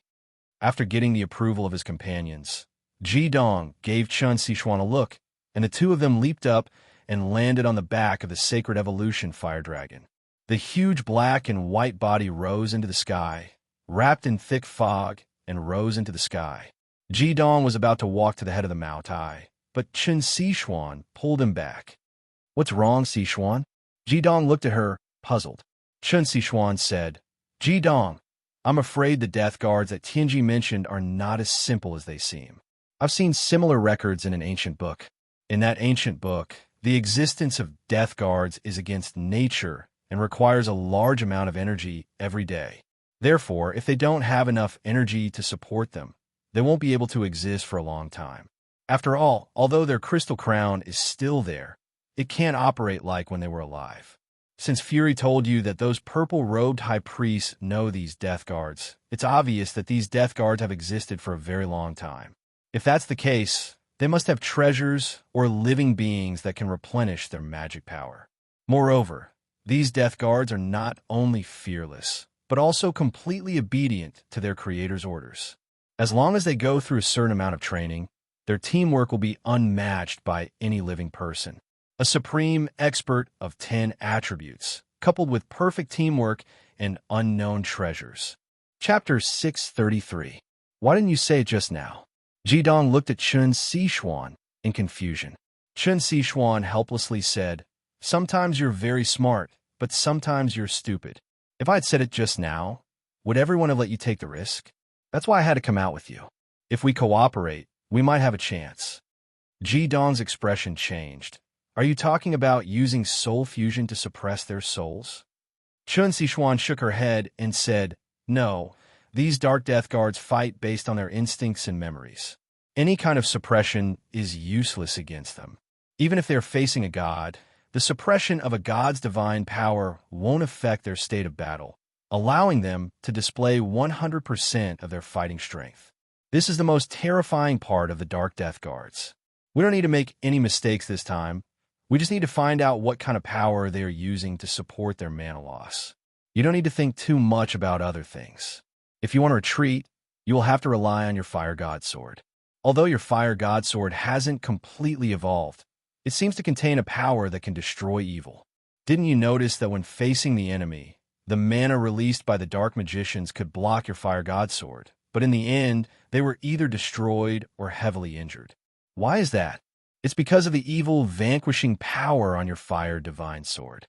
After getting the approval of his companions, Ji Dong gave Chun Sichuan a look, and the two of them leaped up and landed on the back of the Sacred Evolution fire dragon. The huge black and white body rose into the sky, wrapped in thick fog, and rose into the sky. Ji Dong was about to walk to the head of the Mao Tai, but Chun Sichuan pulled him back. What's wrong, Sichuan? Ji Dong looked at her, puzzled. Chun Sichuan said, Ji Dong, I'm afraid the death guards that Tianji mentioned are not as simple as they seem. I've seen similar records in an ancient book. In that ancient book, the existence of death guards is against nature and requires a large amount of energy every day. Therefore, if they don't have enough energy to support them, they won't be able to exist for a long time. After all, although their crystal crown is still there, it can't operate like when they were alive. Since Fury told you that those purple-robed high priests know these death guards, it's obvious that these death guards have existed for a very long time. If that's the case, they must have treasures or living beings that can replenish their magic power. Moreover, these death guards are not only fearless, but also completely obedient to their creator's orders. As long as they go through a certain amount of training, their teamwork will be unmatched by any living person. A supreme expert of 10 attributes, coupled with perfect teamwork and unknown treasures. Chapter 633. Why didn't you say it just now? Ji Dong looked at Chun Sichuan in confusion. Chun Sichuan helplessly said, Sometimes you're very smart, but sometimes you're stupid. If I had said it just now, would everyone have let you take the risk? That's why I had to come out with you. If we cooperate, we might have a chance. Ji Dong's expression changed. Are you talking about using soul fusion to suppress their souls? Chun Sichuan shook her head and said, No, these dark death guards fight based on their instincts and memories. Any kind of suppression is useless against them. Even if they're facing a god, the suppression of a god's divine power won't affect their state of battle, allowing them to display 100% of their fighting strength. This is the most terrifying part of the dark death guards. We don't need to make any mistakes this time. We just need to find out what kind of power they are using to support their mana loss. You don't need to think too much about other things. If you want to retreat, you will have to rely on your Fire God Sword. Although your Fire God Sword hasn't completely evolved, it seems to contain a power that can destroy evil. Didn't you notice that when facing the enemy, the mana released by the Dark Magicians could block your Fire God Sword, but in the end, they were either destroyed or heavily injured? Why is that? It's because of the evil vanquishing power on your Fire Divine Sword.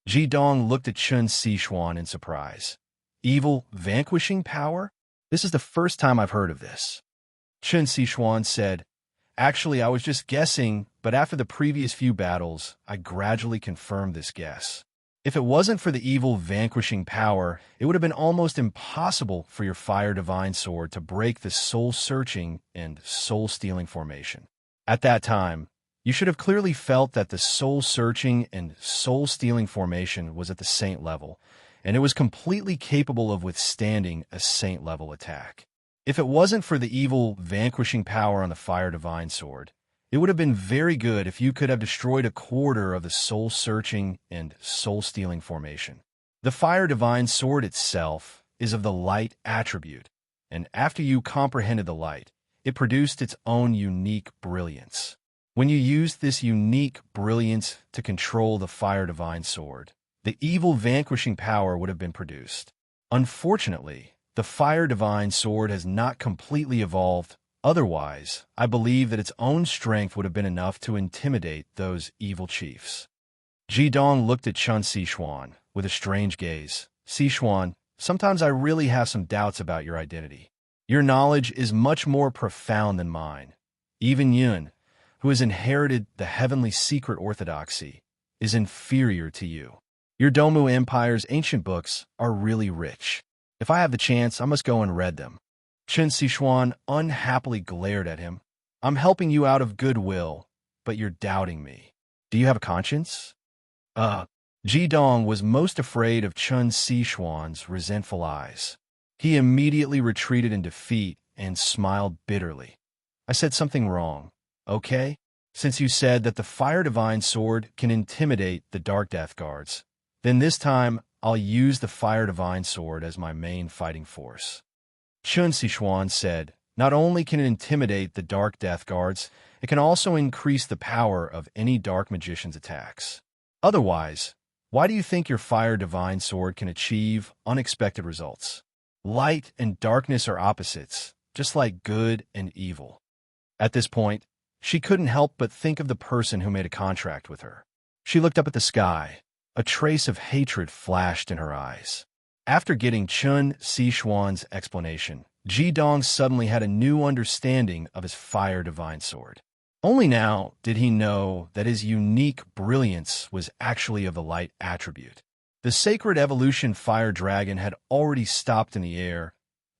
Ji Dong looked at Chun Sichuan in surprise. Evil vanquishing power? This is the first time I've heard of this. Chun Sichuan said, Actually, I was just guessing, but after the previous few battles, I gradually confirmed this guess. If it wasn't for the evil vanquishing power, it would have been almost impossible for your Fire Divine Sword to break the soul-searching and soul-stealing formation. At that time, you should have clearly felt that the soul-searching and soul-stealing formation was at the saint level, and it was completely capable of withstanding a saint-level attack. If it wasn't for the evil vanquishing power on the Fire Divine Sword, it would have been very good if you could have destroyed a quarter of the soul-searching and soul-stealing formation. The Fire Divine Sword itself is of the light attribute, and after you comprehended the light, it produced its own unique brilliance. When you used this unique brilliance to control the Fire Divine Sword, the evil vanquishing power would have been produced. Unfortunately, the Fire Divine Sword has not completely evolved. Otherwise, I believe that its own strength would have been enough to intimidate those evil chiefs. Jidong looked at Chun Sichuan with a strange gaze. Sichuan, sometimes I really have some doubts about your identity. Your knowledge is much more profound than mine. Even Yun, who has inherited the heavenly secret orthodoxy, is inferior to you. Your Domu Empire's ancient books are really rich. If I have the chance, I must go and read them. Chen Sichuan unhappily glared at him. I'm helping you out of goodwill, but you're doubting me. Do you have a conscience? Jidong was most afraid of Chun Sichuan's resentful eyes. He immediately retreated in defeat and smiled bitterly. I said something wrong, okay? Since you said that the Fire Divine Sword can intimidate the Dark Death Guards, then this time I'll use the Fire Divine Sword as my main fighting force. Chun Sichuan said, not only can it intimidate the Dark Death Guards, it can also increase the power of any Dark Magician's attacks. Otherwise, why do you think your Fire Divine Sword can achieve unexpected results? Light and darkness are opposites, just like good and evil. At this point, she couldn't help but think of the person who made a contract with her. She looked up at the sky. A trace of hatred flashed in her eyes. After getting Chun Sichuan's explanation, Jidong suddenly had a new understanding of his Fire Divine Sword. Only now did he know that his unique brilliance was actually of the light attribute. The sacred evolution fire dragon had already stopped in the air,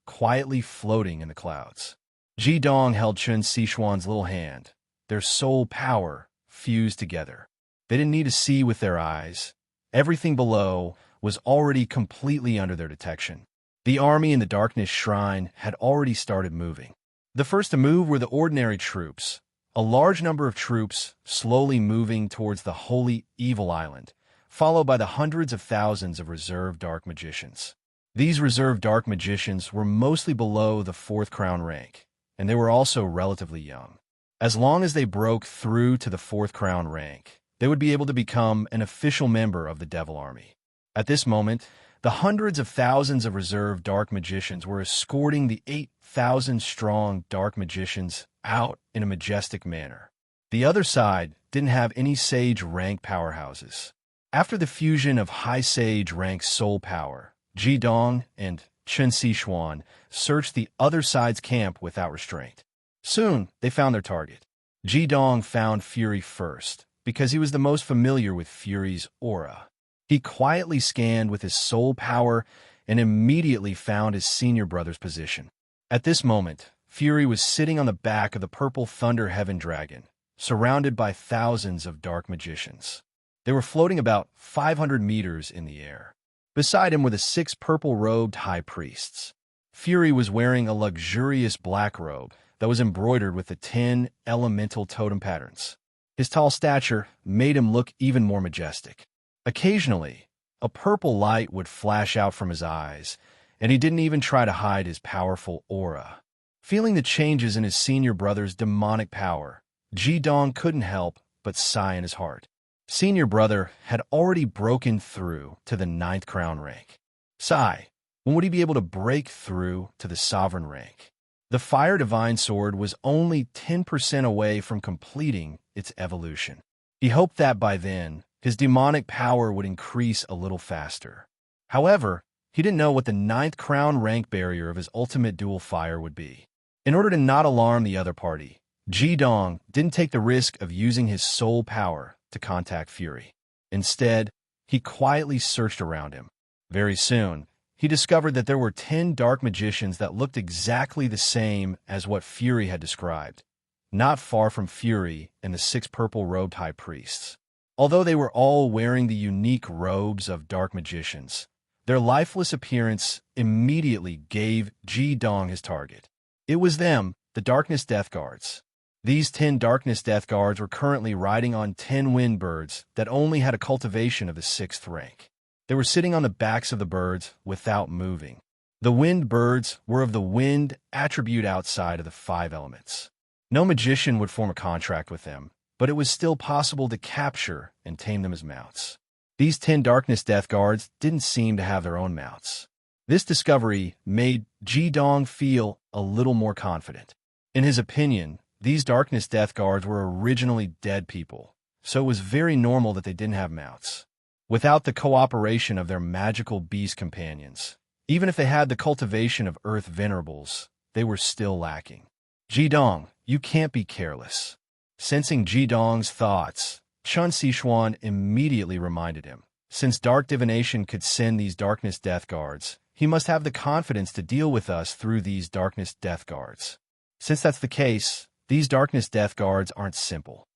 quietly floating in the clouds. Jidong held Chun Sichuan's little hand. Their soul power fused together. They didn't need to see with their eyes. Everything below was already completely under their detection. The army in the Darkness Shrine had already started moving. The first to move were the ordinary troops, a large number of troops slowly moving towards the Holy Evil Island, followed by the hundreds of thousands of reserve Dark Magicians. These reserve Dark Magicians were mostly below the 4th crown rank, and they were also relatively young. As long as they broke through to the 4th crown rank, they would be able to become an official member of the Devil Army. At this moment, the hundreds of thousands of reserve Dark Magicians were escorting the 8,000-strong Dark Magicians out in a majestic manner. The other side didn't have any Sage rank powerhouses. After the fusion of High Sage rank soul power, Jidong and Chun Sichuan searched the other side's camp without restraint. Soon, they found their target. Jidong found Fury first, because he was the most familiar with Fury's aura. He quietly scanned with his soul power and immediately found his senior brother's position. At this moment, Fury was sitting on the back of the purple Thunder Heaven Dragon, surrounded by thousands of Dark Magicians. They were floating about 500 meters in the air. Beside him were the 6 purple-robed high priests. Fury was wearing a luxurious black robe that was embroidered with the 10 elemental totem patterns. His tall stature made him look even more majestic. Occasionally, a purple light would flash out from his eyes, and he didn't even try to hide his powerful aura. Feeling the changes in his senior brother's demonic power, Jidong couldn't help but sigh in his heart. Senior brother had already broken through to the 9th crown rank. Sigh, when would he be able to break through to the sovereign rank? The Fire Divine Sword was only 10% away from completing its evolution. He hoped that by then, his demonic power would increase a little faster. However, he didn't know what the 9th crown rank barrier of his ultimate dual fire would be. In order to not alarm the other party, Jidong didn't take the risk of using his soul power to contact Fury. Instead, he quietly searched around him. Very soon, he discovered that there were 10 Dark Magicians that looked exactly the same as what Fury had described, not far from Fury and the 6 purple-robed high priests. Although they were all wearing the unique robes of Dark Magicians, their lifeless appearance immediately gave Jidong his target. It was them, the Darkness Death Guards. These 10 Darkness Death Guards were currently riding on 10 wind birds that only had a cultivation of the 6th rank. They were sitting on the backs of the birds without moving. The wind birds were of the wind attribute outside of the 5 elements. No magician would form a contract with them, but it was still possible to capture and tame them as mounts. These 10 Darkness Death Guards didn't seem to have their own mounts. This discovery made Ji-dong feel a little more confident. In his opinion, these Darkness Death Guards were originally dead people, so it was very normal that they didn't have mounts. Without the cooperation of their magical beast companions, even if they had the cultivation of Earth Venerables, they were still lacking. Ji-dong, you can't be careless. Sensing Ji-dong's thoughts, Chun Sichuan immediately reminded him. Since Dark Divination could send these Darkness Death Guards, he must have the confidence to deal with us through these Darkness Death Guards. Since that's the case, these Darkness Death Guards aren't simple.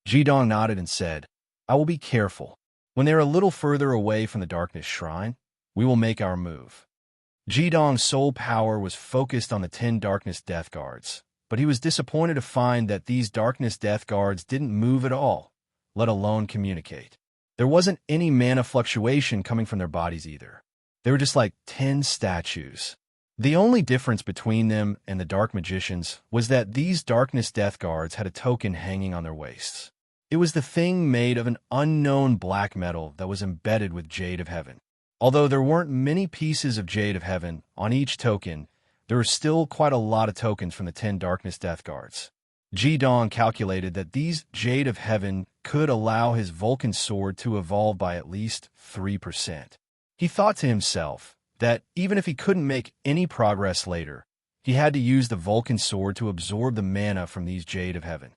Ji-dong nodded and said, I will be careful. When they're a little further away from the Darkness Shrine, we will make our move. Ji-dong's soul power was focused on the 10 Darkness Death Guards, but he was disappointed to find that these Darkness Death Guards didn't move at all, let alone communicate. There wasn't any mana fluctuation coming from their bodies either. They were just like 10 statues. The only difference between them and the Dark Magicians was that these Darkness Death Guards had a token hanging on their waists. It was the thing made of an unknown black metal that was embedded with Jade of Heaven. Although there weren't many pieces of Jade of Heaven on each token, there were still quite a lot of tokens from the 10 Darkness Death Guards. Ji-dong calculated that these Jade of Heaven could allow his Vulcan sword to evolve by at least 3%. He thought to himself that even if he couldn't make any progress later, he had to use the Vulcan sword to absorb the mana from these Jade of Heaven.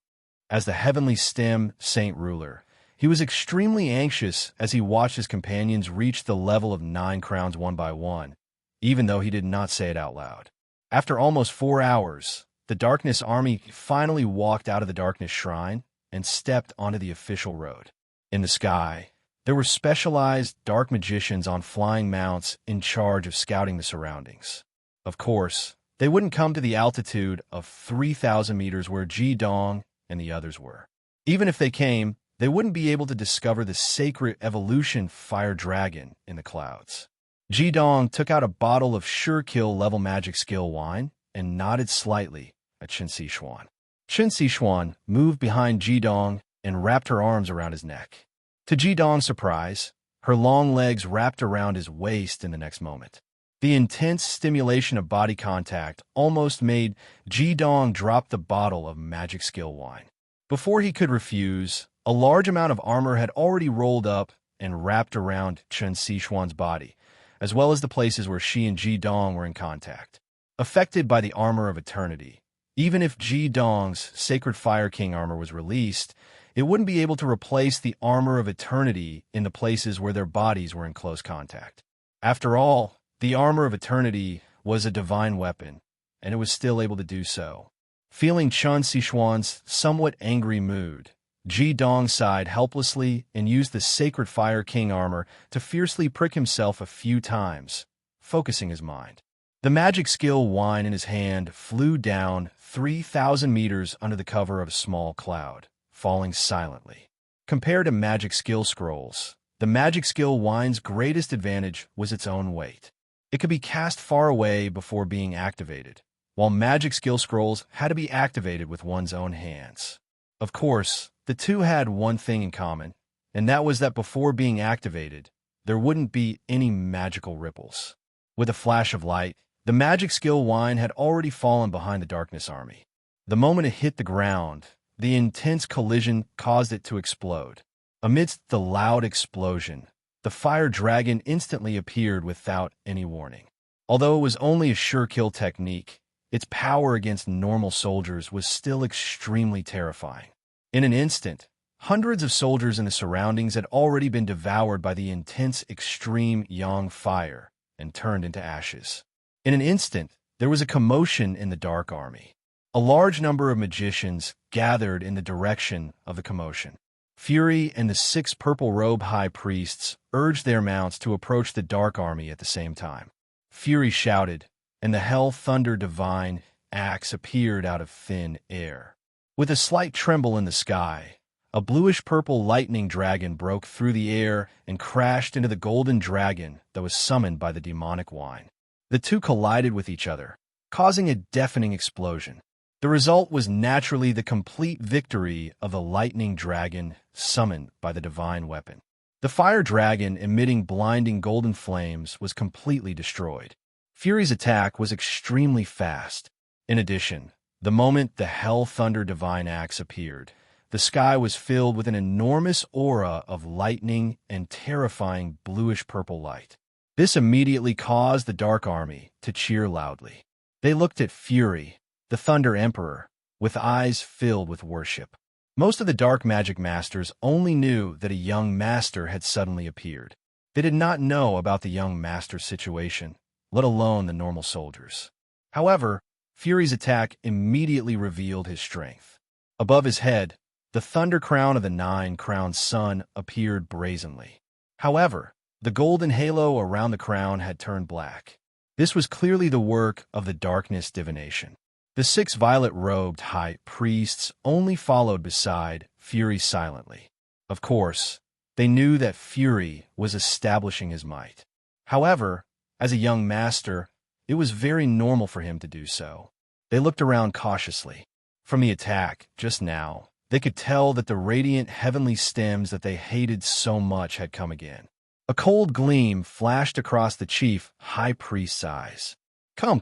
As the Heavenly Stem Saint Ruler, he was extremely anxious as he watched his companions reach the level of 9 crowns one by one, even though he did not say it out loud. After almost 4 hours, the Darkness Army finally walked out of the Darkness Shrine and stepped onto the official road. In the sky, there were specialized Dark Magicians on flying mounts in charge of scouting the surroundings. Of course, they wouldn't come to the altitude of 3,000 meters where Ji-dong and the others were. Even if they came, they wouldn't be able to discover the sacred evolution fire dragon in the clouds. Ji-dong took out a bottle of sure-kill level magic skill wine and nodded slightly at Chun Sichuan. Chun Sichuan moved behind Ji-dong and wrapped her arms around his neck. To Ji-dong's surprise, her long legs wrapped around his waist in the next moment. The intense stimulation of body contact almost made Ji-dong drop the bottle of magic skill wine. Before he could refuse, a large amount of armor had already rolled up and wrapped around Chun Sichuan's body, as well as the places where she and Ji-dong were in contact. Affected by the armor of eternity, even if Ji-dong's Sacred Fire King armor was released, it wouldn't be able to replace the armor of eternity in the places where their bodies were in close contact. After all, the armor of eternity was a divine weapon, and it was still able to do so. Feeling Chun Sichuan's somewhat angry mood, Ji-dong sighed helplessly and used the Sacred Fire King armor to fiercely prick himself a few times, focusing his mind. The magic skill wine in his hand flew down 3,000 meters under the cover of a small cloud, falling silently. Compared to magic skill scrolls, the magic skill wine's greatest advantage was its own weight. It could be cast far away before being activated, while magic skill scrolls had to be activated with one's own hands. Of course, the two had one thing in common, and that was that before being activated, there wouldn't be any magical ripples. With a flash of light, the magic skill wine had already fallen behind the Darkness Army. The moment it hit the ground, the intense collision caused it to explode. Amidst the loud explosion, the fire dragon instantly appeared without any warning. Although it was only a sure-kill technique, its power against normal soldiers was still extremely terrifying. In an instant, hundreds of soldiers in the surroundings had already been devoured by the intense extreme yang fire and turned into ashes. In an instant, there was a commotion in the Dark Army. A large number of magicians gathered in the direction of the commotion. Fury and the 6 purple-robe high priests urged their mounts to approach the Dark Army at the same time. Fury shouted, and the Hell Thunder Divine axe appeared out of thin air. With a slight tremble in the sky, a bluish-purple lightning dragon broke through the air and crashed into the golden dragon that was summoned by the demonic wine. The two collided with each other, causing a deafening explosion. The result was naturally the complete victory of the lightning dragon summoned by the divine weapon. The fire dragon, emitting blinding golden flames, was completely destroyed. Fury's attack was extremely fast. In addition, the moment the Hell Thunder Divine Axe appeared, the sky was filled with an enormous aura of lightning and terrifying bluish-purple light. This immediately caused the Dark Army to cheer loudly. They looked at Fury, the Thunder Emperor, with eyes filled with worship. Most of the Dark Magic Masters only knew that a young master had suddenly appeared. They did not know about the young master's situation, let alone the normal soldiers. However, Fury's attack immediately revealed his strength. Above his head, the thunder crown of the nine-crowned sun appeared brazenly. However, the golden halo around the crown had turned black. This was clearly the work of the darkness divination. The 6 violet-robed high priests only followed beside Fury silently. Of course, they knew that Fury was establishing his might. However, as a young master, it was very normal for him to do so. They looked around cautiously. From the attack, just now, they could tell that the radiant heavenly stems that they hated so much had come again. A cold gleam flashed across the chief high priest's eyes. Come.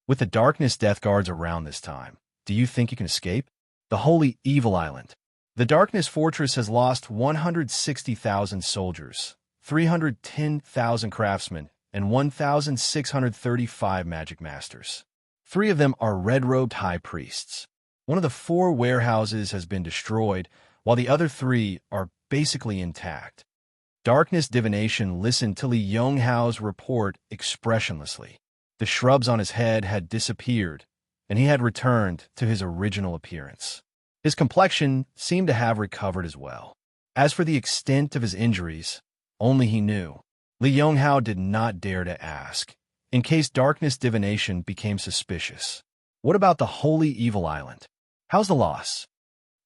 With the darkness death guards around this time, do you think you can escape? The Holy Evil Island. The Darkness Fortress has lost 160,000 soldiers, 310,000 craftsmen, and 1,635 magic masters. 3 of them are red-robed high priests. One of the 4 warehouses has been destroyed, while the other 3 are basically intact. Darkness Divination listened to Li Yonghao's report expressionlessly. The shrubs on his head had disappeared, and he had returned to his original appearance. His complexion seemed to have recovered as well. As for the extent of his injuries, only he knew. Li Yonghao did not dare to ask, in case Darkness Divination became suspicious. What about the Holy Evil Island? How's the loss?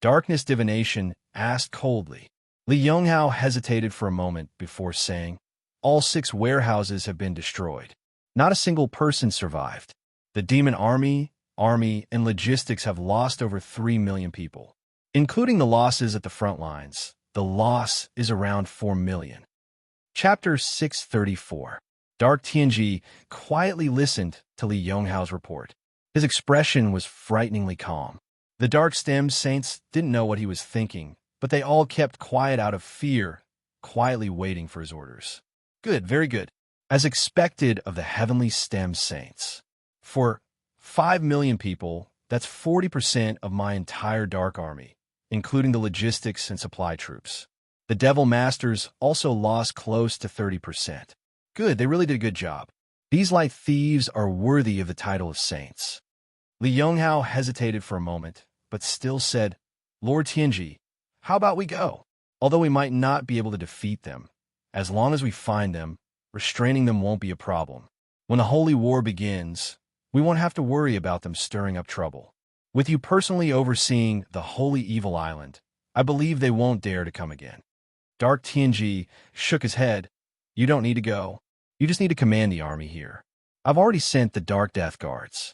Darkness Divination asked coldly. Li Yonghao hesitated for a moment before saying, all 6 warehouses have been destroyed. Not a single person survived. The demon army, and logistics have lost over 3 million people. Including the losses at the front lines, the loss is around 4 million. Chapter 634. Dark Tianji quietly listened to Li Yonghao's report. His expression was frighteningly calm. The Dark Stem Saints didn't know what he was thinking, but they all kept quiet out of fear, quietly waiting for his orders. Good, very good. As expected of the Heavenly Stem Saints. For 5 million people, that's 40% of my entire Dark Army, including the logistics and supply troops. The Devil Masters also lost close to 30%. Good, they really did a good job. These light thieves are worthy of the title of saints. Li Yonghao hesitated for a moment, but still said, Lord Tianji, how about we go? Although we might not be able to defeat them, as long as we find them, restraining them won't be a problem. When the Holy War begins, we won't have to worry about them stirring up trouble. With you personally overseeing the Holy Evil Island, I believe they won't dare to come again. Dark Tianji shook his head. You don't need to go. You just need to command the army here. I've already sent the Dark Death Guards.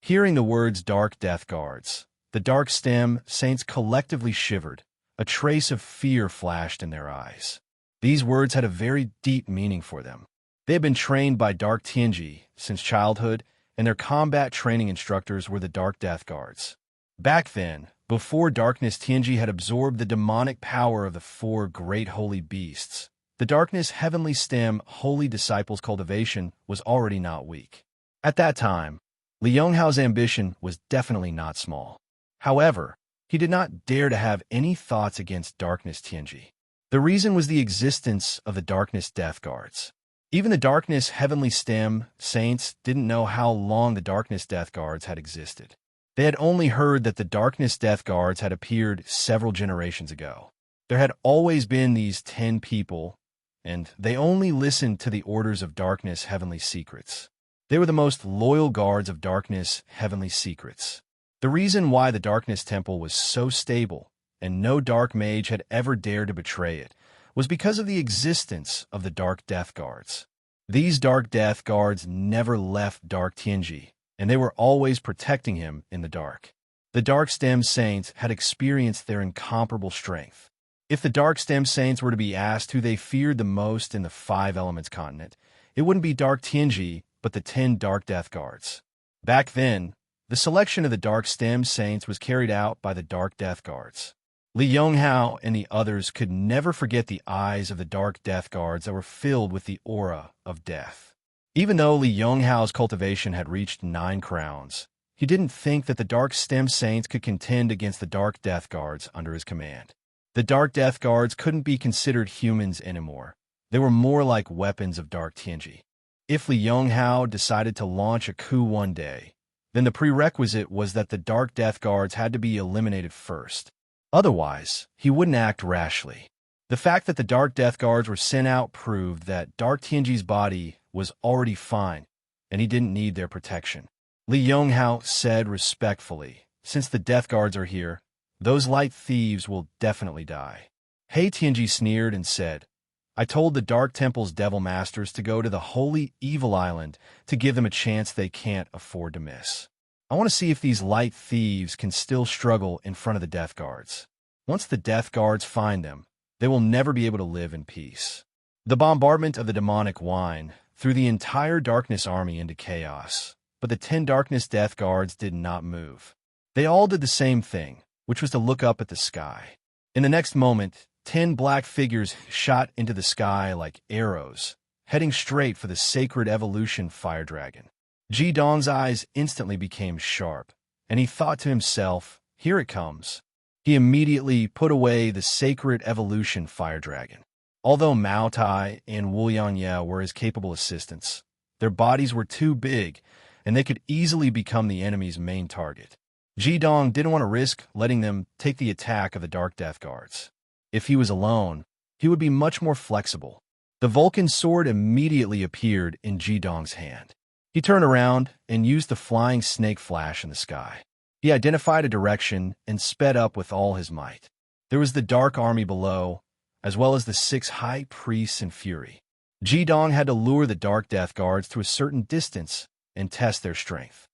Hearing the words Dark Death Guards, the Dark Stem Saints collectively shivered. A trace of fear flashed in their eyes. These words had a very deep meaning for them. They had been trained by Dark Tianji since childhood, and their combat training instructors were the Dark Death Guards. Back then, before Darkness Tianji had absorbed the demonic power of the 4 great holy beasts, the Darkness Heavenly Stem Holy Disciples cultivation was already not weak. At that time, Li Yonghao's ambition was definitely not small. However, he did not dare to have any thoughts against Darkness Tianji. The reason was the existence of the Darkness Death Guards. Even the Darkness Heavenly Stem Saints didn't know how long the Darkness Death Guards had existed. They had only heard that the Darkness Death Guards had appeared several generations ago. There had always been these 10 people, and they only listened to the orders of Darkness Heavenly Secrets. They were the most loyal guards of Darkness Heavenly Secrets. The reason why the Darkness Temple was so stable and no dark mage had ever dared to betray it, was because of the existence of the Dark Death Guards. These Dark Death Guards never left Dark Tianji, and they were always protecting him in the dark. The Dark Stem Saints had experienced their incomparable strength. If the Dark Stem Saints were to be asked who they feared the most in the Five Elements continent, it wouldn't be Dark Tianji, but the 10 Dark Death Guards. Back then, the selection of the Dark Stem Saints was carried out by the Dark Death Guards. Li Yonghao and the others could never forget the eyes of the Dark Death Guards that were filled with the aura of death. Even though Li Yonghao's cultivation had reached 9 crowns, he didn't think that the Dark Stem Saints could contend against the Dark Death Guards under his command. The Dark Death Guards couldn't be considered humans anymore. They were more like weapons of Dark Tianji. If Li Yonghao decided to launch a coup one day, then the prerequisite was that the Dark Death Guards had to be eliminated first. Otherwise, he wouldn't act rashly. The fact that the Dark Death Guards were sent out proved that Dark Tianji's body was already fine, and he didn't need their protection. Li Yonghao said respectfully, "Since the Death Guards are here, those light thieves will definitely die." He Tianji sneered and said, "I told the Dark Temple's Devil Masters to go to the Holy Evil Island to give them a chance they can't afford to miss. I want to see if these light thieves can still struggle in front of the Death Guards. Once the Death Guards find them, they will never be able to live in peace." The bombardment of the demonic wine threw the entire Darkness Army into chaos, but the 10 Darkness Death Guards did not move. They all did the same thing, which was to look up at the sky. In the next moment, 10 black figures shot into the sky like arrows, heading straight for the sacred evolution fire dragon. Ji Dong's eyes instantly became sharp, and he thought to himself, "Here it comes." He immediately put away the sacred evolution fire dragon. Although Mao Tai and Wu Yanye were his capable assistants, their bodies were too big, and they could easily become the enemy's main target. Ji Dong didn't want to risk letting them take the attack of the Dark Death Guards. If he was alone, he would be much more flexible. The Vulcan sword immediately appeared in Ji Dong's hand. He turned around and used the flying snake flash in the sky. He identified a direction and sped up with all his might. There was the Dark Army below, as well as the 6 High Priests in fury. Ji Dong had to lure the Dark Death Guards to a certain distance and test their strength.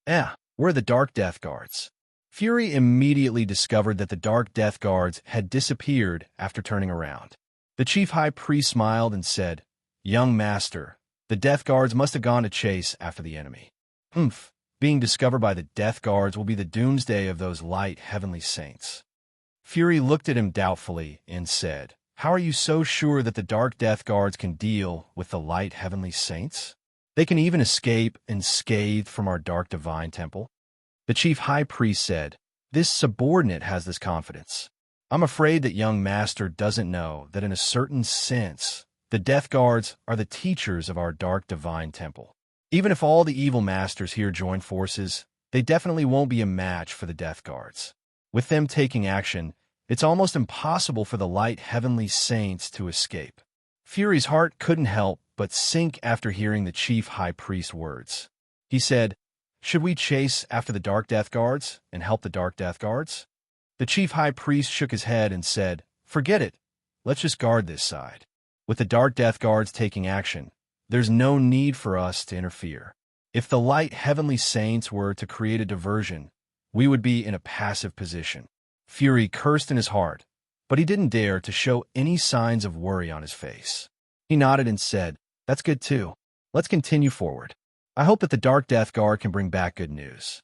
Where are the Dark Death Guards? Fury immediately discovered that the Dark Death Guards had disappeared after turning around. The Chief High Priest smiled and said, "Young Master, the Death Guards must have gone to chase after the enemy." Being discovered by the Death Guards will be the doomsday of those light heavenly saints." Fury looked at him doubtfully and said, "How are you so sure that the Dark Death Guards can deal with the light heavenly saints? They can even escape unscathed from our dark divine temple." The Chief High Priest said, "This subordinate has this confidence. I'm afraid that young Master doesn't know that in a certain sense, the Death Guards are the teachers of our dark divine temple. Even if all the evil masters here join forces, they definitely won't be a match for the Death Guards. With them taking action, it's almost impossible for the light heavenly saints to escape." Fury's heart couldn't help but sink after hearing the Chief High Priest's words. He said, "Should we chase after the Dark Death Guards and help the Dark Death Guards?" The Chief High Priest shook his head and said, "Forget it. Let's just guard this side. With the Dark Death Guards taking action, there's no need for us to interfere. If the light heavenly saints were to create a diversion, we would be in a passive position." Fury cursed in his heart, but he didn't dare to show any signs of worry on his face. He nodded and said, "That's good too. Let's continue forward. I hope that the Dark Death Guard can bring back good news."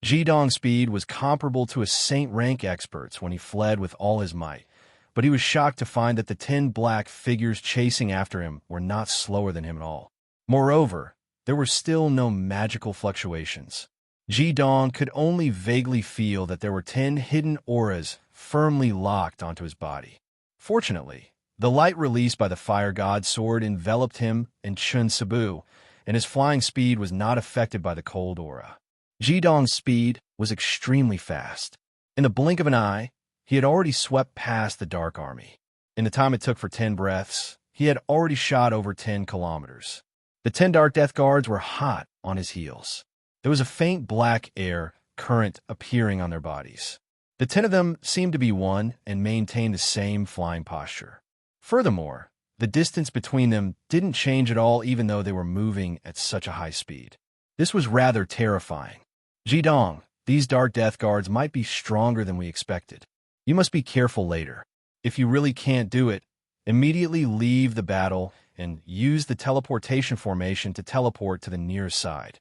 Ji Dong's speed was comparable to a Saint rank expert's when he fled with all his might, but he was shocked to find that the 10 black figures chasing after him were not slower than him at all. Moreover, there were still no magical fluctuations. Ji Dong could only vaguely feel that there were 10 hidden auras firmly locked onto his body. Fortunately, the light released by the Fire God's sword enveloped him and Chun Sabu, and his flying speed was not affected by the cold aura. Ji Dong's speed was extremely fast. In the blink of an eye, he had already swept past the Dark Army. In the time it took for 10 breaths, he had already shot over 10 kilometers. The 10 Dark Death Guards were hot on his heels. There was a faint black air current appearing on their bodies. The 10 of them seemed to be one and maintained the same flying posture. Furthermore, the distance between them didn't change at all even though they were moving at such a high speed. This was rather terrifying. "Ji Dong, these Dark Death Guards might be stronger than we expected. You must be careful later." If you really can't do it, immediately leave the battle and use the teleportation formation to teleport to the nearest side.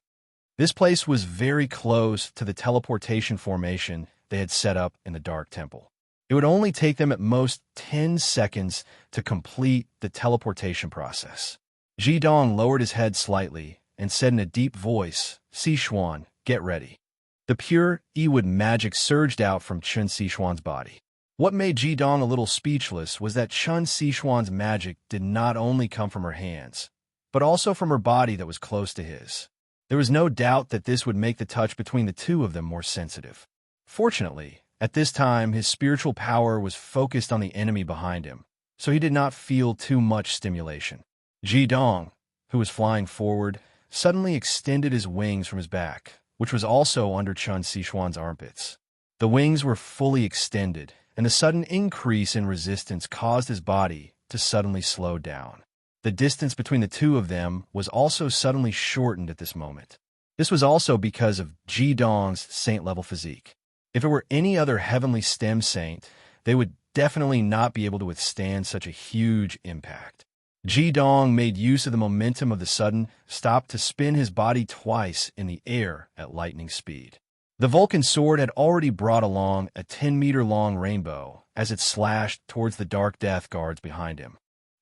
This place was very close to the teleportation formation they had set up in the Dark Temple. It would only take them at most 10 seconds to complete the teleportation process. Jidong lowered his head slightly and said in a deep voice, "Sichuan, get ready." The pure Ewood magic surged out from Chun Sichuan's body. What made Jidong a little speechless was that Chun Sichuan's magic did not only come from her hands, but also from her body that was close to his. There was no doubt that this would make the touch between the two of them more sensitive. Fortunately, at this time, his spiritual power was focused on the enemy behind him, so he did not feel too much stimulation. Jidong, who was flying forward, suddenly extended his wings from his back, which was also under Chun Sichuan's armpits. The wings were fully extended, and the sudden increase in resistance caused his body to suddenly slow down. The distance between the two of them was also suddenly shortened at this moment. This was also because of Jidong's saint-level physique. If it were any other heavenly stem saint, they would definitely not be able to withstand such a huge impact. Jidong made use of the momentum of the sudden stop to spin his body twice in the air at lightning speed. The Vulcan sword had already brought along a 10-meter-long rainbow as it slashed towards the Dark Death Guards behind him.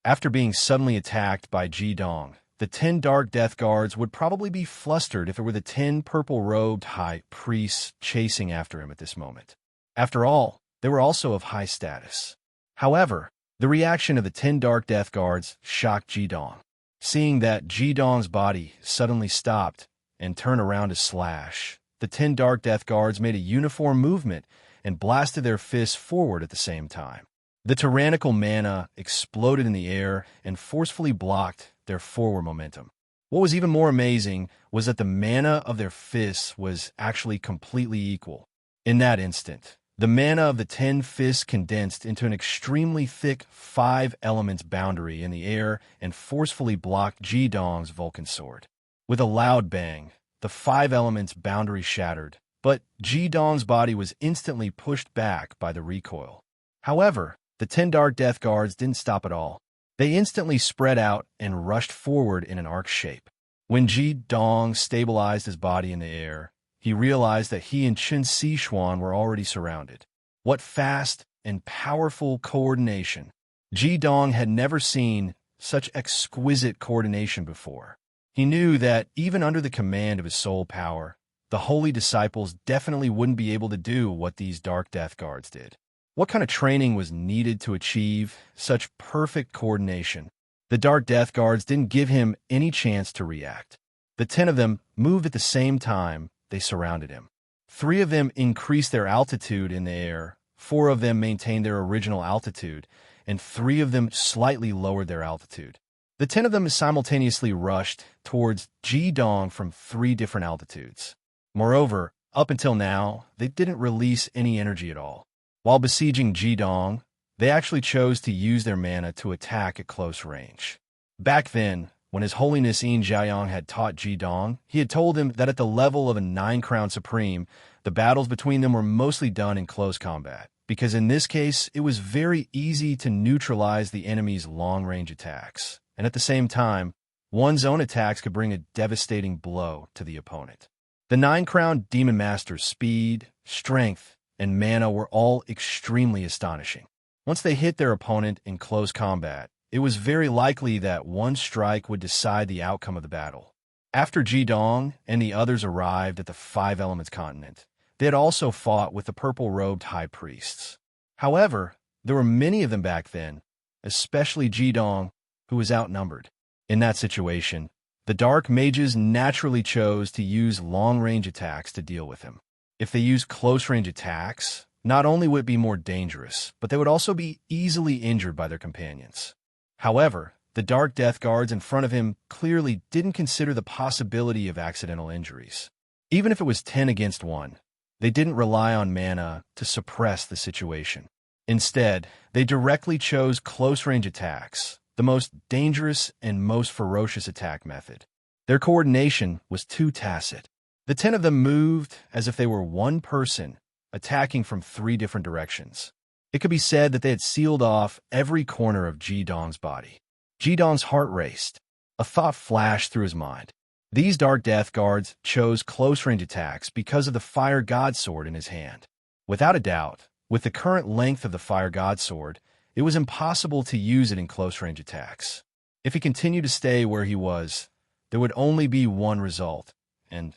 After being suddenly attacked by Jidong, the 10 Dark Death Guards would probably be flustered if it were the 10 purple-robed high priests chasing after him at this moment. After all, they were also of high status. However, the reaction of the 10 Dark Death Guards shocked Jidong. Seeing that Jidong's body suddenly stopped and turned around to slash, the 10 Dark Death Guards made a uniform movement and blasted their fists forward at the same time. The tyrannical mana exploded in the air and forcefully blocked their forward momentum. What was even more amazing was that the mana of their fists was actually completely equal. In that instant, the mana of the 10 fists condensed into an extremely thick 5 elements boundary in the air and forcefully blocked Jidong's Vulcan sword. With a loud bang, the 5 elements boundary shattered, but Jidong's body was instantly pushed back by the recoil. However, the 10 Dark Death Guards didn't stop at all. They instantly spread out and rushed forward in an arc shape. When Jidong stabilized his body in the air, he realized that he and Chun Sichuan were already surrounded. What fast and powerful coordination! Jidong had never seen such exquisite coordination before. He knew that even under the command of his soul power, the holy disciples definitely wouldn't be able to do what these Dark Death Guards did. What kind of training was needed to achieve such perfect coordination? The Dark Death Guards didn't give him any chance to react. The 10 of them moved at the same time they surrounded him. 3 of them increased their altitude in the air, 4 of them maintained their original altitude, and 3 of them slightly lowered their altitude. The 10 of them simultaneously rushed towards Jidong from 3 different altitudes. Moreover, up until now, they didn't release any energy at all. While besieging Jidong, they actually chose to use their mana to attack at close range. Back then, when His Holiness Yin Jiayong had taught Jidong, he had told him that at the level of a 9-crown supreme, the battles between them were mostly done in close combat, because in this case, it was very easy to neutralize the enemy's long-range attacks, and at the same time, one's own attacks could bring a devastating blow to the opponent. The 9-crown Demon Master's speed, strength, and mana were all extremely astonishing. Once they hit their opponent in close combat, it was very likely that one strike would decide the outcome of the battle. After Jidong and the others arrived at the 5 Elements continent, they had also fought with the purple-robed high priests. However, there were many of them back then, especially Jidong, who was outnumbered. In that situation, the Dark Mages naturally chose to use long-range attacks to deal with him. If they used close-range attacks, not only would it be more dangerous, but they would also be easily injured by their companions. However, the Dark Death Guards in front of him clearly didn't consider the possibility of accidental injuries. Even if it was 10 against 1, they didn't rely on mana to suppress the situation. Instead, they directly chose close-range attacks, the most dangerous and most ferocious attack method. Their coordination was too tacit. The 10 of them moved as if they were one person, attacking from 3 different directions. It could be said that they had sealed off every corner of Ji-dong's body. Ji-dong's heart raced. A thought flashed through his mind. These Dark Death Guards chose close-range attacks because of the Fire God Sword in his hand. Without a doubt, with the current length of the Fire God Sword, it was impossible to use it in close-range attacks. If he continued to stay where he was, there would only be one result, and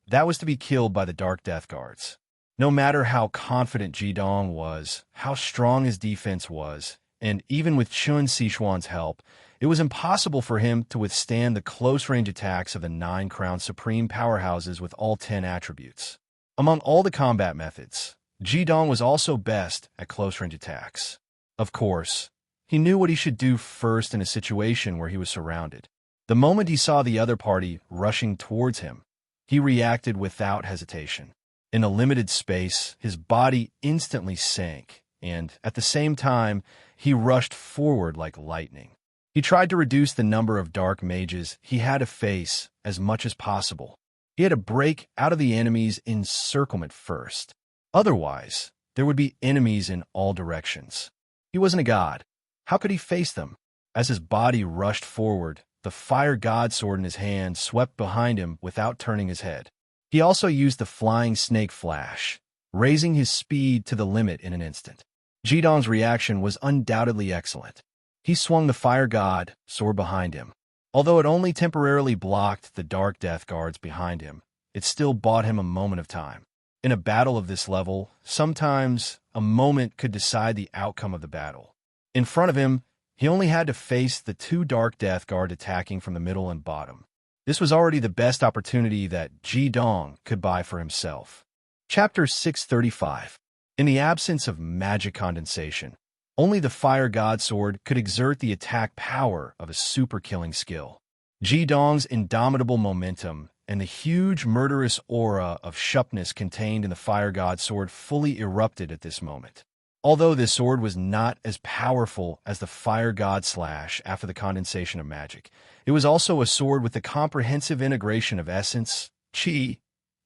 that was to be killed by the Dark Death Guards. No matter how confident Ji-dong was, how strong his defense was, and even with Chun Sichuan's help, it was impossible for him to withstand the close-range attacks of the 9 crowned supreme powerhouses with all 10 attributes. Among all the combat methods, Ji-dong was also best at close-range attacks. Of course, he knew what he should do first in a situation where he was surrounded. The moment he saw the other party rushing towards him, he reacted without hesitation. In a limited space, his body instantly sank, and at the same time, he rushed forward like lightning. He tried to reduce the number of dark mages he had to face as much as possible. He had to break out of the enemy's encirclement first. Otherwise, there would be enemies in all directions. He wasn't a god. How could he face them? As his body rushed forward, the Fire God Sword in his hand swept behind him without turning his head. He also used the Flying Snake Flash, raising his speed to the limit in an instant. Ji-dong's reaction was undoubtedly excellent. He swung the Fire God Sword behind him. Although it only temporarily blocked the Dark Death Guards behind him, it still bought him a moment of time. In a battle of this level, sometimes a moment could decide the outcome of the battle. In front of him, he only had to face the 2 Dark Death Guard attacking from the middle and bottom. This was already the best opportunity that Ji-dong could buy for himself. Chapter 635. In the absence of magic condensation, only the Fire God Sword could exert the attack power of a super-killing skill. Ji-dong's indomitable momentum and the huge murderous aura of sharpness contained in the Fire God Sword fully erupted at this moment. Although this sword was not as powerful as the Fire God Slash after the condensation of magic, it was also a sword with the comprehensive integration of essence, chi,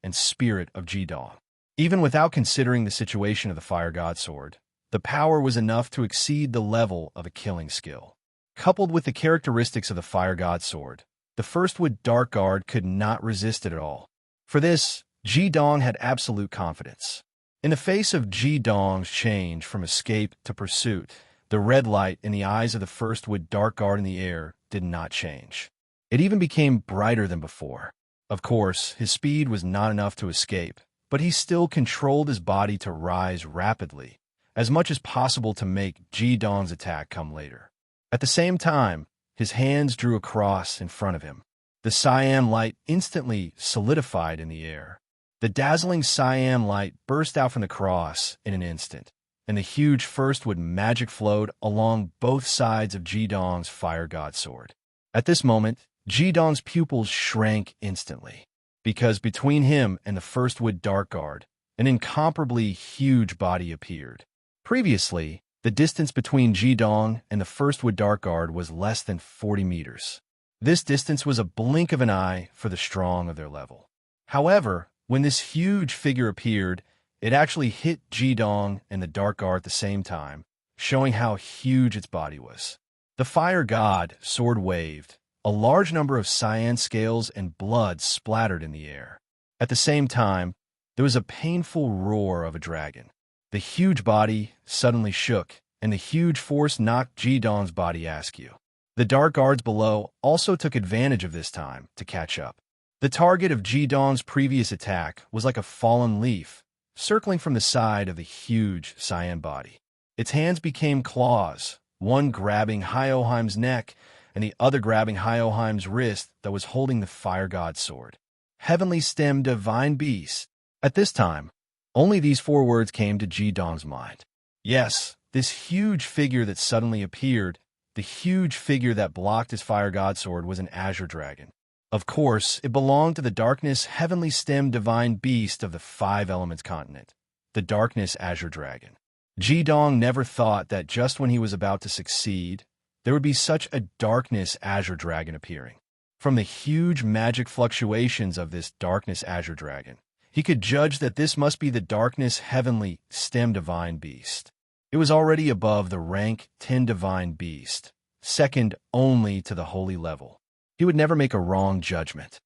and spirit of Ji-dong. Even without considering the situation of the Fire God Sword, the power was enough to exceed the level of a killing skill. Coupled with the characteristics of the Fire God Sword, the Firstwood Dark Guard could not resist it at all. For this, Ji-dong had absolute confidence. In the face of Ji-dong's change from escape to pursuit, the red light in the eyes of the Firstwood Dark Guard in the air did not change. It even became brighter than before. Of course, his speed was not enough to escape, but he still controlled his body to rise rapidly, as much as possible to make Ji-dong's attack come later. At the same time, his hands drew across in front of him. The cyan light instantly solidified in the air. The dazzling cyan light burst out from the cross in an instant, and the huge Firstwood magic flowed along both sides of Ji-dong's Fire God Sword. At this moment, Ji-dong's pupils shrank instantly, because between him and the Firstwood Dark Guard, an incomparably huge body appeared. Previously, the distance between Ji-dong and the Firstwood Dark Guard was less than 40 meters. This distance was a blink of an eye for the strong of their level. However, when this huge figure appeared, it actually hit Ji-dong and the Dark Guard at the same time, showing how huge its body was. The Fire God Sword waved. A large number of cyan scales and blood splattered in the air. At the same time, there was a painful roar of a dragon. The huge body suddenly shook, and the huge force knocked Ji-dong's body askew. The Dark Guards below also took advantage of this time to catch up. The target of Ji-dong's previous attack was like a fallen leaf, circling from the side of the huge cyan body. Its hands became claws, one grabbing Hyoheim's neck and the other grabbing Hyoheim's wrist that was holding the Fire God Sword. Heavenly Stem Divine Beast. At this time, only these 4 words came to Ji-dong's mind. Yes, this huge figure that suddenly appeared, the huge figure that blocked his Fire God Sword, was an azure dragon. Of course, it belonged to the Darkness Heavenly Stem Divine Beast of the 5 Elements continent, the Darkness Azure Dragon. Ji-dong never thought that just when he was about to succeed, there would be such a Darkness Azure Dragon appearing. From the huge magic fluctuations of this Darkness Azure Dragon, he could judge that this must be the Darkness Heavenly Stem Divine Beast. It was already above the rank 10 divine beast, second only to the holy level. He would never make a wrong judgment.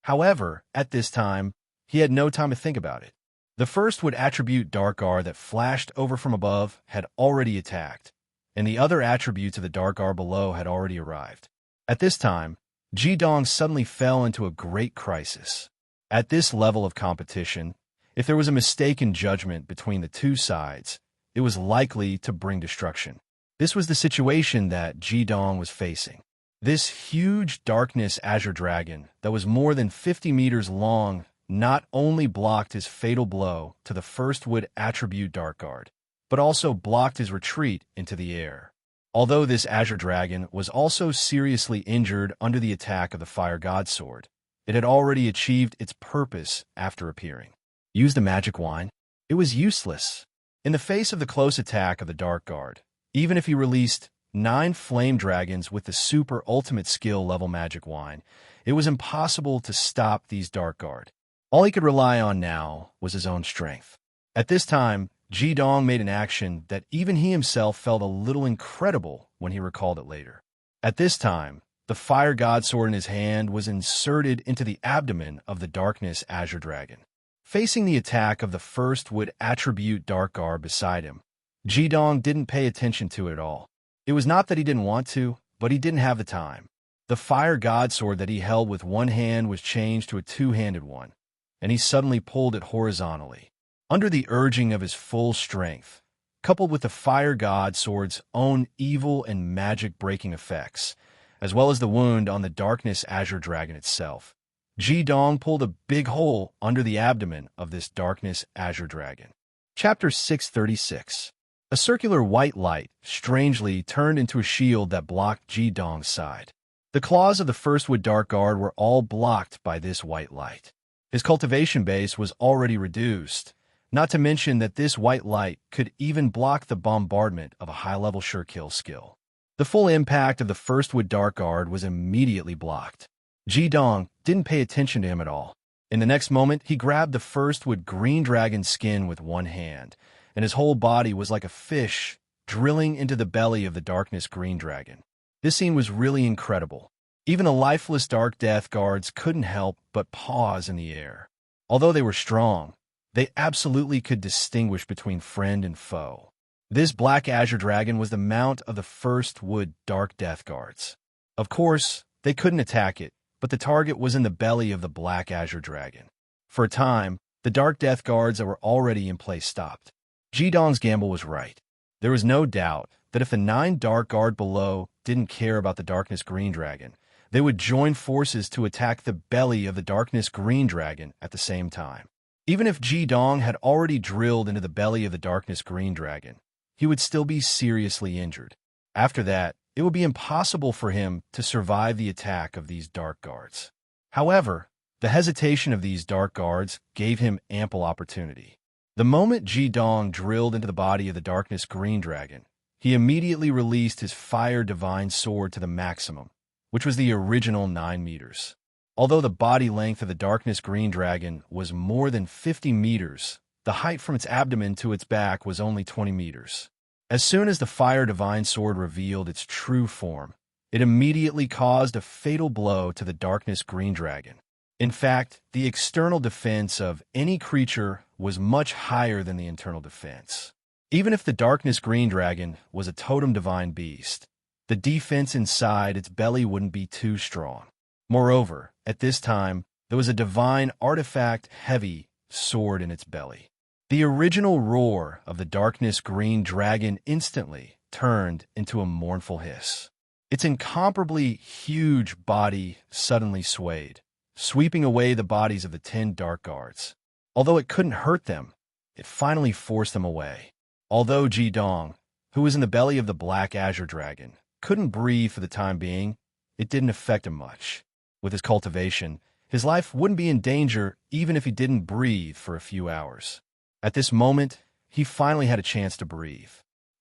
However, at this time, he had no time to think about it. The first wood attribute Dark R that flashed over from above had already attacked, and the other attributes of the Dark R below had already arrived. At this time, Ji-dong suddenly fell into a great crisis. At this level of competition, if there was a mistaken judgment between the two sides, it was likely to bring destruction. This was the situation that Ji-dong was facing. This huge darkness azure dragon that was more than 50 meters long not only blocked his fatal blow to the first wood attribute Dark Guard, but also blocked his retreat into the air. Although this azure dragon was also seriously injured under the attack of the fire god sword, it had already achieved its purpose after appearing. Use the magic wine? It was useless. In the face of the close attack of the Dark Guard, even if he released 9 flame dragons with the super ultimate skill level magic wine, it was impossible to stop these Dark Guard. All he could rely on now was his own strength. At this time, Ji-dong made an action that even he himself felt a little incredible when he recalled it later. At this time, the fire god sword in his hand was inserted into the abdomen of the darkness azure dragon. Facing the attack of the first wood attribute Dark Guard beside him, Ji-dong didn't pay attention to it at all. It was not that he didn't want to, but he didn't have the time. The fire god sword that he held with one hand was changed to a two-handed one, and he suddenly pulled it horizontally. Under the urging of his full strength, coupled with the fire god sword's own evil and magic-breaking effects, as well as the wound on the darkness azure dragon itself, Ji-dong pulled a big hole under the abdomen of this darkness azure dragon. Chapter 636. A circular white light strangely turned into a shield that blocked Ji-dong's side. The claws of the first wood Dark Guard were all blocked by this white light. His cultivation base was already reduced, not to mention that this white light could even block the bombardment of a high-level sure kill skill. The full impact of the first wood Dark Guard was immediately blocked. Ji-dong didn't pay attention to him at all. In the next moment, he grabbed the first wood green dragon skin with one hand, and his whole body was like a fish drilling into the belly of the darkness green dragon. This scene was really incredible. Even the lifeless Dark Death Guards couldn't help but pause in the air. Although they were strong, they absolutely could distinguish between friend and foe. This black azure dragon was the mount of the first wood Dark Death Guards. Of course, they couldn't attack it, but the target was in the belly of the black azure dragon. For a time, the Dark Death Guards that were already in place stopped. Ji-dong's gamble was right. There was no doubt that if the 9 Dark Guard below didn't care about the Darkness Green Dragon, they would join forces to attack the belly of the Darkness Green Dragon at the same time. Even if Ji-dong had already drilled into the belly of the Darkness Green Dragon, he would still be seriously injured. After that, it would be impossible for him to survive the attack of these Dark Guards. However, the hesitation of these Dark Guards gave him ample opportunity. The moment Ji-dong drilled into the body of the Darkness Green Dragon, he immediately released his Fire Divine Sword to the maximum, which was the original 9 meters. Although the body length of the Darkness Green Dragon was more than 50 meters, the height from its abdomen to its back was only 20 meters. As soon as the Fire Divine Sword revealed its true form, it immediately caused a fatal blow to the Darkness Green Dragon. In fact, the external defense of any creature was much higher than the internal defense. Even if the Darkness Green Dragon was a totem divine beast, the defense inside its belly wouldn't be too strong. Moreover, at this time, there was a divine artifact-heavy sword in its belly. The original roar of the Darkness Green Dragon instantly turned into a mournful hiss. Its incomparably huge body suddenly swayed, sweeping away the bodies of the 10 Dark Guards. Although it couldn't hurt them, it finally forced them away. Although Ji-dong, who was in the belly of the Black Azure Dragon, couldn't breathe for the time being, it didn't affect him much. With his cultivation, his life wouldn't be in danger even if he didn't breathe for a few hours. At this moment, he finally had a chance to breathe.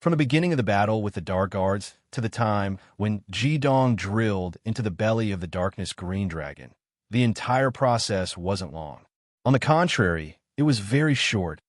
From the beginning of the battle with the Dark Guards to the time when Ji-dong drilled into the belly of the Darkness Green Dragon, the entire process wasn't long. On the contrary, it was very short,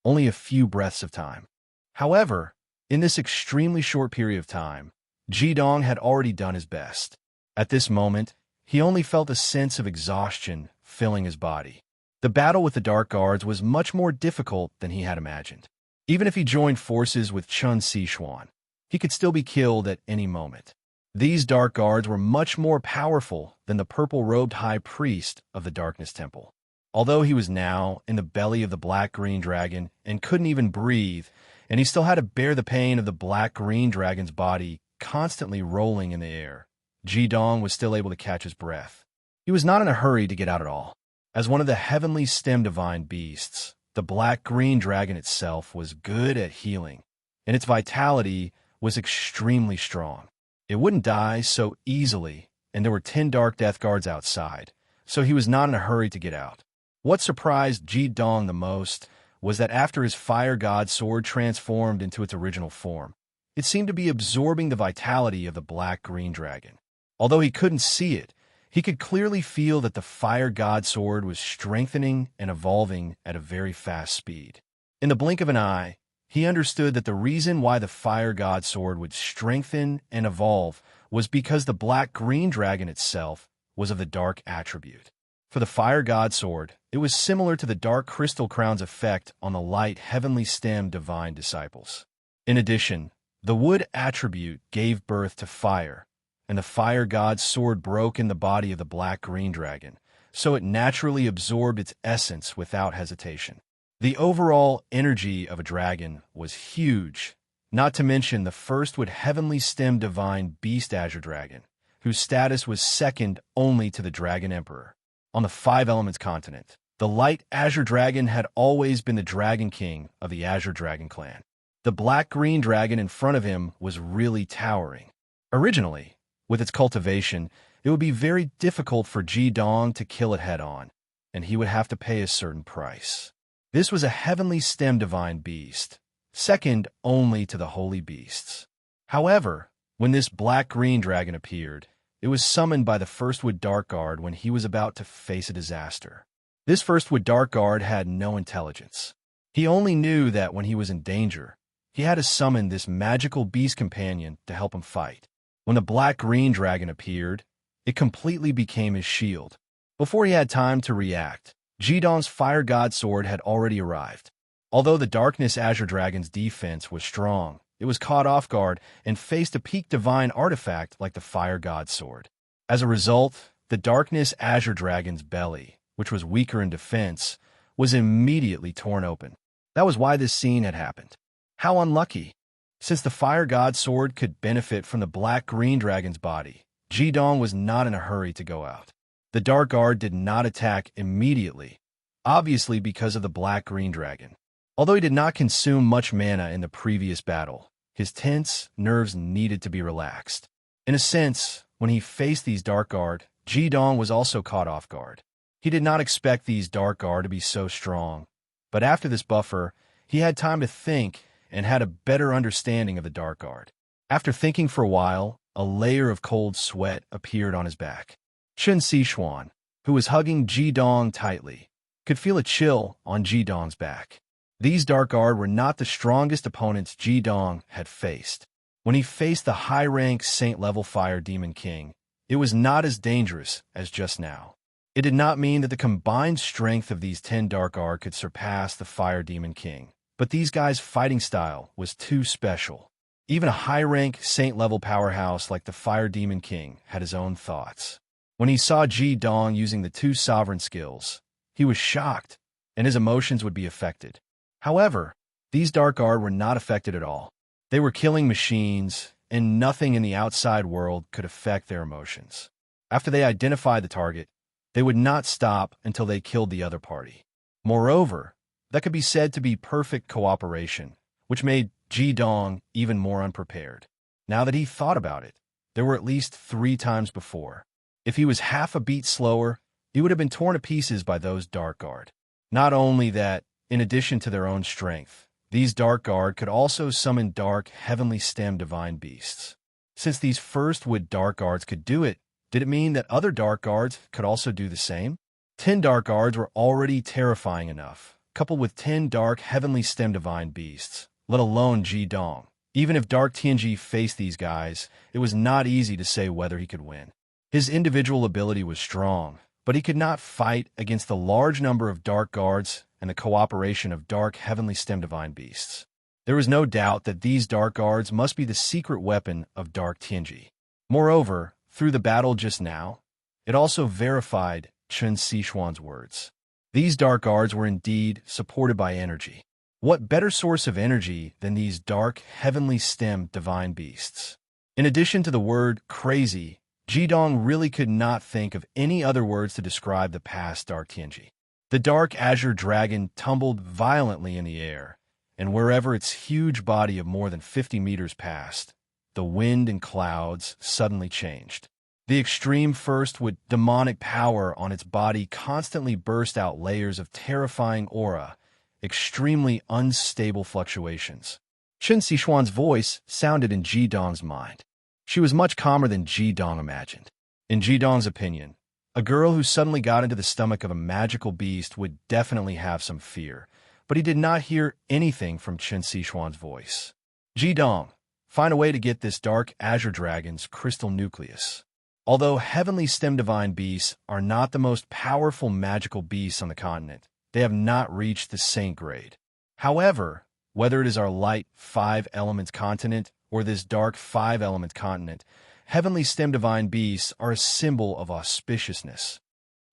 only a few breaths of time. However, In this extremely short period of time, Jidong had already done his best. At this moment, he only felt a sense of exhaustion filling his body. The battle with the Dark Guards was much more difficult than he had imagined. Even if he joined forces with Chun Sichuan, he could still be killed at any moment. These Dark Guards were much more powerful than the purple-robed high priest of the Darkness Temple. Although he was now in the belly of the black-green dragon and couldn't even breathe, and he still had to bear the pain of the black-green dragon's body constantly rolling in the air, Jidong was still able to catch his breath. He was not in a hurry to get out at all. As one of the heavenly stem divine beasts, the black-green dragon itself was good at healing, and its vitality was extremely strong. It wouldn't die so easily, and there were 10 Dark Death Guards outside, so he was not in a hurry to get out. What surprised Jidong the most was that after his fire god sword transformed into its original form, it seemed to be absorbing the vitality of the black-green dragon. Although he couldn't see it, he could clearly feel that the fire god sword was strengthening and evolving at a very fast speed. In the blink of an eye, he understood that the reason why the fire god sword would strengthen and evolve was because the black-green dragon itself was of the dark attribute. For the fire god sword, it was similar to the dark crystal crown's effect on the light heavenly stem divine disciples. In addition, the wood attribute gave birth to fire, and the fire god's sword broke in the body of the black-green dragon, so it naturally absorbed its essence without hesitation. The overall energy of a dragon was huge, not to mention the first wood heavenly stem divine beast Azure Dragon, whose status was second only to the Dragon Emperor. On the Five Elements continent, the light Azure Dragon had always been the Dragon King of the Azure Dragon clan. The black-green dragon in front of him was really towering. Originally, with its cultivation, it would be very difficult for Jidong to kill it head-on, and he would have to pay a certain price. This was a heavenly stem divine beast, second only to the holy beasts. However, when this black-green dragon appeared, it was summoned by the Firstwood Dark Guard when he was about to face a disaster. This Firstwood Dark Guard had no intelligence. He only knew that when he was in danger, he had to summon this magical beast companion to help him fight. When the black-green dragon appeared, it completely became his shield. Before he had time to react, Jidong's Fire God Sword had already arrived. Although the Darkness Azure Dragon's defense was strong, it was caught off guard and faced a peak divine artifact like the Fire God Sword. As a result, the Darkness Azure Dragon's belly, which was weaker in defense, was immediately torn open. That was why this scene had happened. How unlucky! Since the Fire God Sword could benefit from the black-green dragon's body, Jidong was not in a hurry to go out. The Dark Guard did not attack immediately, obviously because of the black-green dragon. Although he did not consume much mana in the previous battle, his tense nerves needed to be relaxed. In a sense, when he faced these Dark Guard, Jidong was also caught off guard. He did not expect these Dark Guard to be so strong, but after this buffer, he had time to think and had a better understanding of the Dark Guard. After thinking for a while, a layer of cold sweat appeared on his back. Chun Sichuan, who was hugging Jidong tightly, could feel a chill on Jidong's back. These Dark Guard were not the strongest opponents Jidong had faced. When he faced the high-rank Saint-level Fire Demon King, it was not as dangerous as just now. It did not mean that the combined strength of these 10 Dark Guard could surpass the Fire Demon King, but these guys' fighting style was too special. Even a high-rank Saint-level powerhouse like the Fire Demon King had his own thoughts. When he saw Jidong using the 2 sovereign skills, he was shocked, and his emotions would be affected. However, these Dark Guard were not affected at all. They were killing machines, and nothing in the outside world could affect their emotions. After they identified the target, they would not stop until they killed the other party. Moreover, that could be said to be perfect cooperation, which made Jidong even more unprepared. Now that he thought about it, there were at least 3 times before. If he was half a beat slower, he would have been torn to pieces by those Dark Guard. Not only that, in addition to their own strength, these Dark Guard could also summon dark, heavenly stem divine beasts. Since these Firstwood Dark Guards could do it, did it mean that other Dark Guards could also do the same? 10 Dark Guards were already terrifying enough, coupled with 10 dark, heavenly stem divine beasts, let alone Jidong. Even if Dark Tianji faced these guys, it was not easy to say whether he could win. His individual ability was strong, but he could not fight against the large number of dark guards and the cooperation of dark heavenly stem divine beasts. There was no doubt that these dark guards must be the secret weapon of Dark Tianji. Moreover, through the battle just now, it also verified Chen Xishuan's words. These dark guards were indeed supported by energy. What better source of energy than these dark, heavenly stem divine beasts? In addition to the word crazy, Jidong really could not think of any other words to describe the past Dark Tianji. The dark azure dragon tumbled violently in the air, and wherever its huge body of more than 50 meters passed, the wind and clouds suddenly changed. The extreme first with demonic power on its body constantly burst out layers of terrifying aura, extremely unstable fluctuations. Chen Xishuan's voice sounded in Jidong's mind. She was much calmer than Jidong imagined. In Jidong's opinion, a girl who suddenly got into the stomach of a magical beast would definitely have some fear, but he did not hear anything from Chen Xishuan's voice. Jidong, find a way to get this dark azure dragon's crystal nucleus. Although heavenly stem divine beasts are not the most powerful magical beasts on the continent, they have not reached the saint grade. However, whether it is our light 5 elements continent or this dark 5 element continent, heavenly stem divine beasts are a symbol of auspiciousness.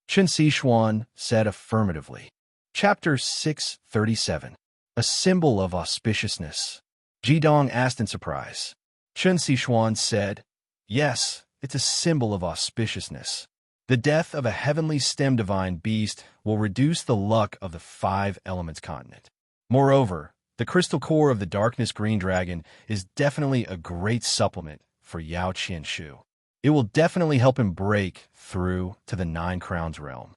Chen Xishuan said affirmatively. Chapter 637. A symbol of auspiciousness. Jidong asked in surprise. Chen Xishuan said, yes, it's a symbol of auspiciousness. The death of a heavenly stem divine beast will reduce the luck of the 5 elements continent. Moreover, the crystal core of the darkness green dragon is definitely a great supplement for Yao Qianshu. It will definitely help him break through to the 9 crowns realm.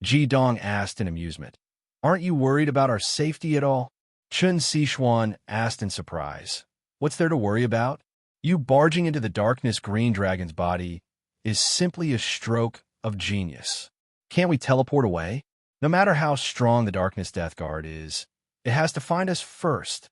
Jidong asked in amusement. Aren't you worried about our safety at all? Chen Xishuan asked in surprise. What's there to worry about? You barging into the darkness green dragon's body is simply a stroke of genius. Can't we teleport away? No matter how strong the darkness death guard is, it has to find us first.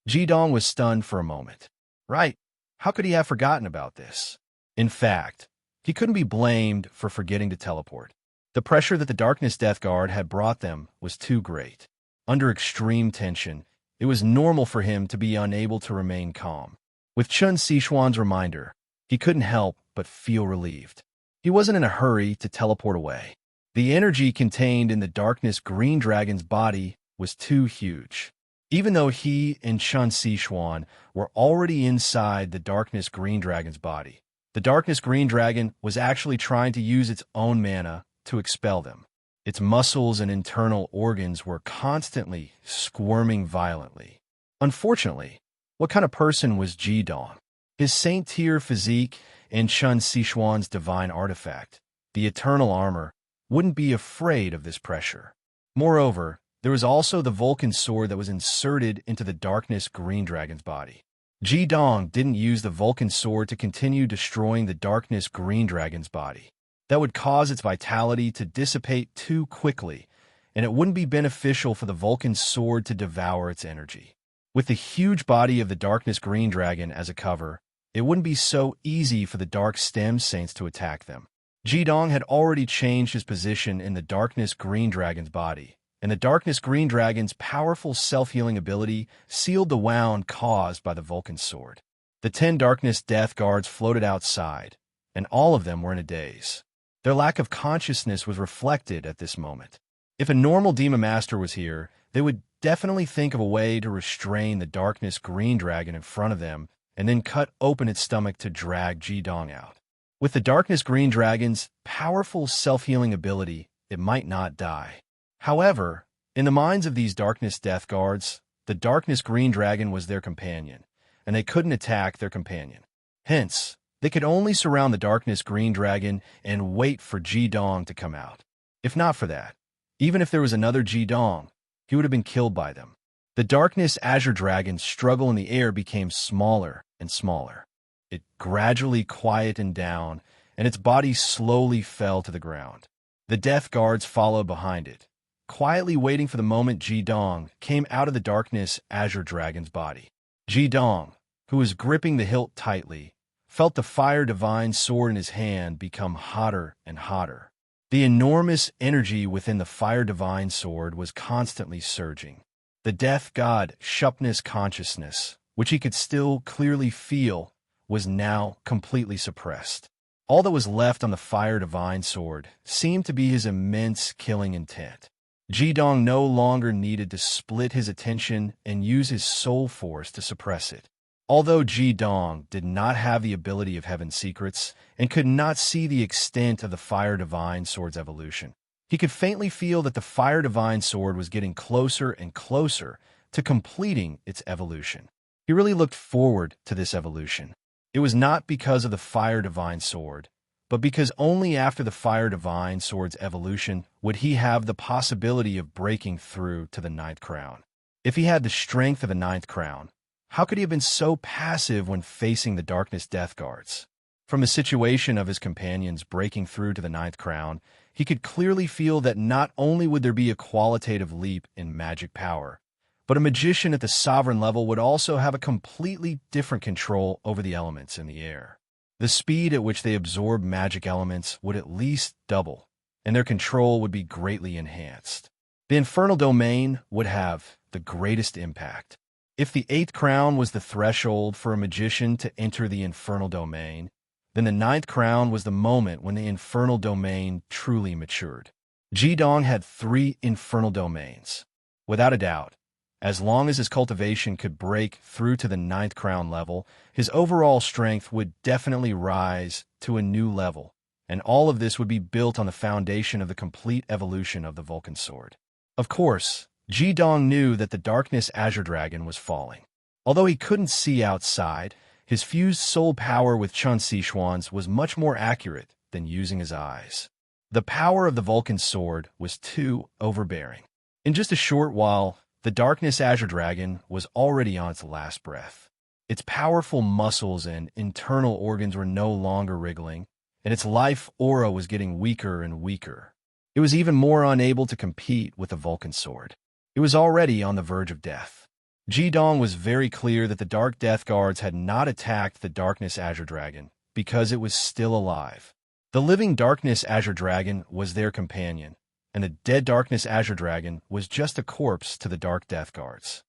Jidong was stunned for a moment. Right, how could he have forgotten about this? In fact, he couldn't be blamed for forgetting to teleport. The pressure that the darkness death guard had brought them was too great. Under extreme tension, it was normal for him to be unable to remain calm. With Chen Xishuan's reminder, he couldn't help but feel relieved. He wasn't in a hurry to teleport away. The energy contained in the darkness green dragon's body was too huge. Even though he and Chen Xishuan were already inside the darkness green dragon's body, the darkness green dragon was actually trying to use its own mana to expel them. Its muscles and internal organs were constantly squirming violently. Unfortunately, what kind of person was Jidong? His saint-tier physique and Chen Xishuan's divine artifact, the eternal armor, wouldn't be afraid of this pressure. Moreover, there was also the Vulcan sword that was inserted into the darkness green dragon's body. Jidong didn't use the Vulcan sword to continue destroying the darkness green dragon's body. That would cause its vitality to dissipate too quickly, and it wouldn't be beneficial for the Vulcan sword to devour its energy. With the huge body of the darkness green dragon as a cover, it wouldn't be so easy for the dark stem saints to attack them. Jidong had already changed his position in the darkness green dragon's body, and the darkness green dragon's powerful self-healing ability sealed the wound caused by the Vulcan sword. The 10 darkness death guards floated outside, and all of them were in a daze. Their lack of consciousness was reflected at this moment. If a normal demon master was here, they would definitely think of a way to restrain the darkness green dragon in front of them and then cut open its stomach to drag Jidong out. With the darkness green dragon's powerful self-healing ability, it might not die. However, in the minds of these darkness death guards, the darkness green dragon was their companion, and they couldn't attack their companion. Hence, they could only surround the darkness green dragon and wait for Jidong to come out. If not for that, even if there was another Jidong, he would have been killed by them. The darkness azure dragon's struggle in the air became smaller and smaller. It gradually quietened down, and its body slowly fell to the ground. The death guards followed behind it, quietly waiting for the moment Jidong came out of the darkness azure dragon's body. Jidong, who was gripping the hilt tightly, felt the fire divine sword in his hand become hotter and hotter. The enormous energy within the fire divine sword was constantly surging. The death god Shupn's consciousness, which he could still clearly feel, was now completely suppressed. All that was left on the fire divine sword seemed to be his immense killing intent. Jidong no longer needed to split his attention and use his soul force to suppress it. Although Jidong did not have the ability of Heaven's secrets and could not see the extent of the Fire Divine Sword's evolution, he could faintly feel that the Fire Divine Sword was getting closer and closer to completing its evolution. He really looked forward to this evolution. It was not because of the Fire Divine Sword, but because only after the Fire Divine Sword's evolution would he have the possibility of breaking through to the Ninth Crown. If he had the strength of the Ninth Crown, how could he have been so passive when facing the Darkness Death Guards? From the situation of his companions breaking through to the Ninth Crown, he could clearly feel that not only would there be a qualitative leap in magic power, but a magician at the sovereign level would also have a completely different control over the elements in the air. The speed at which they absorb magic elements would at least double, and their control would be greatly enhanced. The infernal domain would have the greatest impact. If the Eighth Crown was the threshold for a magician to enter the infernal domain, then the Ninth Crown was the moment when the infernal domain truly matured. Jidong had 3 infernal domains. Without a doubt, as long as his cultivation could break through to the Ninth Crown level, his overall strength would definitely rise to a new level, and all of this would be built on the foundation of the complete evolution of the Vulcan Sword. Of course, Jidong knew that the Darkness Azure Dragon was falling. Although he couldn't see outside, his fused soul power with Chun Sichuan's was much more accurate than using his eyes. The power of the Vulcan Sword was too overbearing. In just a short while, the Darkness Azure Dragon was already on its last breath. Its powerful muscles and internal organs were no longer wriggling, and its life aura was getting weaker and weaker. It was even more unable to compete with the Vulcan Sword. It was already on the verge of death. Jidong was very clear that the Dark Death Guards had not attacked the Darkness Azure Dragon because it was still alive. The living Darkness Azure Dragon was their companion, and the dead Darkness Azure Dragon was just a corpse to the Dark Death Guards.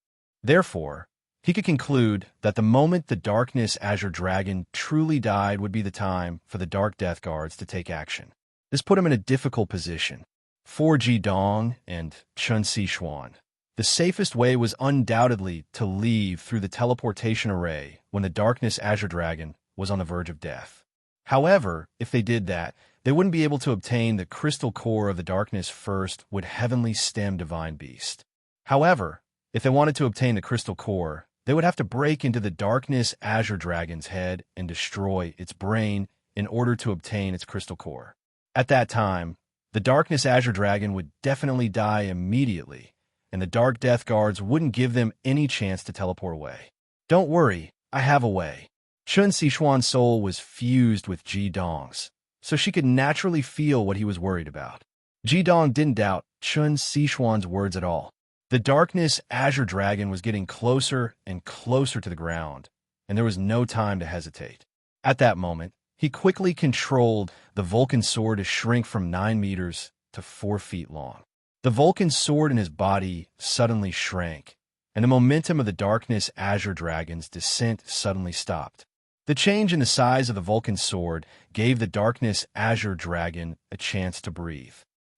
Therefore, he could conclude that the moment the Darkness Azure Dragon truly died would be the time for the Dark Death Guards to take action. This put him in a difficult position. For Jidong and Chun Sichuan, the safest way was undoubtedly to leave through the teleportation array when the Darkness Azure Dragon was on the verge of death. However, if they did that, they wouldn't be able to obtain the crystal core of the Darkness First with Heavenly Stem Divine Beast. However, if they wanted to obtain the crystal core, they would have to break into the Darkness Azure Dragon's head and destroy its brain in order to obtain its crystal core. At that time, the Darkness Azure Dragon would definitely die immediately, and the Dark Death Guards wouldn't give them any chance to teleport away. Don't worry, I have a way. Chun Sichuan's soul was fused with Jidong's, so she could naturally feel what he was worried about. Jidong didn't doubt Chun Sichuan's words at all. The Darkness Azure Dragon was getting closer and closer to the ground, and there was no time to hesitate. At that moment, he quickly controlled the Vulcan Sword to shrink from 9 meters to 4 feet long. The Vulcan Sword in his body suddenly shrank, and the momentum of the Darkness Azure Dragon's descent suddenly stopped. The change in the size of the Vulcan Sword gave the Darkness Azure Dragon a chance to breathe.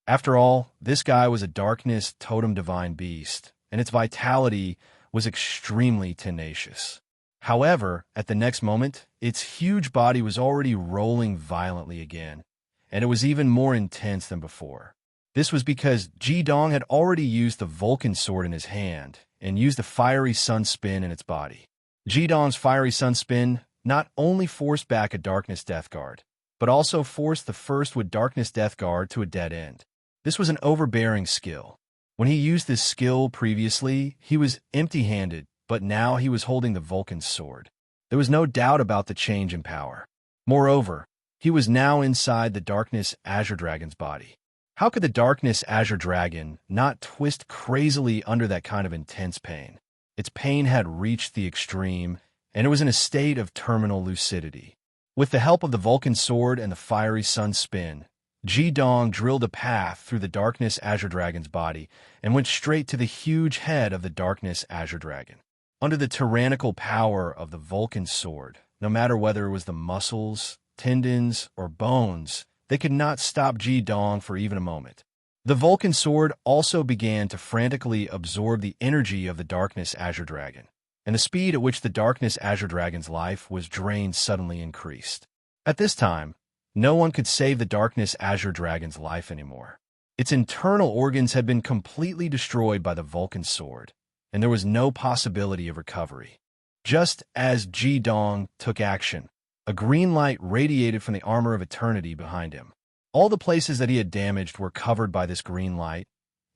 After all, this guy was a Darkness Totem Divine Beast, and its vitality was extremely tenacious. However, at the next moment, its huge body was already rolling violently again, and it was even more intense than before. This was because Jidong had already used the Vulcan Sword in his hand and used the Fiery Sun Spin in its body. Jidong's Fiery Sun Spin not only forced back a Darkness Death Guard, but also forced the Firstwood Darkness Death Guard to a dead end. This was an overbearing skill. When he used this skill previously, he was empty-handed, but now he was holding the Vulcan Sword. There was no doubt about the change in power. Moreover, he was now inside the Darkness Azure Dragon's body. How could the Darkness Azure Dragon not twist crazily under that kind of intense pain? Its pain had reached the extreme, and it was in a state of terminal lucidity. With the help of the Vulcan sword and the fiery sun spin, Ji-dong drilled a path through the Darkness Azure Dragon's body and went straight to the huge head of the Darkness Azure Dragon. Under the tyrannical power of the Vulcan sword, no matter whether it was the muscles, tendons, or bones, they could not stop Ji-dong for even a moment. The Vulcan sword also began to frantically absorb the energy of the Darkness Azure Dragon, and the speed at which the Darkness Azure Dragon's life was drained suddenly increased. At this time, no one could save the Darkness Azure Dragon's life anymore. Its internal organs had been completely destroyed by the Vulcan sword, and there was no possibility of recovery. Just as Ji-dong took action, a green light radiated from the armor of eternity behind him. All the places that he had damaged were covered by this green light,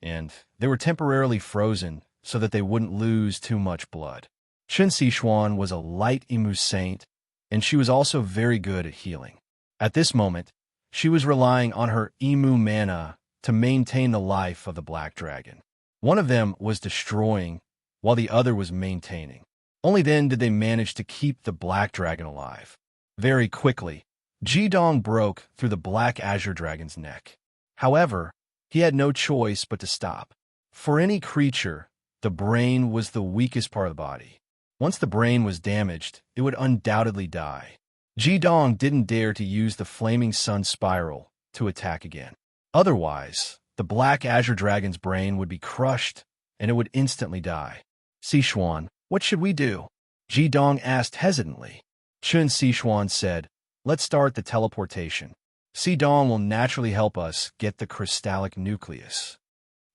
and they were temporarily frozen so that they wouldn't lose too much blood. Chen Sichuan was a light Imu saint, and she was also very good at healing. At this moment, she was relying on her Imu mana to maintain the life of the Black Dragon. One of them was destroying, while the other was maintaining. Only then did they manage to keep the Black Dragon alive. Very quickly, Ji-dong broke through the Black Azure Dragon's neck. However, he had no choice but to stop. For any creature, the brain was the weakest part of the body. Once the brain was damaged, it would undoubtedly die. Ji-dong didn't dare to use the Flaming Sun Spiral to attack again. Otherwise, the Black Azure Dragon's brain would be crushed, and it would instantly die. Sichuan, what should we do? Ji-dong asked hesitantly. Chen Sichuan said, let's start the teleportation. Si-dong will naturally help us get the crystallic nucleus.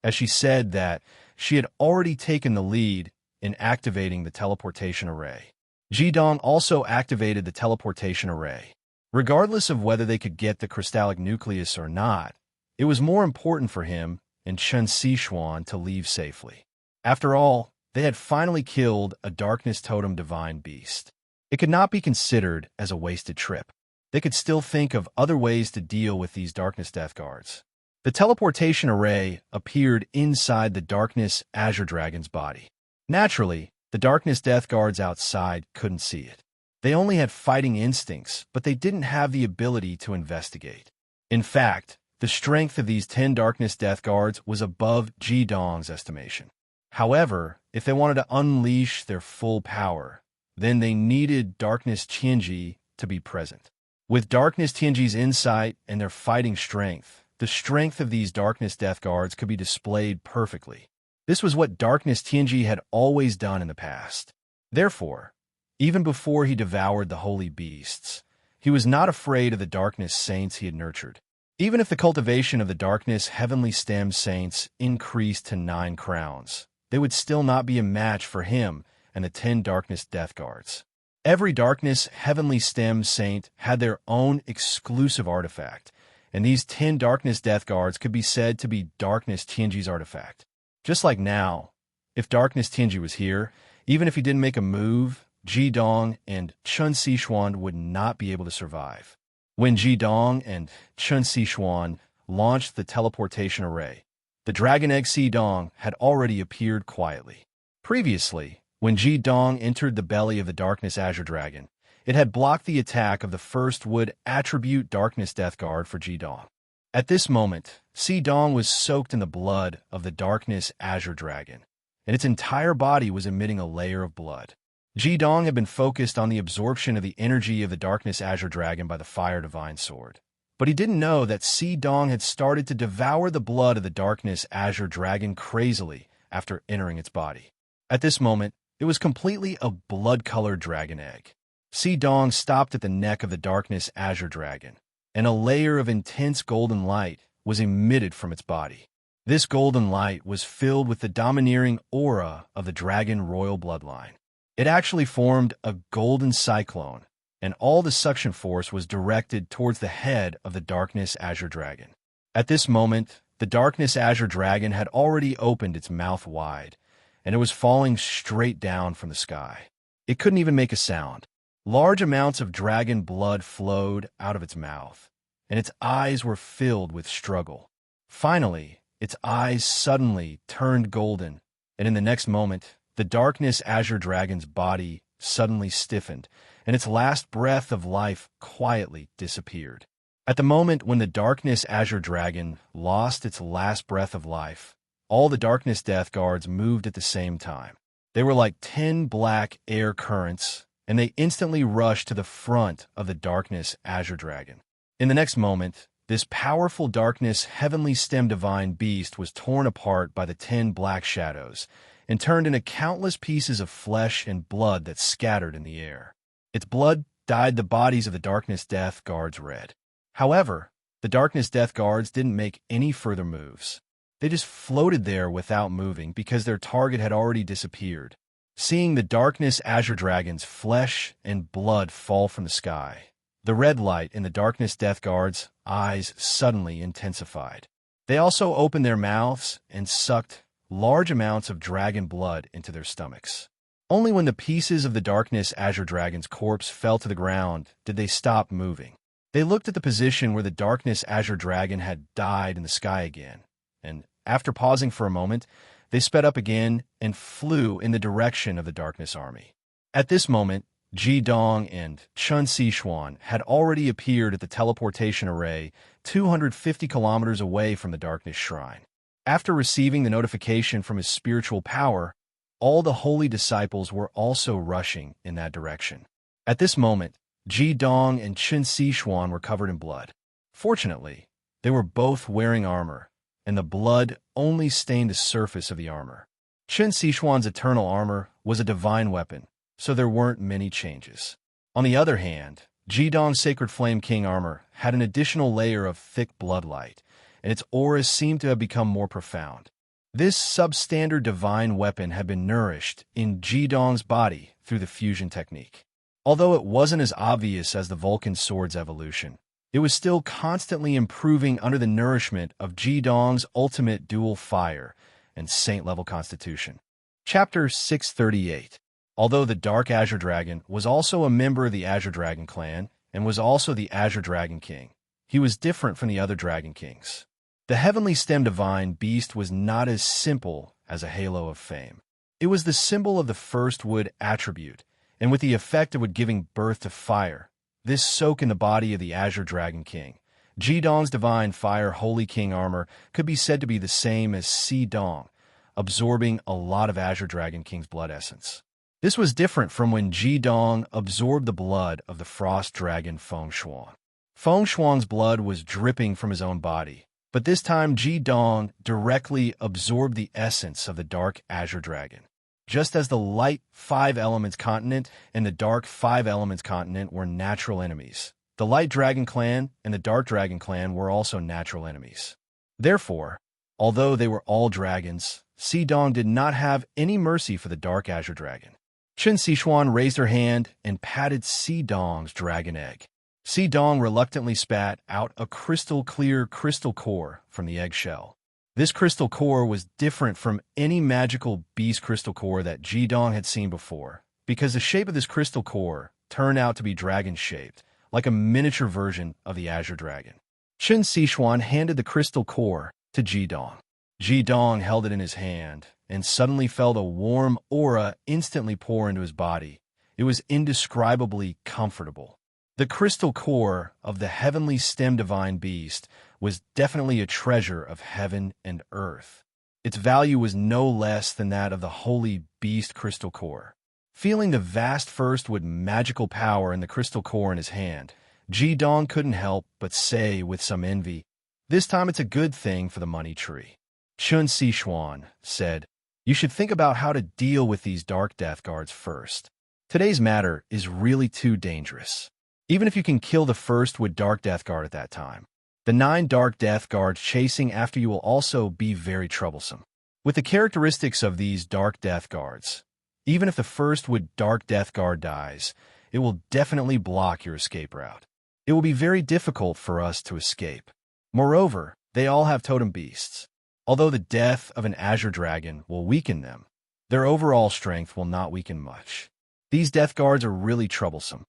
As she said that, she had already taken the lead in activating the teleportation array. Ji-dong also activated the teleportation array. Regardless of whether they could get the crystallic nucleus or not, it was more important for him and Chen Sichuan to leave safely. After all, they had finally killed a Darkness Totem Divine Beast. It could not be considered as a wasted trip. They could still think of other ways to deal with these Darkness Death Guards. The teleportation array appeared inside the Darkness Azure Dragon's body. Naturally, the Darkness Death Guards outside couldn't see it. They only had fighting instincts, but they didn't have the ability to investigate. In fact, the strength of these 10 Darkness Death Guards was above Ji-dong's estimation. However, if they wanted to unleash their full power, then they needed Darkness Tianji to be present. With Darkness Tianji's insight and their fighting strength, the strength of these Darkness Death Guards could be displayed perfectly. This was what Darkness Tianji had always done in the past. Therefore, even before he devoured the holy beasts, he was not afraid of the Darkness Saints he had nurtured. Even if the cultivation of the Darkness Heavenly Stem Saints increased to 9 crowns, they would still not be a match for him and the 10 Darkness Death Guards. Every Darkness Heavenly Stem Saint had their own exclusive artifact, and these 10 Darkness Death Guards could be said to be Darkness Tianji's artifact. Just like now, if Darkness Tianji was here, even if he didn't make a move, Ji-dong and Chen Sichuan would not be able to survive. When Ji-dong and Chen Sichuan launched the teleportation array, the Dragon Egg Si-dong had already appeared quietly. Previously, when Ji-dong entered the belly of the Darkness Azure Dragon, it had blocked the attack of the first wood attribute Darkness Death Guard for Ji-dong. At this moment, Si-dong was soaked in the blood of the Darkness Azure Dragon, and its entire body was emitting a layer of blood. Ji-dong had been focused on the absorption of the energy of the Darkness Azure Dragon by the Fire Divine Sword. But he didn't know that Si-dong had started to devour the blood of the Darkness Azure Dragon crazily after entering its body. At this moment, it was completely a blood-colored dragon egg. Si-dong stopped at the neck of the Darkness Azure Dragon, and a layer of intense golden light was emitted from its body. This golden light was filled with the domineering aura of the dragon royal bloodline. It actually formed a golden cyclone, and all the suction force was directed towards the head of the Darkness Azure Dragon. At this moment, the Darkness Azure Dragon had already opened its mouth wide, and it was falling straight down from the sky. It couldn't even make a sound. Large amounts of dragon blood flowed out of its mouth, and its eyes were filled with struggle. Finally, its eyes suddenly turned golden, and in the next moment, the Darkness Azure Dragon's body suddenly stiffened, and its last breath of life quietly disappeared. At the moment when the Darkness Azure Dragon lost its last breath of life, all the Darkness Death Guards moved at the same time. They were like 10 black air currents, and they instantly rushed to the front of the Darkness Azure Dragon. In the next moment, this powerful Darkness Heavenly Stem Divine Beast was torn apart by the 10 black shadows and turned into countless pieces of flesh and blood that scattered in the air. Its blood dyed the bodies of the Darkness Death Guards red. However, the Darkness Death Guards didn't make any further moves. They just floated there without moving because their target had already disappeared. Seeing the Darkness Azure Dragon's flesh and blood fall from the sky, the red light in the Darkness Death Guard's eyes suddenly intensified. They also opened their mouths and sucked large amounts of dragon blood into their stomachs. Only when the pieces of the Darkness Azure Dragon's corpse fell to the ground did they stop moving. They looked at the position where the Darkness Azure Dragon had died in the sky again, and after pausing for a moment, they sped up again and flew in the direction of the Darkness Army. At this moment, Ji Dong and Chun Sichuan had already appeared at the teleportation array 250 kilometers away from the Darkness Shrine. After receiving the notification from his spiritual power, all the holy disciples were also rushing in that direction. At this moment, Ji Dong and Chun Sichuan were covered in blood. Fortunately, they were both wearing armor, and the blood only stained the surface of the armor. Chun Sichuan's eternal armor was a divine weapon, so there weren't many changes. On the other hand, Ji Dong's Sacred Flame King armor had an additional layer of thick bloodlight, and its aura seemed to have become more profound. This substandard divine weapon had been nourished in Ji Dong's body through the fusion technique. Although it wasn't as obvious as the Vulcan sword's evolution, it was still constantly improving under the nourishment of Ji Dong's ultimate dual fire and saint-level constitution. Chapter 638. Although the Dark Azure Dragon was also a member of the Azure Dragon clan and was also the Azure Dragon King, he was different from the other Dragon Kings. The Heavenly Stem Divine Beast was not as simple as a halo of fame. It was the symbol of the first wood attribute, and with the effect it would giving birth to fire. This soak in the body of the Azure Dragon King. Ji Dong's Divine Fire Holy King armor could be said to be the same as Si Dong, absorbing a lot of Azure Dragon King's blood essence. This was different from when Ji Dong absorbed the blood of the Frost Dragon Feng Shuang. Feng Shuang's blood was dripping from his own body, but this time Ji Dong directly absorbed the essence of the Dark Azure Dragon. Just as the Light 5 Elements continent and the Dark 5 Elements continent were natural enemies, the Light Dragon clan and the Dark Dragon clan were also natural enemies. Therefore, although they were all dragons, Si Dong did not have any mercy for the Dark Azure Dragon. Chun Sichuan raised her hand and patted Si Dong's dragon egg. Si Dong reluctantly spat out a crystal-clear crystal core from the eggshell. This crystal core was different from any magical beast crystal core that Ji Dong had seen before, because the shape of this crystal core turned out to be dragon-shaped, like a miniature version of the Azure Dragon. Chun Sichuan handed the crystal core to Ji Dong. Ji Dong held it in his hand, and suddenly felt a warm aura instantly pour into his body. It was indescribably comfortable. The crystal core of the Heavenly Stem Divine Beast was definitely a treasure of heaven and earth. Its value was no less than that of the Holy Beast Crystal Core. Feeling the vast first wood magical power in the crystal core in his hand, Ji Dong couldn't help but say with some envy, "This time it's a good thing for the money tree." Chun Sichuan said, "You should think about how to deal with these Dark Death Guards first. Today's matter is really too dangerous. Even if you can kill the first wood Dark Death Guard at that time, the 9 Dark Death Guards chasing after you will also be very troublesome. With the characteristics of these Dark Death Guards, even if the first wood Dark Death Guard dies, it will definitely block your escape route. It will be very difficult for us to escape. Moreover, they all have totem beasts. Although the death of an Azure Dragon will weaken them, their overall strength will not weaken much. These Death Guards are really troublesome."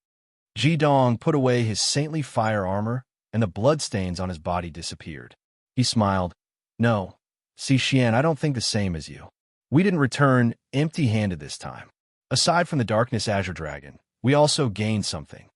Ji Dong put away his saintly fire armor, and the bloodstains on his body disappeared. He smiled. "No, Si Xian, I don't think the same as you. We didn't return empty-handed this time. Aside from the Darkness Azure Dragon, we also gained something.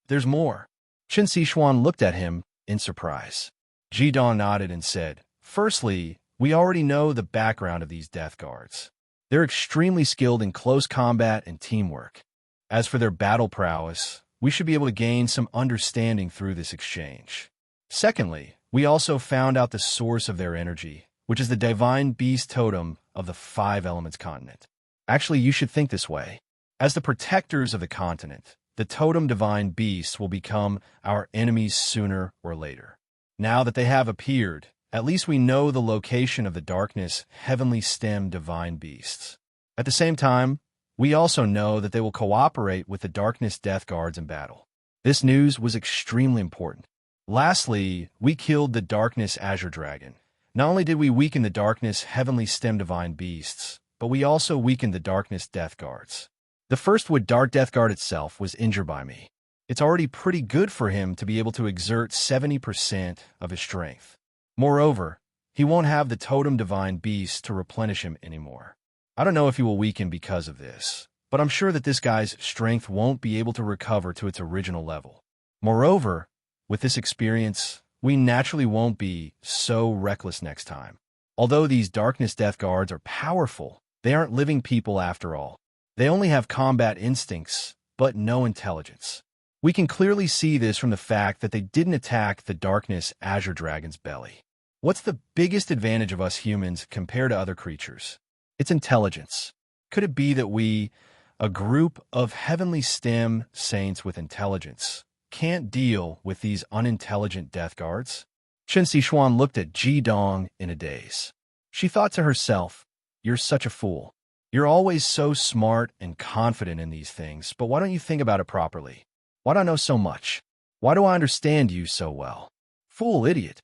There's more. Qin Sichuan looked at him in surprise. Jidong nodded and said, firstly, we already know the background of these Death Guards. They're extremely skilled in close combat and teamwork. As for their battle prowess, we should be able to gain some understanding through this exchange. Secondly, we also found out the source of their energy, which is the divine beast totem of the Five Elements continent. Actually, you should think this way. As the protectors of the continent, the totem divine beasts will become our enemies sooner or later. Now that they have appeared, at least we know the location of the darkness heavenly stem divine beasts. At the same time, we also know that they will cooperate with the darkness death guards in battle. This news was extremely important. Lastly, we killed the darkness azure dragon. Not only did we weaken the darkness heavenly stem divine beasts, but we also weakened the darkness death guards. The first wood dark death guard itself was injured by me. It's already pretty good for him to be able to exert 70% of his strength. Moreover, he won't have the totem divine beast to replenish him anymore. I don't know if he will weaken because of this, but I'm sure that this guy's strength won't be able to recover to its original level. Moreover, with this experience, we naturally won't be so reckless next time. Although these darkness death guards are powerful, they aren't living people after all. They only have combat instincts, but no intelligence. We can clearly see this from the fact that they didn't attack the darkness azure dragon's belly. What's the biggest advantage of us humans compared to other creatures? It's intelligence. Could it be that we, a group of heavenly stem saints with intelligence, can't deal with these unintelligent death guards? Qin Sichuan looked at Jidong in a daze. She thought to herself, you're such a fool. You're always so smart and confident in these things, but why don't you think about it properly? Why do I know so much? Why do I understand you so well? Fool idiot.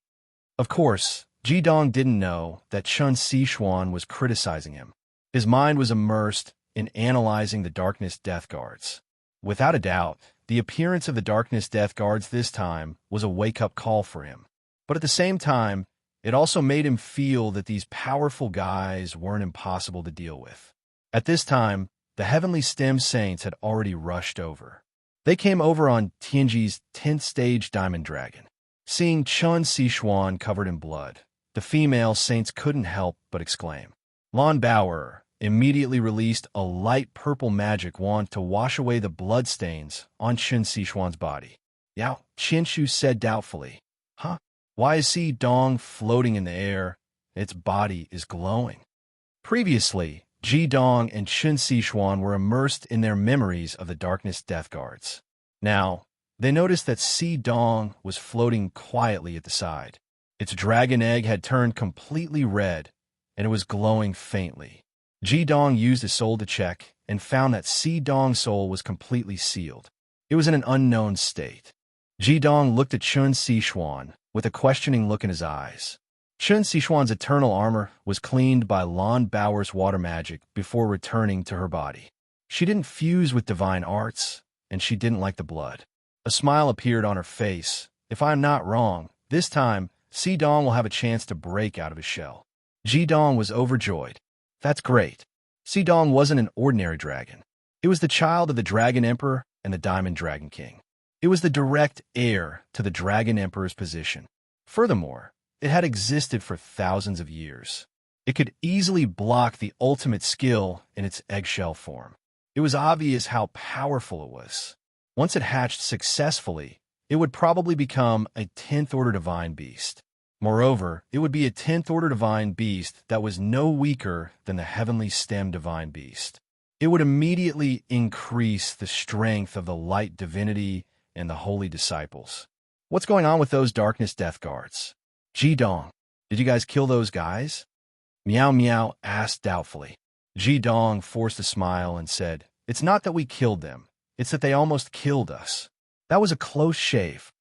Of course, Jidong didn't know that Qin Sichuan was criticizing him. His mind was immersed in analyzing the darkness death guards. Without a doubt, the appearance of the darkness death guards this time was a wake-up call for him. But at the same time, it also made him feel that these powerful guys weren't impossible to deal with. At this time, the heavenly stem saints had already rushed over. They came over on Tianji's 10th stage diamond dragon. Seeing Qin Sichuan covered in blood, the female saints couldn't help but exclaim. Lan Bauer immediately released a light purple magic wand to wash away the bloodstains on Qin Sichuan's body. Yao, Qinshu said doubtfully. Huh? Why is Xi Dong floating in the air? Its body is glowing. Previously, Jidong and Qin Sichuan were immersed in their memories of the darkness death guards. Now, they noticed that Xi Dong was floating quietly at the side. Its dragon egg had turned completely red, and it was glowing faintly. Jidong used his soul to check and found that Xi Dong's soul was completely sealed. It was in an unknown state. Jidong looked at Qin Sichuan with a questioning look in his eyes. Qin Sichuan's eternal armor was cleaned by Lan Bauer's water magic before returning to her body. She didn't fuse with divine arts, and she didn't like the blood. A smile appeared on her face. If I'm not wrong, this time, Xi Dong will have a chance to break out of his shell. Jidong was overjoyed. That's great. Xi Dong wasn't an ordinary dragon. It was the child of the Dragon Emperor and the Diamond Dragon King. It was the direct heir to the Dragon Emperor's position. Furthermore, it had existed for thousands of years. It could easily block the ultimate skill in its eggshell form. It was obvious how powerful it was. Once it hatched successfully, it would probably become a 10th order divine beast. Moreover, it would be a 10th order divine beast that was no weaker than the heavenly stem divine beast. It would immediately increase the strength of the light divinity and the holy disciples. What's going on with those darkness death guards? Jidong, did you guys kill those guys? Meow Meow asked doubtfully. Jidong forced a smile and said, it's not that we killed them. It's that they almost killed us. That was a close shave.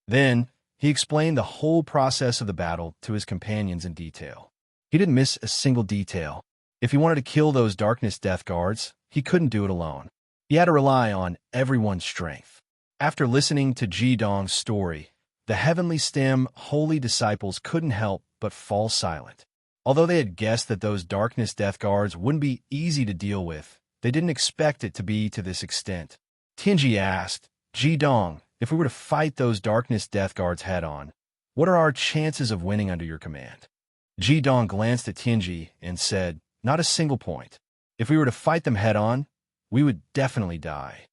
Then, he explained the whole process of the battle to his companions in detail. He didn't miss a single detail. If he wanted to kill those darkness death guards, he couldn't do it alone. He had to rely on everyone's strength. After listening to Jidong's story, the heavenly stem holy disciples couldn't help but fall silent. Although they had guessed that those darkness death guards wouldn't be easy to deal with, They didn't expect it to be to this extent. Tianji asked, Jidong, if we were to fight those darkness death guards head-on, what are our chances of winning under your command? Jidong glanced at Tianji and said, not a single point. If we were to fight them head-on, we would definitely die.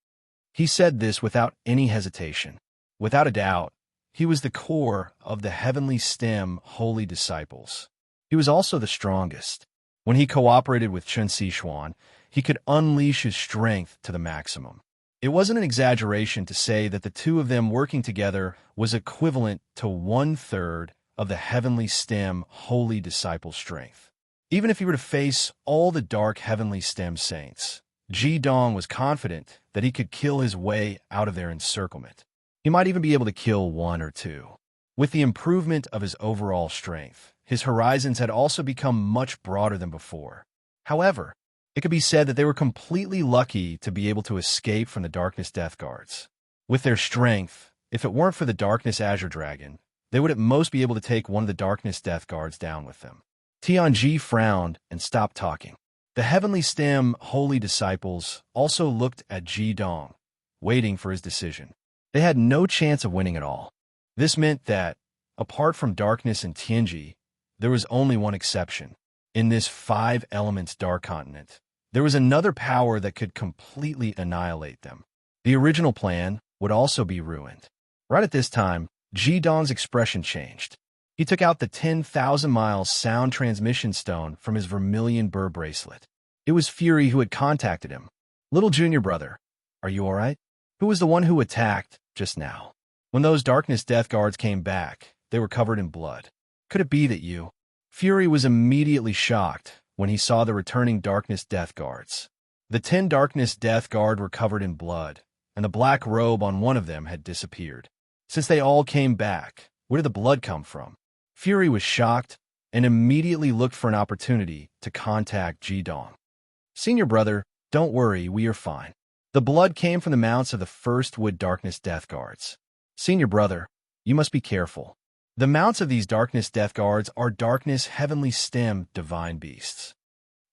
He said this without any hesitation. Without a doubt, he was the core of the heavenly stem holy disciples. He was also the strongest. When he cooperated with Chen Sichuan, he could unleash his strength to the maximum. It wasn't an exaggeration to say that the two of them working together was equivalent to 1/3 of the heavenly stem holy disciple strength. Even if he were to face all the dark heavenly stem saints, Jidong was confident that he could kill his way out of their encirclement. He might even be able to kill one or two. With the improvement of his overall strength, his horizons had also become much broader than before. However, it could be said that they were completely lucky to be able to escape from the Darkness Death Guards. With their strength, if it weren't for the Darkness Azure Dragon, they would at most be able to take one of the Darkness Death Guards down with them. Tianji frowned and stopped talking. The Heavenly Stem Holy Disciples also looked at Jidong, waiting for his decision. They had no chance of winning at all. This meant that, apart from Darkness and Tianji, there was only one exception. In this 5 elements dark continent, there was another power that could completely annihilate them. The original plan would also be ruined. Right at this time, Jidong's expression changed. He took out the 10,000-mile sound transmission stone from his vermilion burr bracelet. It was Fury who had contacted him. Little junior brother, are you all right? Who was the one who attacked just now? When those Darkness Death Guards came back, they were covered in blood. Could it be that you? Fury was immediately shocked when he saw the returning Darkness Death Guards. The 10 Darkness Death Guard were covered in blood, and the black robe on one of them had disappeared. Since they all came back, where did the blood come from? Fury was shocked and immediately looked for an opportunity to contact Jidong. Senior brother, don't worry, we are fine. The blood came from the mounts of the first Wood Darkness Death Guards. Senior brother, you must be careful. The mounts of these Darkness Death Guards are Darkness Heavenly Stem Divine Beasts.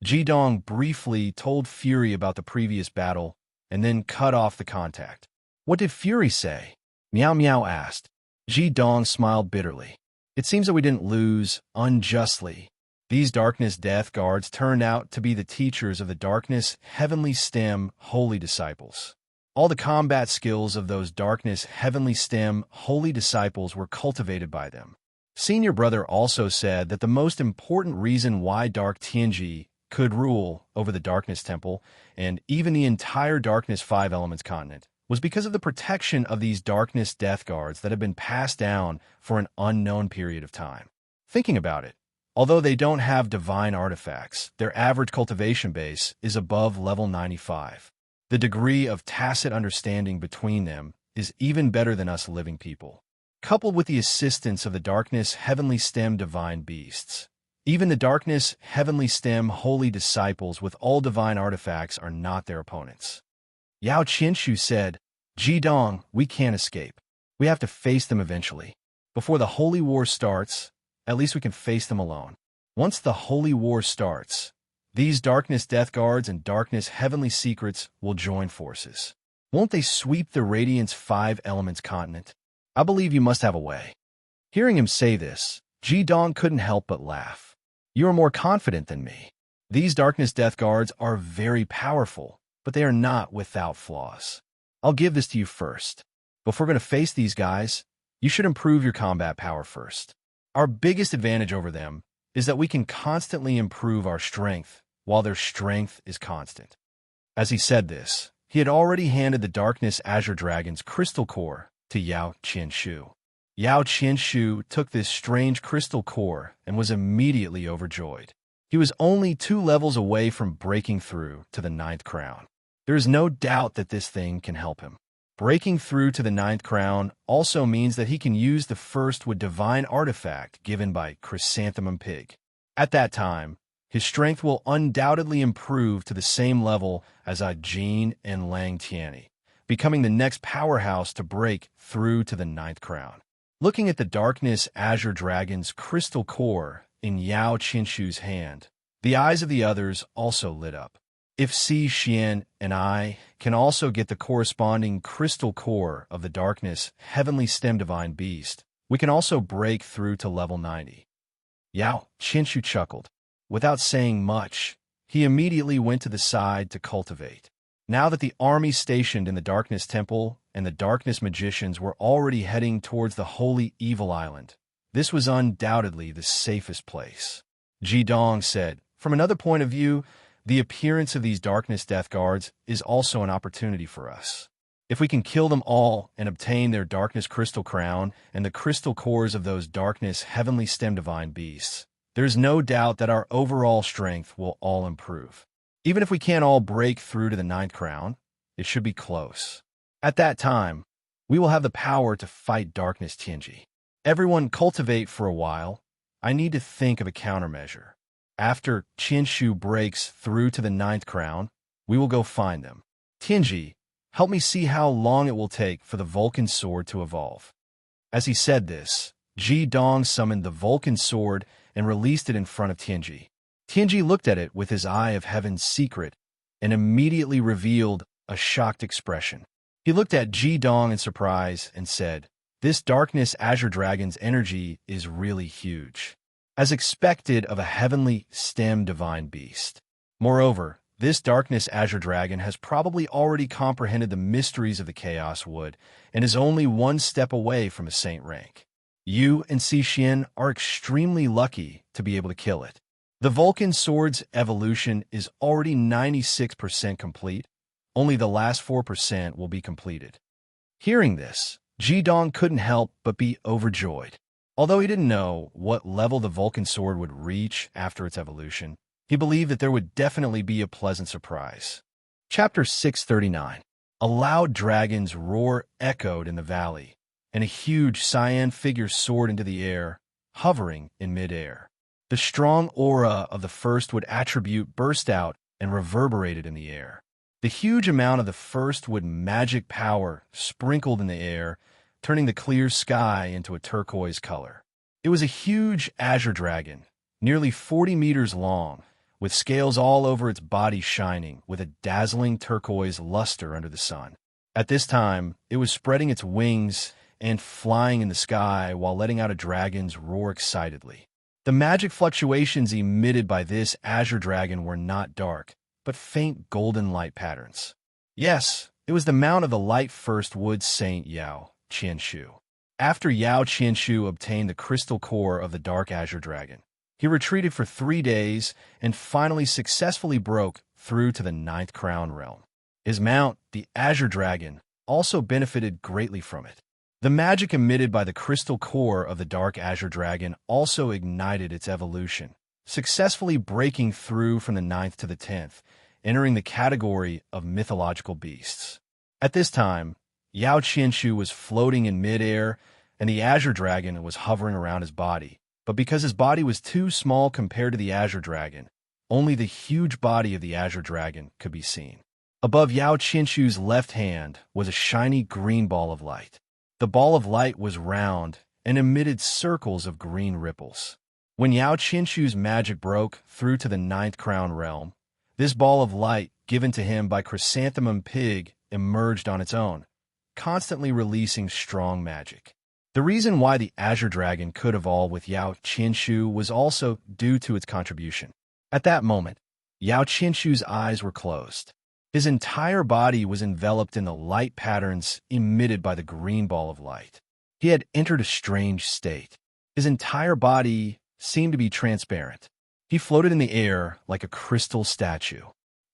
Jidong briefly told Fury about the previous battle and then cut off the contact. What did Fury say? Meow Meow asked. Jidong smiled bitterly. It seems that we didn't lose unjustly. These Darkness Death Guards turned out to be the teachers of the Darkness Heavenly Stem Holy Disciples. All the combat skills of those Darkness Heavenly Stem Holy Disciples were cultivated by them. Senior brother also said that the most important reason why Dark Tianji could rule over the Darkness Temple and even the entire Darkness 5 Elements continent was because of the protection of these Darkness Death Guards that have been passed down for an unknown period of time. Thinking about it, although they don't have divine artifacts, their average cultivation base is above level 95. The degree of tacit understanding between them is even better than us living people. Coupled with the assistance of the Darkness Heavenly Stem Divine Beasts, even the Darkness Heavenly Stem Holy Disciples with all divine artifacts are not their opponents. Yao Qinshu said, Jidong, we can't escape. We have to face them eventually. Before the Holy War starts, at least we can face them alone. Once the Holy War starts, these Darkness Death Guards and Darkness Heavenly Secrets will join forces. Won't they sweep the Radiance 5 Elements continent? I believe you must have a way. Hearing him say this, Jidong couldn't help but laugh. You are more confident than me. These Darkness Death Guards are very powerful, but they are not without flaws. I'll give this to you first. If we're going to face these guys, you should improve your combat power first. Our biggest advantage over them is that we can constantly improve our strength while their strength is constant. As he said this, he had already handed the Darkness Azure Dragon's crystal core to Yao Qinshu. Yao Qinshu took this strange crystal core and was immediately overjoyed. He was only 2 levels away from breaking through to the 9th crown. There is no doubt that this thing can help him. Breaking through to the 9th crown also means that he can use the first with divine artifact given by Chrysanthemum Pig. At that time, his strength will undoubtedly improve to the same level as Jin and Lang Tianyi, becoming the next powerhouse to break through to the 9th crown. Looking at the Darkness Azure Dragon's crystal core in Yao Qinshu's hand, the eyes of the others also lit up. If Si Xian and I can also get the corresponding crystal core of the darkness heavenly stem divine beast, we can also break through to level 90. Yao Qinshu chuckled. Without saying much, he immediately went to the side to cultivate. Now that the army stationed in the Darkness Temple and the Darkness Magicians were already heading towards the Holy Evil Island, this was undoubtedly the safest place. Ji Dong said, "From another point of view, the appearance of these Darkness Death Guards is also an opportunity for us. If we can kill them all and obtain their Darkness Crystal Crown and the crystal cores of those Darkness Heavenly Stem Divine Beasts, there's no doubt that our overall strength will all improve. Even if we can't all break through to the 9th crown, it should be close. At that time, we will have the power to fight Darkness Tianji. Everyone cultivate for a while. I need to think of a countermeasure. After Qinshu breaks through to the 9th crown, we will go find them. Tianji, help me see how long it will take for the Vulcan sword to evolve." As he said this, Ji Dong summoned the Vulcan sword and released it in front of Tianji. Tianji looked at it with his eye of heaven's secret and immediately revealed a shocked expression. He looked at Ji Dong in surprise and said, "This Darkness Azure Dragon's energy is really huge, as expected of a heavenly stem divine beast. Moreover, this Darkness Azure Dragon has probably already comprehended the mysteries of the Chaos Wood and is only one step away from a saint rank. You and Si Xian are extremely lucky to be able to kill it. The Vulcan sword's evolution is already 96% complete. Only the last 4% will be completed." Hearing this, Ji Dong couldn't help but be overjoyed. Although he didn't know what level the Vulcan sword would reach after its evolution, he believed that there would definitely be a pleasant surprise. Chapter 639. A loud dragon's roar echoed in the valley, and a huge cyan figure soared into the air, hovering in midair. The strong aura of the first wood attribute burst out and reverberated in the air. The huge amount of the first wood magic power sprinkled in the air, turning the clear sky into a turquoise color. It was a huge azure dragon, nearly 40 meters long, with scales all over its body shining with a dazzling turquoise luster under the sun. At this time, it was spreading its wings and flying in the sky while letting out a dragon's roar excitedly. The magic fluctuations emitted by this azure dragon were not dark, but faint golden light patterns. Yes, it was the mount of the light first wood saint Yao Qinshu. After Yao Qinshu obtained the crystal core of the dark azure dragon, he retreated for 3 days and finally successfully broke through to the 9th crown realm. His mount, the azure dragon, also benefited greatly from it. The magic emitted by the crystal core of the dark azure dragon also ignited its evolution, successfully breaking through from the 9th to the 10th, entering the category of mythological beasts. At this time, Yao Qinshu was floating in midair, and the azure dragon was hovering around his body. But because his body was too small compared to the azure dragon, only the huge body of the azure dragon could be seen. Above Yao Qinshu's left hand was a shiny green ball of light. The ball of light was round and emitted circles of green ripples. When Yao Qinshu's magic broke through to the 9th crown realm, this ball of light given to him by Chrysanthemum Pig emerged on its own, constantly releasing strong magic. The reason why the azure dragon could evolve with Yao Qinshu was also due to its contribution. At that moment, Yao Qinshu's eyes were closed. His entire body was enveloped in the light patterns emitted by the green ball of light. He had entered a strange state. His entire body seemed to be transparent. He floated in the air like a crystal statue.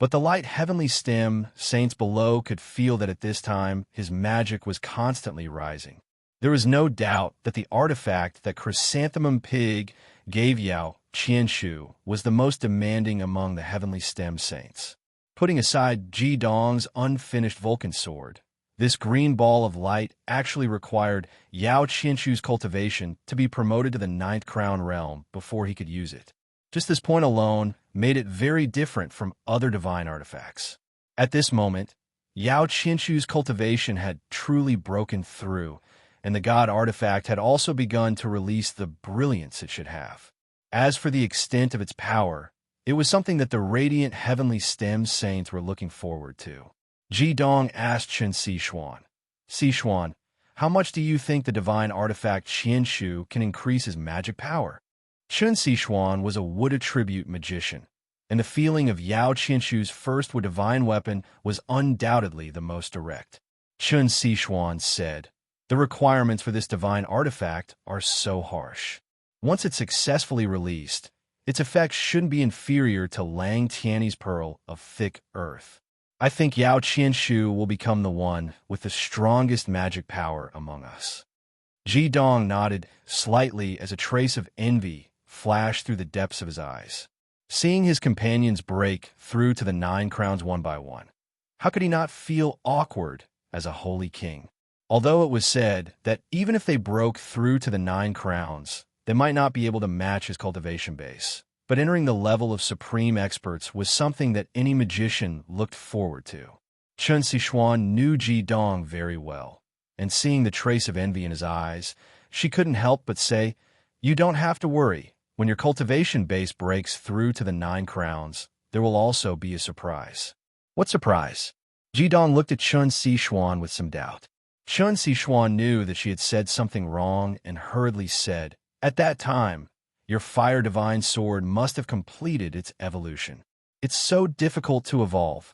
But the light heavenly stem saints below could feel that at this time his magic was constantly rising. There was no doubt that the artifact that Chrysanthemum Pig gave Yao Qinshu was the most demanding among the heavenly stem saints. Putting aside Ji Dong's unfinished Vulcan sword, this green ball of light actually required Yao Qinshu's cultivation to be promoted to the 9th crown realm before he could use it. Just this point alone made it very different from other divine artifacts. At this moment, Yao Qinshu's cultivation had truly broken through, and the god artifact had also begun to release the brilliance it should have. As for the extent of its power, It was something that the radiant heavenly stem saints were looking forward to. Jidong asked Chen Sichuan, Sichuan, how much do you think the divine artifact Qianshu can increase his magic power? Chen Sichuan was a wood attribute magician, and the feeling of Yao Qianshu's first wood divine weapon was undoubtedly the most direct. Chen Sichuan said, the requirements for this divine artifact are so harsh. Once it's successfully released, its effects shouldn't be inferior to Lang Tiany's pearl of thick earth. I think Yao Qianshu will become the one with the strongest magic power among us. Jidong nodded slightly as a trace of envy flashed through the depths of his eyes. Seeing his companions break through to the 9 crowns one by one, how could he not feel awkward as a holy king? Although it was said that even if they broke through to the 9 crowns, they might not be able to match his cultivation base. But entering the level of supreme experts was something that any magician looked forward to. Chen Sichuan knew Jidong very well, and seeing the trace of envy in his eyes, she couldn't help but say, you don't have to worry. When your cultivation base breaks through to the 9 crowns, there will also be a surprise. What surprise? Jidong looked at Chen Sichuan with some doubt. Chen Sichuan knew that she had said something wrong and hurriedly said, at that time, your fire divine sword must have completed its evolution. It's so difficult to evolve.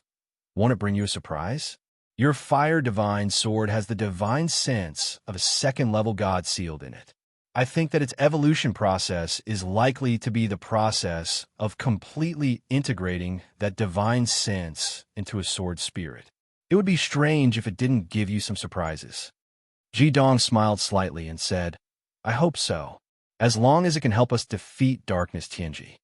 Won't it bring you a surprise? Your fire divine sword has the divine sense of a second-level god sealed in it. I think that its evolution process is likely to be the process of completely integrating that divine sense into a sword spirit. It would be strange if it didn't give you some surprises. Jidong smiled slightly and said, I hope so, as long as it can help us defeat Darkness Tianji.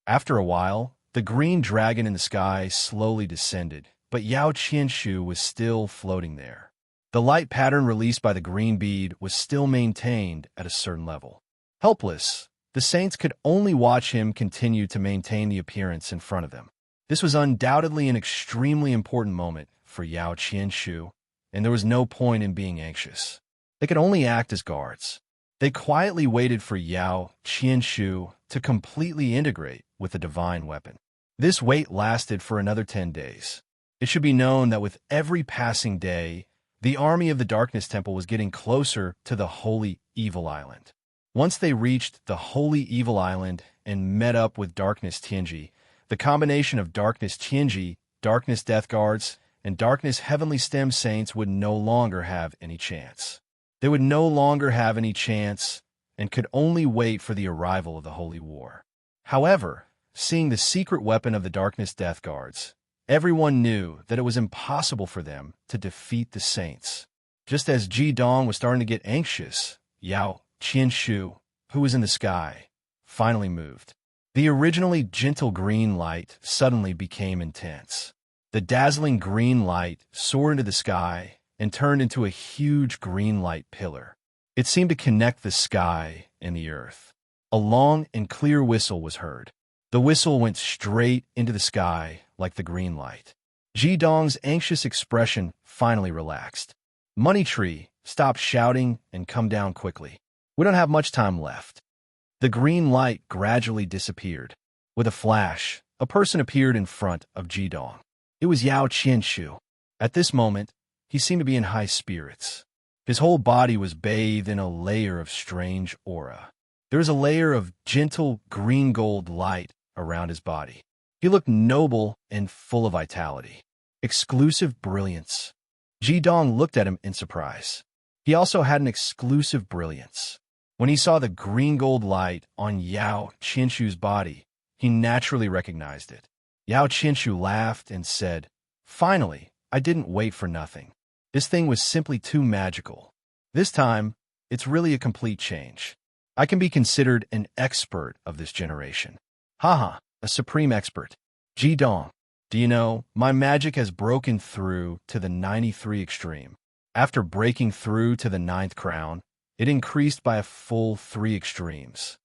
After a while, the green dragon in the sky slowly descended, but Yao Qianshu was still floating there. The light pattern released by the green bead was still maintained at a certain level. Helpless, the saints could only watch him continue to maintain the appearance in front of them. This was undoubtedly an extremely important moment for Yao Qianshu, and there was no point in being anxious. They could only act as guards. They quietly waited for Yao Qianshu to completely integrate with the divine weapon. This wait lasted for another 10 days. It should be known that with every passing day, the army of the Darkness Temple was getting closer to the Holy Evil Island. Once they reached the Holy Evil Island and met up with Darkness Tianji, the combination of Darkness Tianji, Darkness Death Guards, and Darkness Heavenly Stem Saints would no longer have any chance. They would no longer have any chance and could only wait for the arrival of the Holy War. However, seeing the secret weapon of the Darkness Death Guards, everyone knew that it was impossible for them to defeat the Saints. Just as Jidong was starting to get anxious, Yao Qianshu, who was in the sky, finally moved. The originally gentle green light suddenly became intense. The dazzling green light soared into the sky and turned into a huge green light pillar. It seemed to connect the sky and the earth. A long and clear whistle was heard. The whistle went straight into the sky like the green light. Jidong's anxious expression finally relaxed. Money Tree, stop shouting and come down quickly. We don't have much time left. The green light gradually disappeared. With a flash, a person appeared in front of Jidong. It was Yao Qianshu. At this moment, he seemed to be in high spirits. His whole body was bathed in a layer of strange aura. There was a layer of gentle green-gold light around his body. He looked noble and full of vitality. Exclusive brilliance. Jidong looked at him in surprise. He also had an exclusive brilliance. When he saw the green-gold light on Yao Qianshu's body, he naturally recognized it. Yao Qianshu laughed and said, finally, I didn't wait for nothing. This thing was simply too magical. This time, it's really a complete change. I can be considered an expert of this generation. Haha, a supreme expert. Jidong, do you know, my magic has broken through to the 93 extreme. After breaking through to the 9th crown, it increased by a full 3 extremes.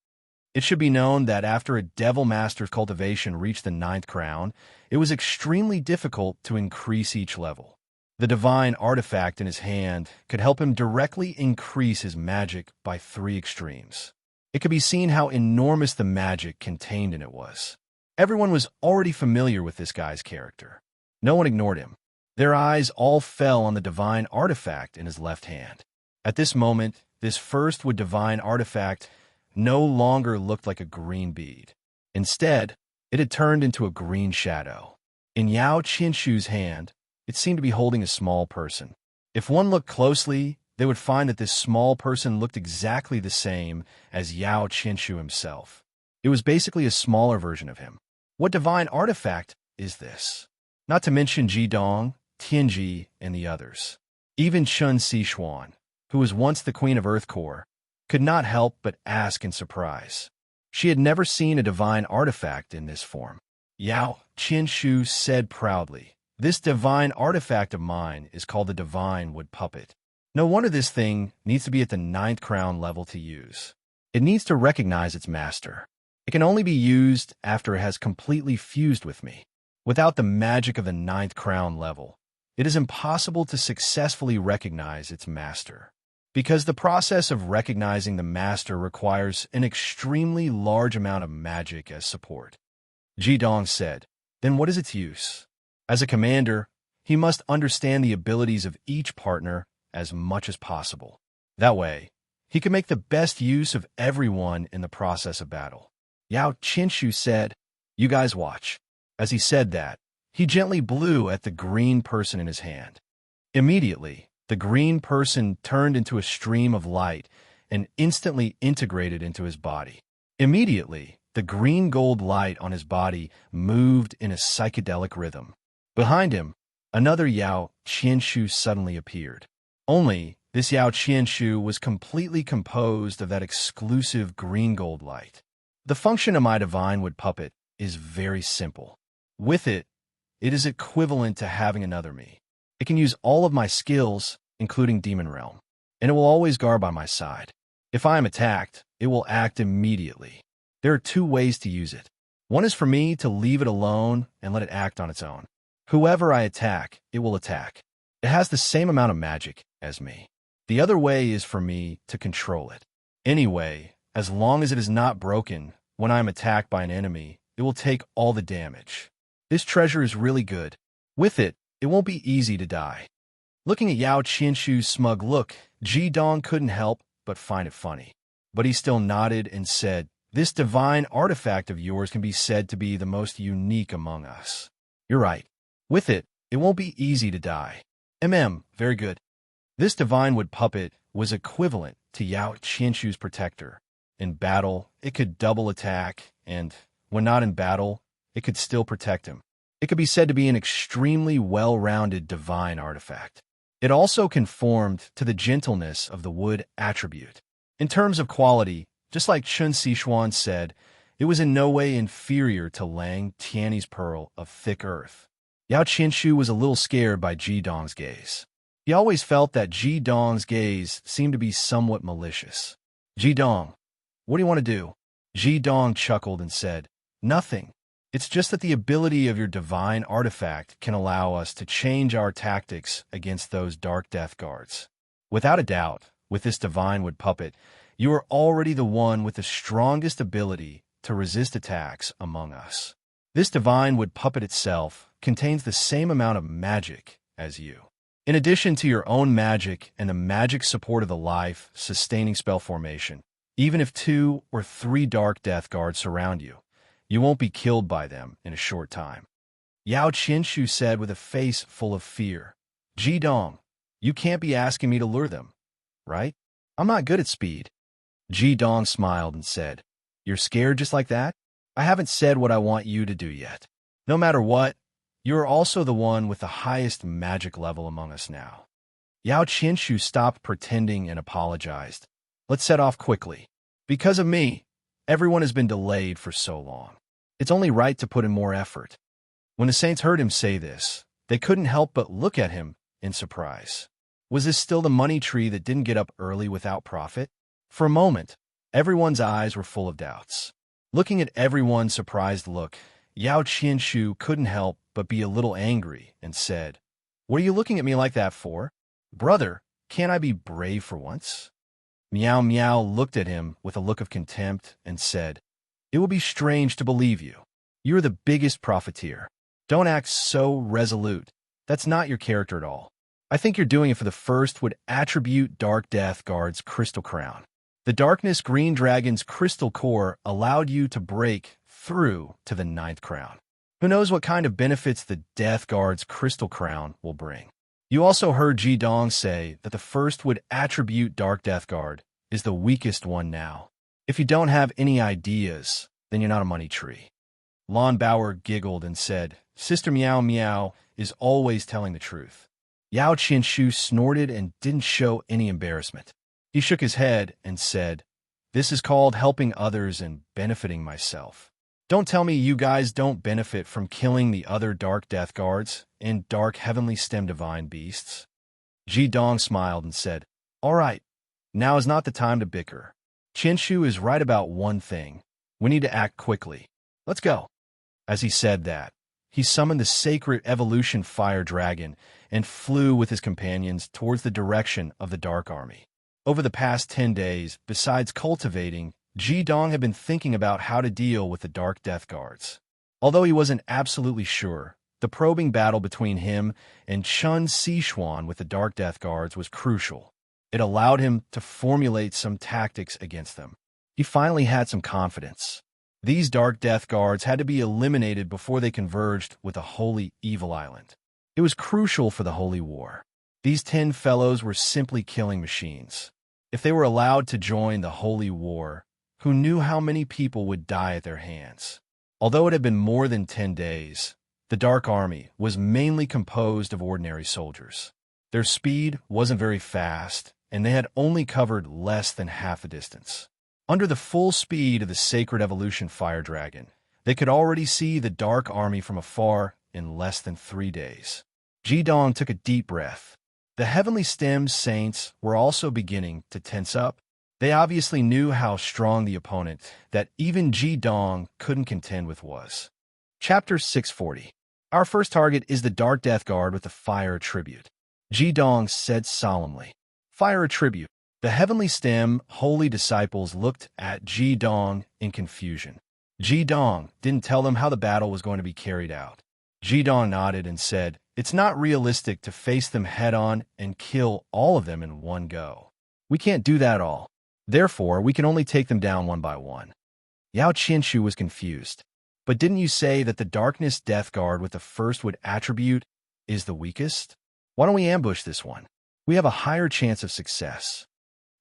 It should be known that after a Devil Master's cultivation reached the 9th crown, it was extremely difficult to increase each level. The divine artifact in his hand could help him directly increase his magic by 3 extremes. It could be seen how enormous the magic contained in it was. Everyone was already familiar with this guy's character. No one ignored him. Their eyes all fell on the divine artifact in his left hand. At this moment, this first wood divine artifact no longer looked like a green bead. Instead, it had turned into a green shadow. In Yao Qinshu's hand, it seemed to be holding a small person. If one looked closely, they would find that this small person looked exactly the same as Yao Qinshu himself. It was basically a smaller version of him. What divine artifact is this? Not to mention Jidong, Tianji, and the others. Even Chun Sichuan, who was once the queen of Earth Core, could not help but ask in surprise. She had never seen a divine artifact in this form. Yao Qinshu said proudly, "This divine artifact of mine is called the Divine Wood Puppet. No wonder this thing needs to be at the 9th crown level to use. It needs to recognize its master. It can only be used after it has completely fused with me. Without the magic of the 9th crown level, it is impossible to successfully recognize its master. Because the process of recognizing the master requires an extremely large amount of magic as support." Jidong said, "Then what is its use? As a commander, he must understand the abilities of each partner as much as possible. That way, he can make the best use of everyone in the process of battle." Yao Qinshu said, "You guys watch." As he said that, he gently blew at the green person in his hand. Immediately, the green person turned into a stream of light and instantly integrated into his body. Immediately, the green-gold light on his body moved in a psychedelic rhythm. Behind him, another Yao Qinshu suddenly appeared. Only, this Yao Qinshu was completely composed of that exclusive green-gold light. The function of my divine wood puppet is very simple. With it, it is equivalent to having another me. It can use all of my skills, including Demon Realm, and it will always guard by my side. If I am attacked, it will act immediately. There are 2 ways to use it. One is for me to leave it alone and let it act on its own. Whoever I attack, it will attack. It has the same amount of magic as me. The other way is for me to control it. Anyway, as long as it is not broken, when I am attacked by an enemy, it will take all the damage. This treasure is really good. With it, it won't be easy to die." Looking at Yao Qinshu's smug look, Jidong couldn't help but find it funny. But he still nodded and said, "This divine artifact of yours can be said to be the most unique among us. You're right. With it, it won't be easy to die. Very good." This divine wood puppet was equivalent to Yao Qinshu's protector. In battle, it could double attack, and, when not in battle, it could still protect him. It could be said to be an extremely well-rounded divine artifact. It also conformed to the gentleness of the wood attribute. In terms of quality, just like Chun Sichuan said, it was in no way inferior to Lang Tianyi's pearl of thick earth. Yao Qinshu was a little scared by Jidong's gaze. He always felt that Jidong's gaze seemed to be somewhat malicious. "Jidong, what do you want to do?" Jidong chuckled and said, "Nothing. It's just that the ability of your divine artifact can allow us to change our tactics against those dark death guards. Without a doubt, with this divine wood puppet, you are already the one with the strongest ability to resist attacks among us. This divine wood puppet itself contains the same amount of magic as you. In addition to your own magic and the magic support of the life-sustaining spell formation, even if 2 or 3 dark death guards surround you, you won't be killed by them in a short time." Yao Qinshu said with a face full of fear, "Jidong, you can't be asking me to lure them, right? I'm not good at speed." Jidong smiled and said, "You're scared just like that? I haven't said what I want you to do yet. No matter what, you are also the one with the highest magic level among us now." Yao Qinshu stopped pretending and apologized. "Let's set off quickly. Because of me, everyone has been delayed for so long. It's only right to put in more effort." When the saints heard him say this, they couldn't help but look at him in surprise. Was this still the money tree that didn't get up early without profit? For a moment, everyone's eyes were full of doubts. Looking at everyone's surprised look, Yao Qinshu couldn't help but be a little angry and said, "What are you looking at me like that for? Brother, can't I be brave for once?" Meow Meow looked at him with a look of contempt and said, "It would be strange to believe you. You're the biggest profiteer. Don't act so resolute. That's not your character at all. I think you're doing it for the first would attribute Dark Death Guard's crystal crown. The Darkness Green Dragon's crystal core allowed you to break through to the ninth crown. Who knows what kind of benefits the Death Guard's crystal crown will bring. You also heard Ji Dong say that the first would attribute Dark Death Guard is the weakest one now. If you don't have any ideas, then you're not a money tree. Lon Bauer giggled and said, Sister Meow Meow is always telling the truth. Yao Qinshu snorted and didn't show any embarrassment. He shook his head and said, This is called helping others and benefiting myself. Don't tell me you guys don't benefit from killing the other Dark Death Guards and Dark Heavenly Stem Divine Beasts. Ji Dong smiled and said, All right, now is not the time to bicker. Qinshu is right about one thing. We need to act quickly. Let's go. As he said that, he summoned the sacred evolution fire dragon and flew with his companions towards the direction of the Dark Army. Over the past 10 days, besides cultivating, Ji Dong had been thinking about how to deal with the Dark Death Guards. Although he wasn't absolutely sure, the probing battle between him and Chun Sichuan with the Dark Death Guards was crucial. It allowed him to formulate some tactics against them. He finally had some confidence. These Dark Death Guards had to be eliminated before they converged with the Holy Evil Island. It was crucial for the Holy War. These 10 fellows were simply killing machines. If they were allowed to join the Holy War, who knew how many people would die at their hands? Although it had been more than 10 days, the Dark Army was mainly composed of ordinary soldiers. Their speed wasn't very fast, and they had only covered less than half the distance. Under the full speed of the Sacred Evolution Fire Dragon, they could already see the Dark Army from afar in less than 3 days. Ji Dong took a deep breath. The Heavenly Stem Saints were also beginning to tense up. They obviously knew how strong the opponent that even Ji Dong couldn't contend with was. Chapter 640. Our first target is the Dark Death Guard with the Fire Attribute. Ji Dong said solemnly. Fire Attribute. The Heavenly Stem Holy Disciples looked at Ji Dong in confusion. Ji Dong didn't tell them how the battle was going to be carried out. Ji Dong nodded and said, It's not realistic to face them head-on and kill all of them in one go. We can't do that all. Therefore, we can only take them down one by one. Yao Qinshu was confused. But didn't you say that the Darkness Death Guard with the first wood attribute is the weakest? Why don't we ambush this one? We have a higher chance of success.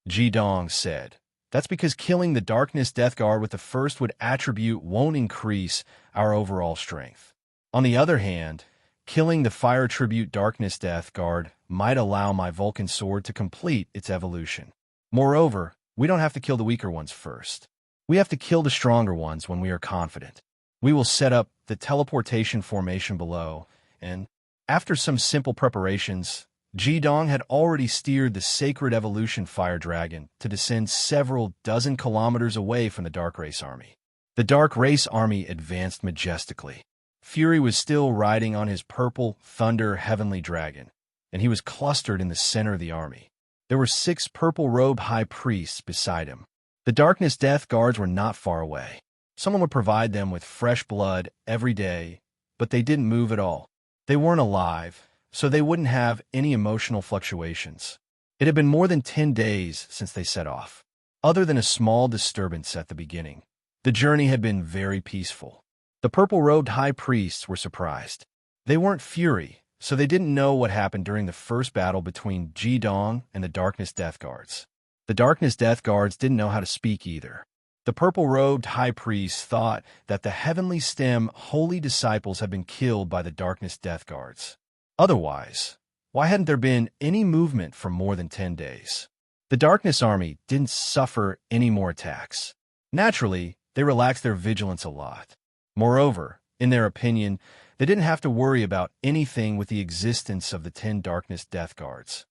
Ji Dong said, That's because killing the Darkness Death Guard with the first wood attribute won't increase our overall strength. On the other hand, killing the Fire Tribute Darkness Death Guard might allow my Vulcan sword to complete its evolution. Moreover, we don't have to kill the weaker ones first. We have to kill the stronger ones when we are confident. We will set up the teleportation formation below, and after some simple preparations, Ji Dong had already steered the Sacred Evolution Fire Dragon to descend several dozen kilometers away from the Dark Race Army. The Dark Race Army advanced majestically. Fury was still riding on his purple Thunder Heavenly Dragon, and he was clustered in the center of the army. There were 6 purple-robed high priests beside him. The Darkness Death Guards were not far away. Someone would provide them with fresh blood every day, but they didn't move at all. They weren't alive, so they wouldn't have any emotional fluctuations. It had been more than 10 days since they set off. Other than a small disturbance at the beginning, the journey had been very peaceful. The purple-robed high priests were surprised. They weren't Fury, so they didn't know what happened during the first battle between Ji Dong and the Darkness Death Guards. The Darkness Death Guards didn't know how to speak either. The purple-robed high priests thought that the Heavenly Stem Holy Disciples had been killed by the Darkness Death Guards. Otherwise, why hadn't there been any movement for more than 10 days? The Darkness Army didn't suffer any more attacks. Naturally, they relaxed their vigilance a lot. Moreover, in their opinion, they didn't have to worry about anything with the existence of the 10 Darkness Death Guards.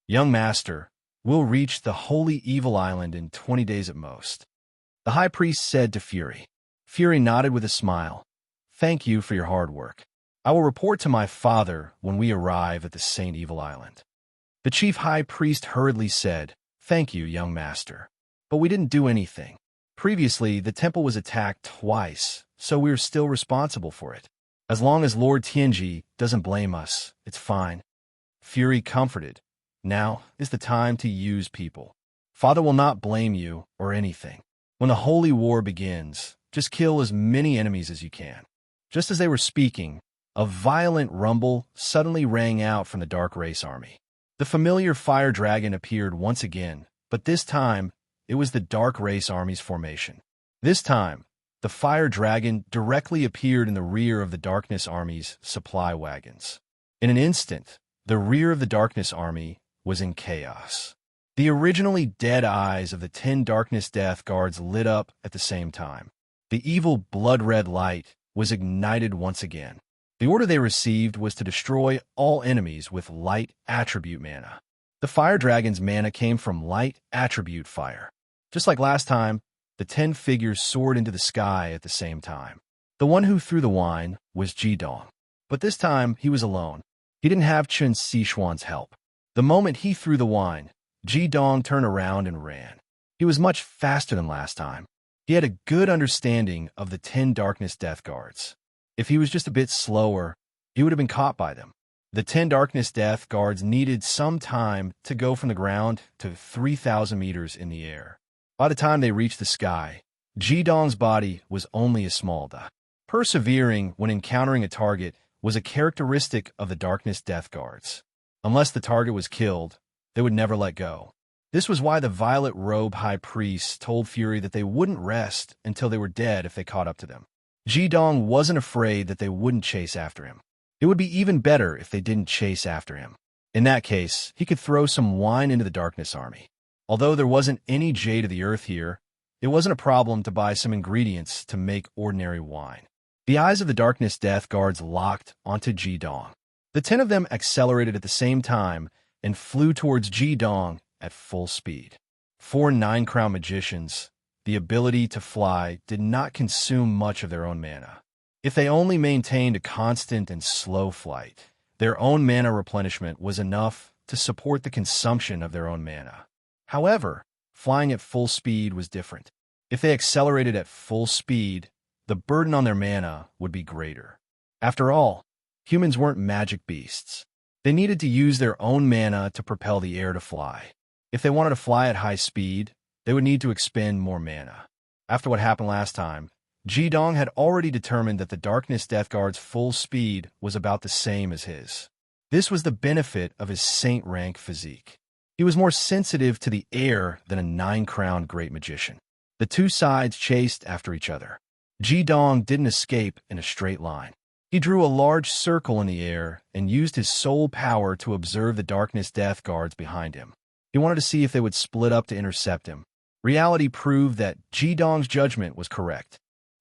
Young Master, we'll reach the Holy Evil Island in 20 days at most. The High Priest said to Fury. Fury nodded with a smile. Thank you for your hard work. I will report to my father when we arrive at the Saint Evil Island. The Chief High Priest hurriedly said, Thank you, young master. But we didn't do anything. Previously, the temple was attacked twice, so we're still responsible for it. As long as Lord Tianji doesn't blame us, it's fine. Fury comforted. Now is the time to use people. Father will not blame you or anything. When the holy war begins, just kill as many enemies as you can. Just as they were speaking, a violent rumble suddenly rang out from the Dark Race army. The familiar fire dragon appeared once again, but this time it was the Dark Race army's formation. This time, the fire dragon directly appeared in the rear of the Darkness army's supply wagons. In an instant, the rear of the Darkness army was in chaos. The originally dead eyes of the 10 Darkness Death Guards lit up at the same time. The evil blood-red light was ignited once again. The order they received was to destroy all enemies with light attribute mana. The fire dragon's mana came from light attribute fire. Just like last time, the 10 figures soared into the sky at the same time. The one who threw the wine was Jidong. But this time, he was alone. He didn't have Chen Sichuan's help. The moment he threw the wine, Jidong turned around and ran. He was much faster than last time. He had a good understanding of the 10 Darkness Death Guards. If he was just a bit slower, he would have been caught by them. The 10 Darkness Death Guards needed some time to go from the ground to 3,000 meters in the air. By the time they reached the sky, Jidong's body was only a small dot. Persevering when encountering a target was a characteristic of the Darkness Death Guards. Unless the target was killed, they would never let go. This was why the Violet Robe High Priest told Fury that they wouldn't rest until they were dead if they caught up to them. Jidong wasn't afraid that they wouldn't chase after him. It would be even better if they didn't chase after him. In that case, he could throw some wine into the Darkness Army. Although there wasn't any Jade of the Earth here, it wasn't a problem to buy some ingredients to make ordinary wine. The eyes of the Darkness Death Guards locked onto Jidong. The 10 of them accelerated at the same time and flew towards Jidong at full speed. 4 9-crown magicians, the ability to fly did not consume much of their own mana. If they only maintained a constant and slow flight, their own mana replenishment was enough to support the consumption of their own mana. However, flying at full speed was different. If they accelerated at full speed, the burden on their mana would be greater. After all, humans weren't magic beasts. They needed to use their own mana to propel the air to fly. If they wanted to fly at high speed, they would need to expend more mana. After what happened last time, Jidong had already determined that the Darkness Death Guard's full speed was about the same as his. This was the benefit of his saint rank physique. He was more sensitive to the air than a 9-crowned great magician. The two sides chased after each other. Jidong didn't escape in a straight line. He drew a large circle in the air and used his soul power to observe the Darkness Death Guards behind him. He wanted to see if they would split up to intercept him. Reality proved that Jidong's judgment was correct.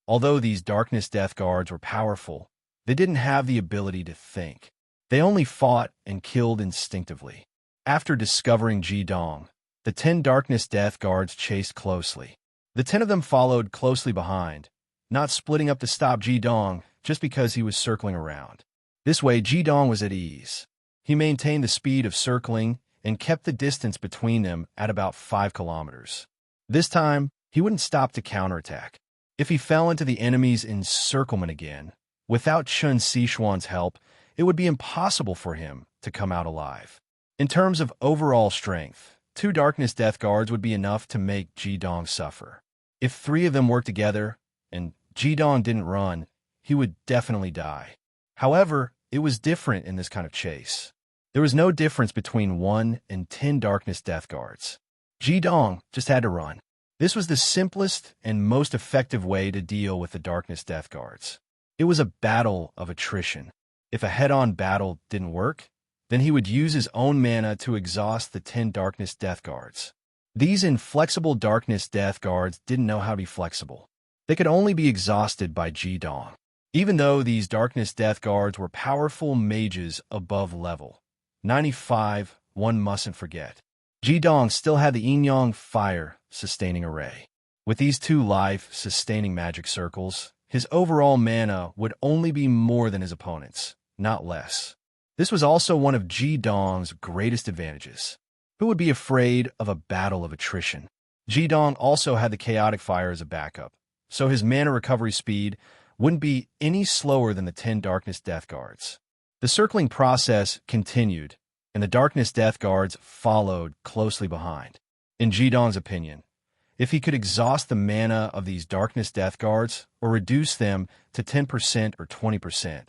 Although these Darkness Death Guards were powerful, they didn't have the ability to think. They only fought and killed instinctively. After discovering Jidong, the 10 Darkness Death Guards chased closely. The 10 of them followed closely behind, not splitting up to stop Jidong just because he was circling around. This way, Jidong was at ease. He maintained the speed of circling and kept the distance between them at about 5 kilometers. This time, he wouldn't stop to counterattack. If he fell into the enemy's encirclement again, without Chen Sichuan's help, it would be impossible for him to come out alive. In terms of overall strength, 2 Darkness Death Guards would be enough to make Jidong suffer. If 3 of them worked together, and Jidong didn't run, he would definitely die. However, it was different in this kind of chase. There was no difference between 1 and 10 Darkness Death Guards. Jidong just had to run. This was the simplest and most effective way to deal with the Darkness Death Guards. It was a battle of attrition. If a head-on battle didn't work, then he would use his own mana to exhaust the 10 Darkness Death Guards. These inflexible Darkness Death Guards didn't know how to be flexible. They could only be exhausted by Jidong. Even though these Darkness Death Guards were powerful mages above level 95, one mustn't forget. Jidong still had the Yin-Yang Fire sustaining array. With these 2 life-sustaining magic circles, his overall mana would only be more than his opponent's, not less. This was also one of Jidong's greatest advantages. Who would be afraid of a battle of attrition? Jidong also had the Chaotic Fire as a backup, so his mana recovery speed wouldn't be any slower than the 10 Darkness Death Guards. The circling process continued, and the Darkness Death Guards followed closely behind. In Jidong's opinion, if he could exhaust the mana of these Darkness Death Guards or reduce them to 10% or 20%,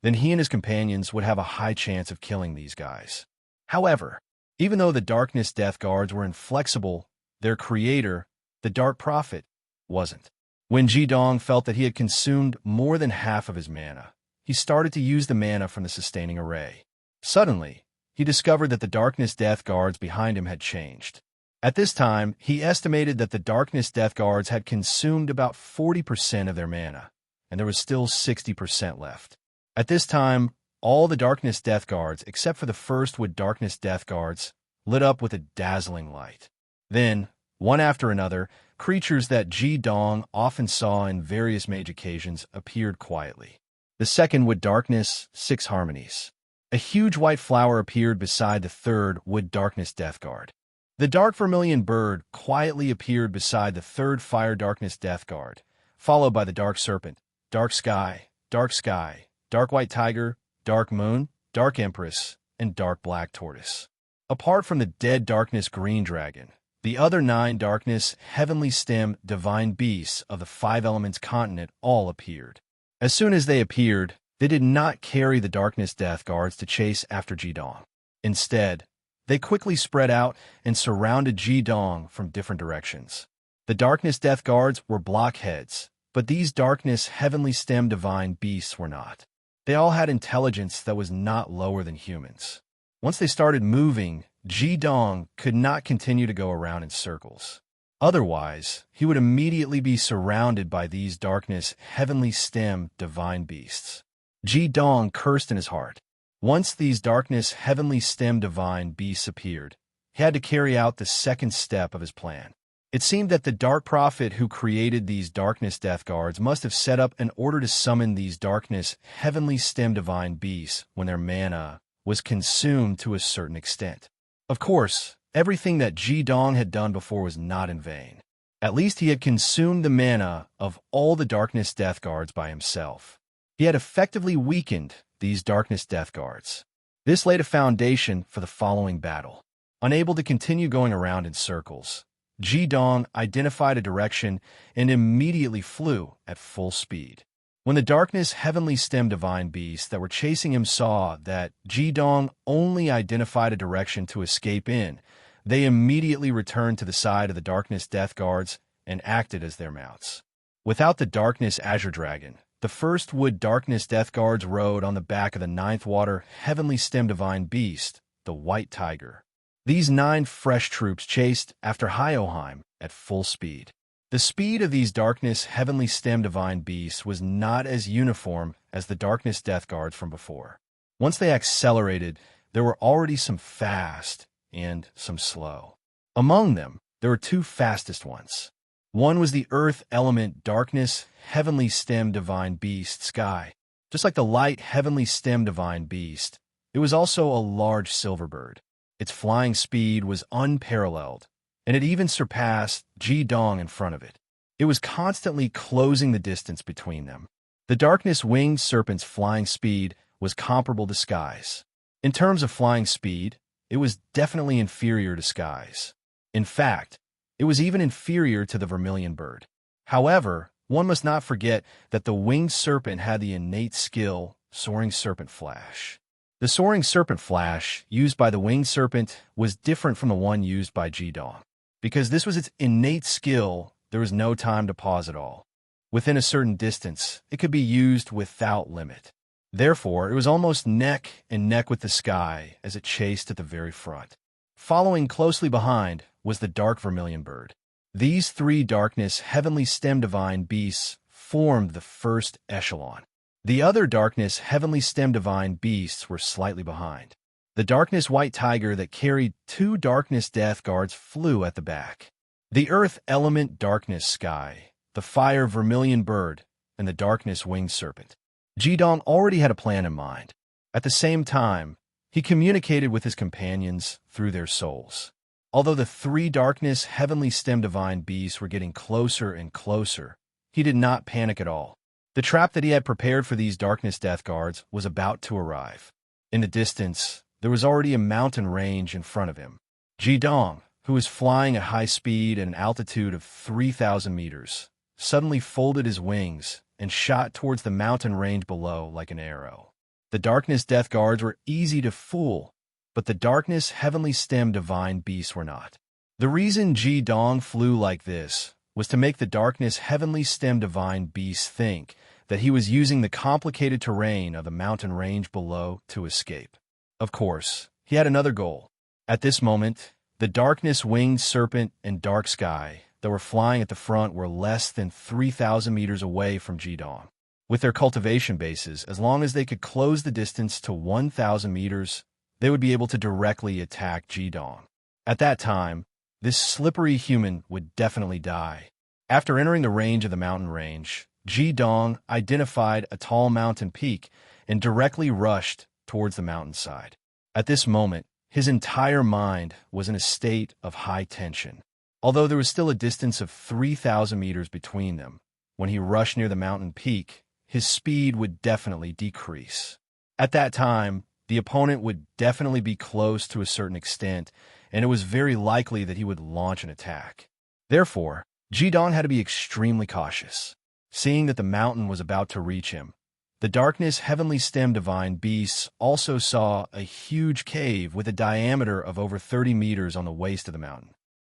then he and his companions would have a high chance of killing these guys. However, even though the Darkness Death Guards were inflexible, their creator, the Dark Prophet, wasn't. When Jidong felt that he had consumed more than half of his mana, he started to use the mana from the sustaining array. Suddenly, he discovered that the Darkness Death Guards behind him had changed. At this time, he estimated that the Darkness Death Guards had consumed about 40% of their mana, and there was still 60% left. At this time, all the Darkness Death Guards, except for the first Wood Darkness Death Guards, lit up with a dazzling light. Then, one after another, creatures that Jidong often saw in various mage occasions appeared quietly. The second Wood Darkness, 6 harmonies. A huge white flower appeared beside the third Wood Darkness Death Guard. The dark vermilion bird quietly appeared beside the third Fire Darkness Death Guard, followed by the Dark Serpent, Dark Sky, Dark White Tiger, Dark Moon, Dark Empress, and Dark Black Tortoise. Apart from the dead Darkness Green Dragon, the other 9 Darkness Heavenly Stem Divine Beasts of the 5 Elements continent all appeared. As soon as they appeared, they did not carry the Darkness Death Guards to chase after Jidong. Instead, they quickly spread out and surrounded Jidong from different directions. The Darkness Death Guards were blockheads, but these Darkness Heavenly Stem Divine Beasts were not. They all had intelligence that was not lower than humans. Once they started moving, Jidong could not continue to go around in circles. Otherwise, he would immediately be surrounded by these Darkness Heavenly Stem Divine Beasts. Jidong cursed in his heart. Once these Darkness Heavenly Stem Divine Beasts appeared, he had to carry out the second step of his plan. It seemed that the Dark Prophet who created these Darkness Death Guards must have set up an order to summon these Darkness Heavenly Stem Divine Beasts when their mana was consumed to a certain extent. Of course, everything that Jidong had done before was not in vain. At least he had consumed the mana of all the Darkness Death Guards by himself. He had effectively weakened these Darkness Death Guards. This laid a foundation for the following battle. Unable to continue going around in circles, Jidong identified a direction and immediately flew at full speed. When the Darkness Heavenly Stem Divine Beasts that were chasing him saw that Jidong only identified a direction to escape in, they immediately returned to the side of the Darkness Death Guards and acted as their mounts. Without the Darkness Azure Dragon, the first Wood Darkness Death Guards rode on the back of the 9th Water Heavenly Stem Divine Beast, the White Tiger. These 9 fresh troops chased after Hyoheim at full speed. The speed of these Darkness Heavenly Stem Divine Beasts was not as uniform as the Darkness Death Guards from before. Once they accelerated, there were already some fast and some slow. Among them, there were 2 fastest ones. One was the Earth Element Darkness Heavenly Stem Divine Beast Sky. Just like the Light Heavenly Stem Divine Beast, it was also a large silver bird. Its flying speed was unparalleled, and it even surpassed Jidong in front of it. It was constantly closing the distance between them. The Darkness Winged Serpent's flying speed was comparable to Sky's. In terms of flying speed, it was definitely inferior to Sky's. In fact, it was even inferior to the Vermilion Bird. However, one must not forget that the Winged Serpent had the innate skill, Soaring Serpent Flash. The Soaring Serpent Flash, used by the Winged Serpent, was different from the one used by Jidong. Because this was its innate skill, there was no time to pause at all. Within a certain distance, it could be used without limit. Therefore, it was almost neck and neck with the Sky as it chased at the very front. Following closely behind was the Dark Vermilion Bird. These 3 Darkness Heavenly Stem Divine Beasts formed the first echelon. The other Darkness Heavenly Stem Divine Beasts were slightly behind. The Darkness White Tiger that carried 2 Darkness Death Guards flew at the back. The Earth Element Darkness Sky, the Fire Vermilion Bird, and the Darkness Winged Serpent. Jidong already had a plan in mind. At the same time, he communicated with his companions through their souls. Although the 3 Darkness Heavenly Stem Divine Beasts were getting closer and closer, he did not panic at all. The trap that he had prepared for these darkness death guards was about to arrive. In the distance, there was already a mountain range in front of him. Jidong, who was flying at high speed at an altitude of 3,000 meters, suddenly folded his wings and shot towards the mountain range below like an arrow. The darkness death guards were easy to fool, but the darkness heavenly stem divine beasts were not. The reason Jidong flew like this was to make the darkness heavenly stem divine beasts think that he was using the complicated terrain of the mountain range below to escape. Of course, he had another goal. At this moment, the darkness winged serpent and dark sky that were flying at the front were less than 3,000 meters away from Jidong. With their cultivation bases, as long as they could close the distance to 1,000 meters, they would be able to directly attack Jidong. At that time, this slippery human would definitely die. After entering the range of the mountain range, Jidong identified a tall mountain peak and directly rushed towards the mountainside. At this moment, his entire mind was in a state of high tension. Although there was still a distance of 3,000 meters between them, when he rushed near the mountain peak, his speed would definitely decrease. At that time, the opponent would definitely be close to a certain extent, and it was very likely that he would launch an attack. Therefore, Jidong had to be extremely cautious. Seeing that the mountain was about to reach him, the darkness heavenly stem divine beasts also saw a huge cave with a diameter of over 30 meters on the waist of the mountain.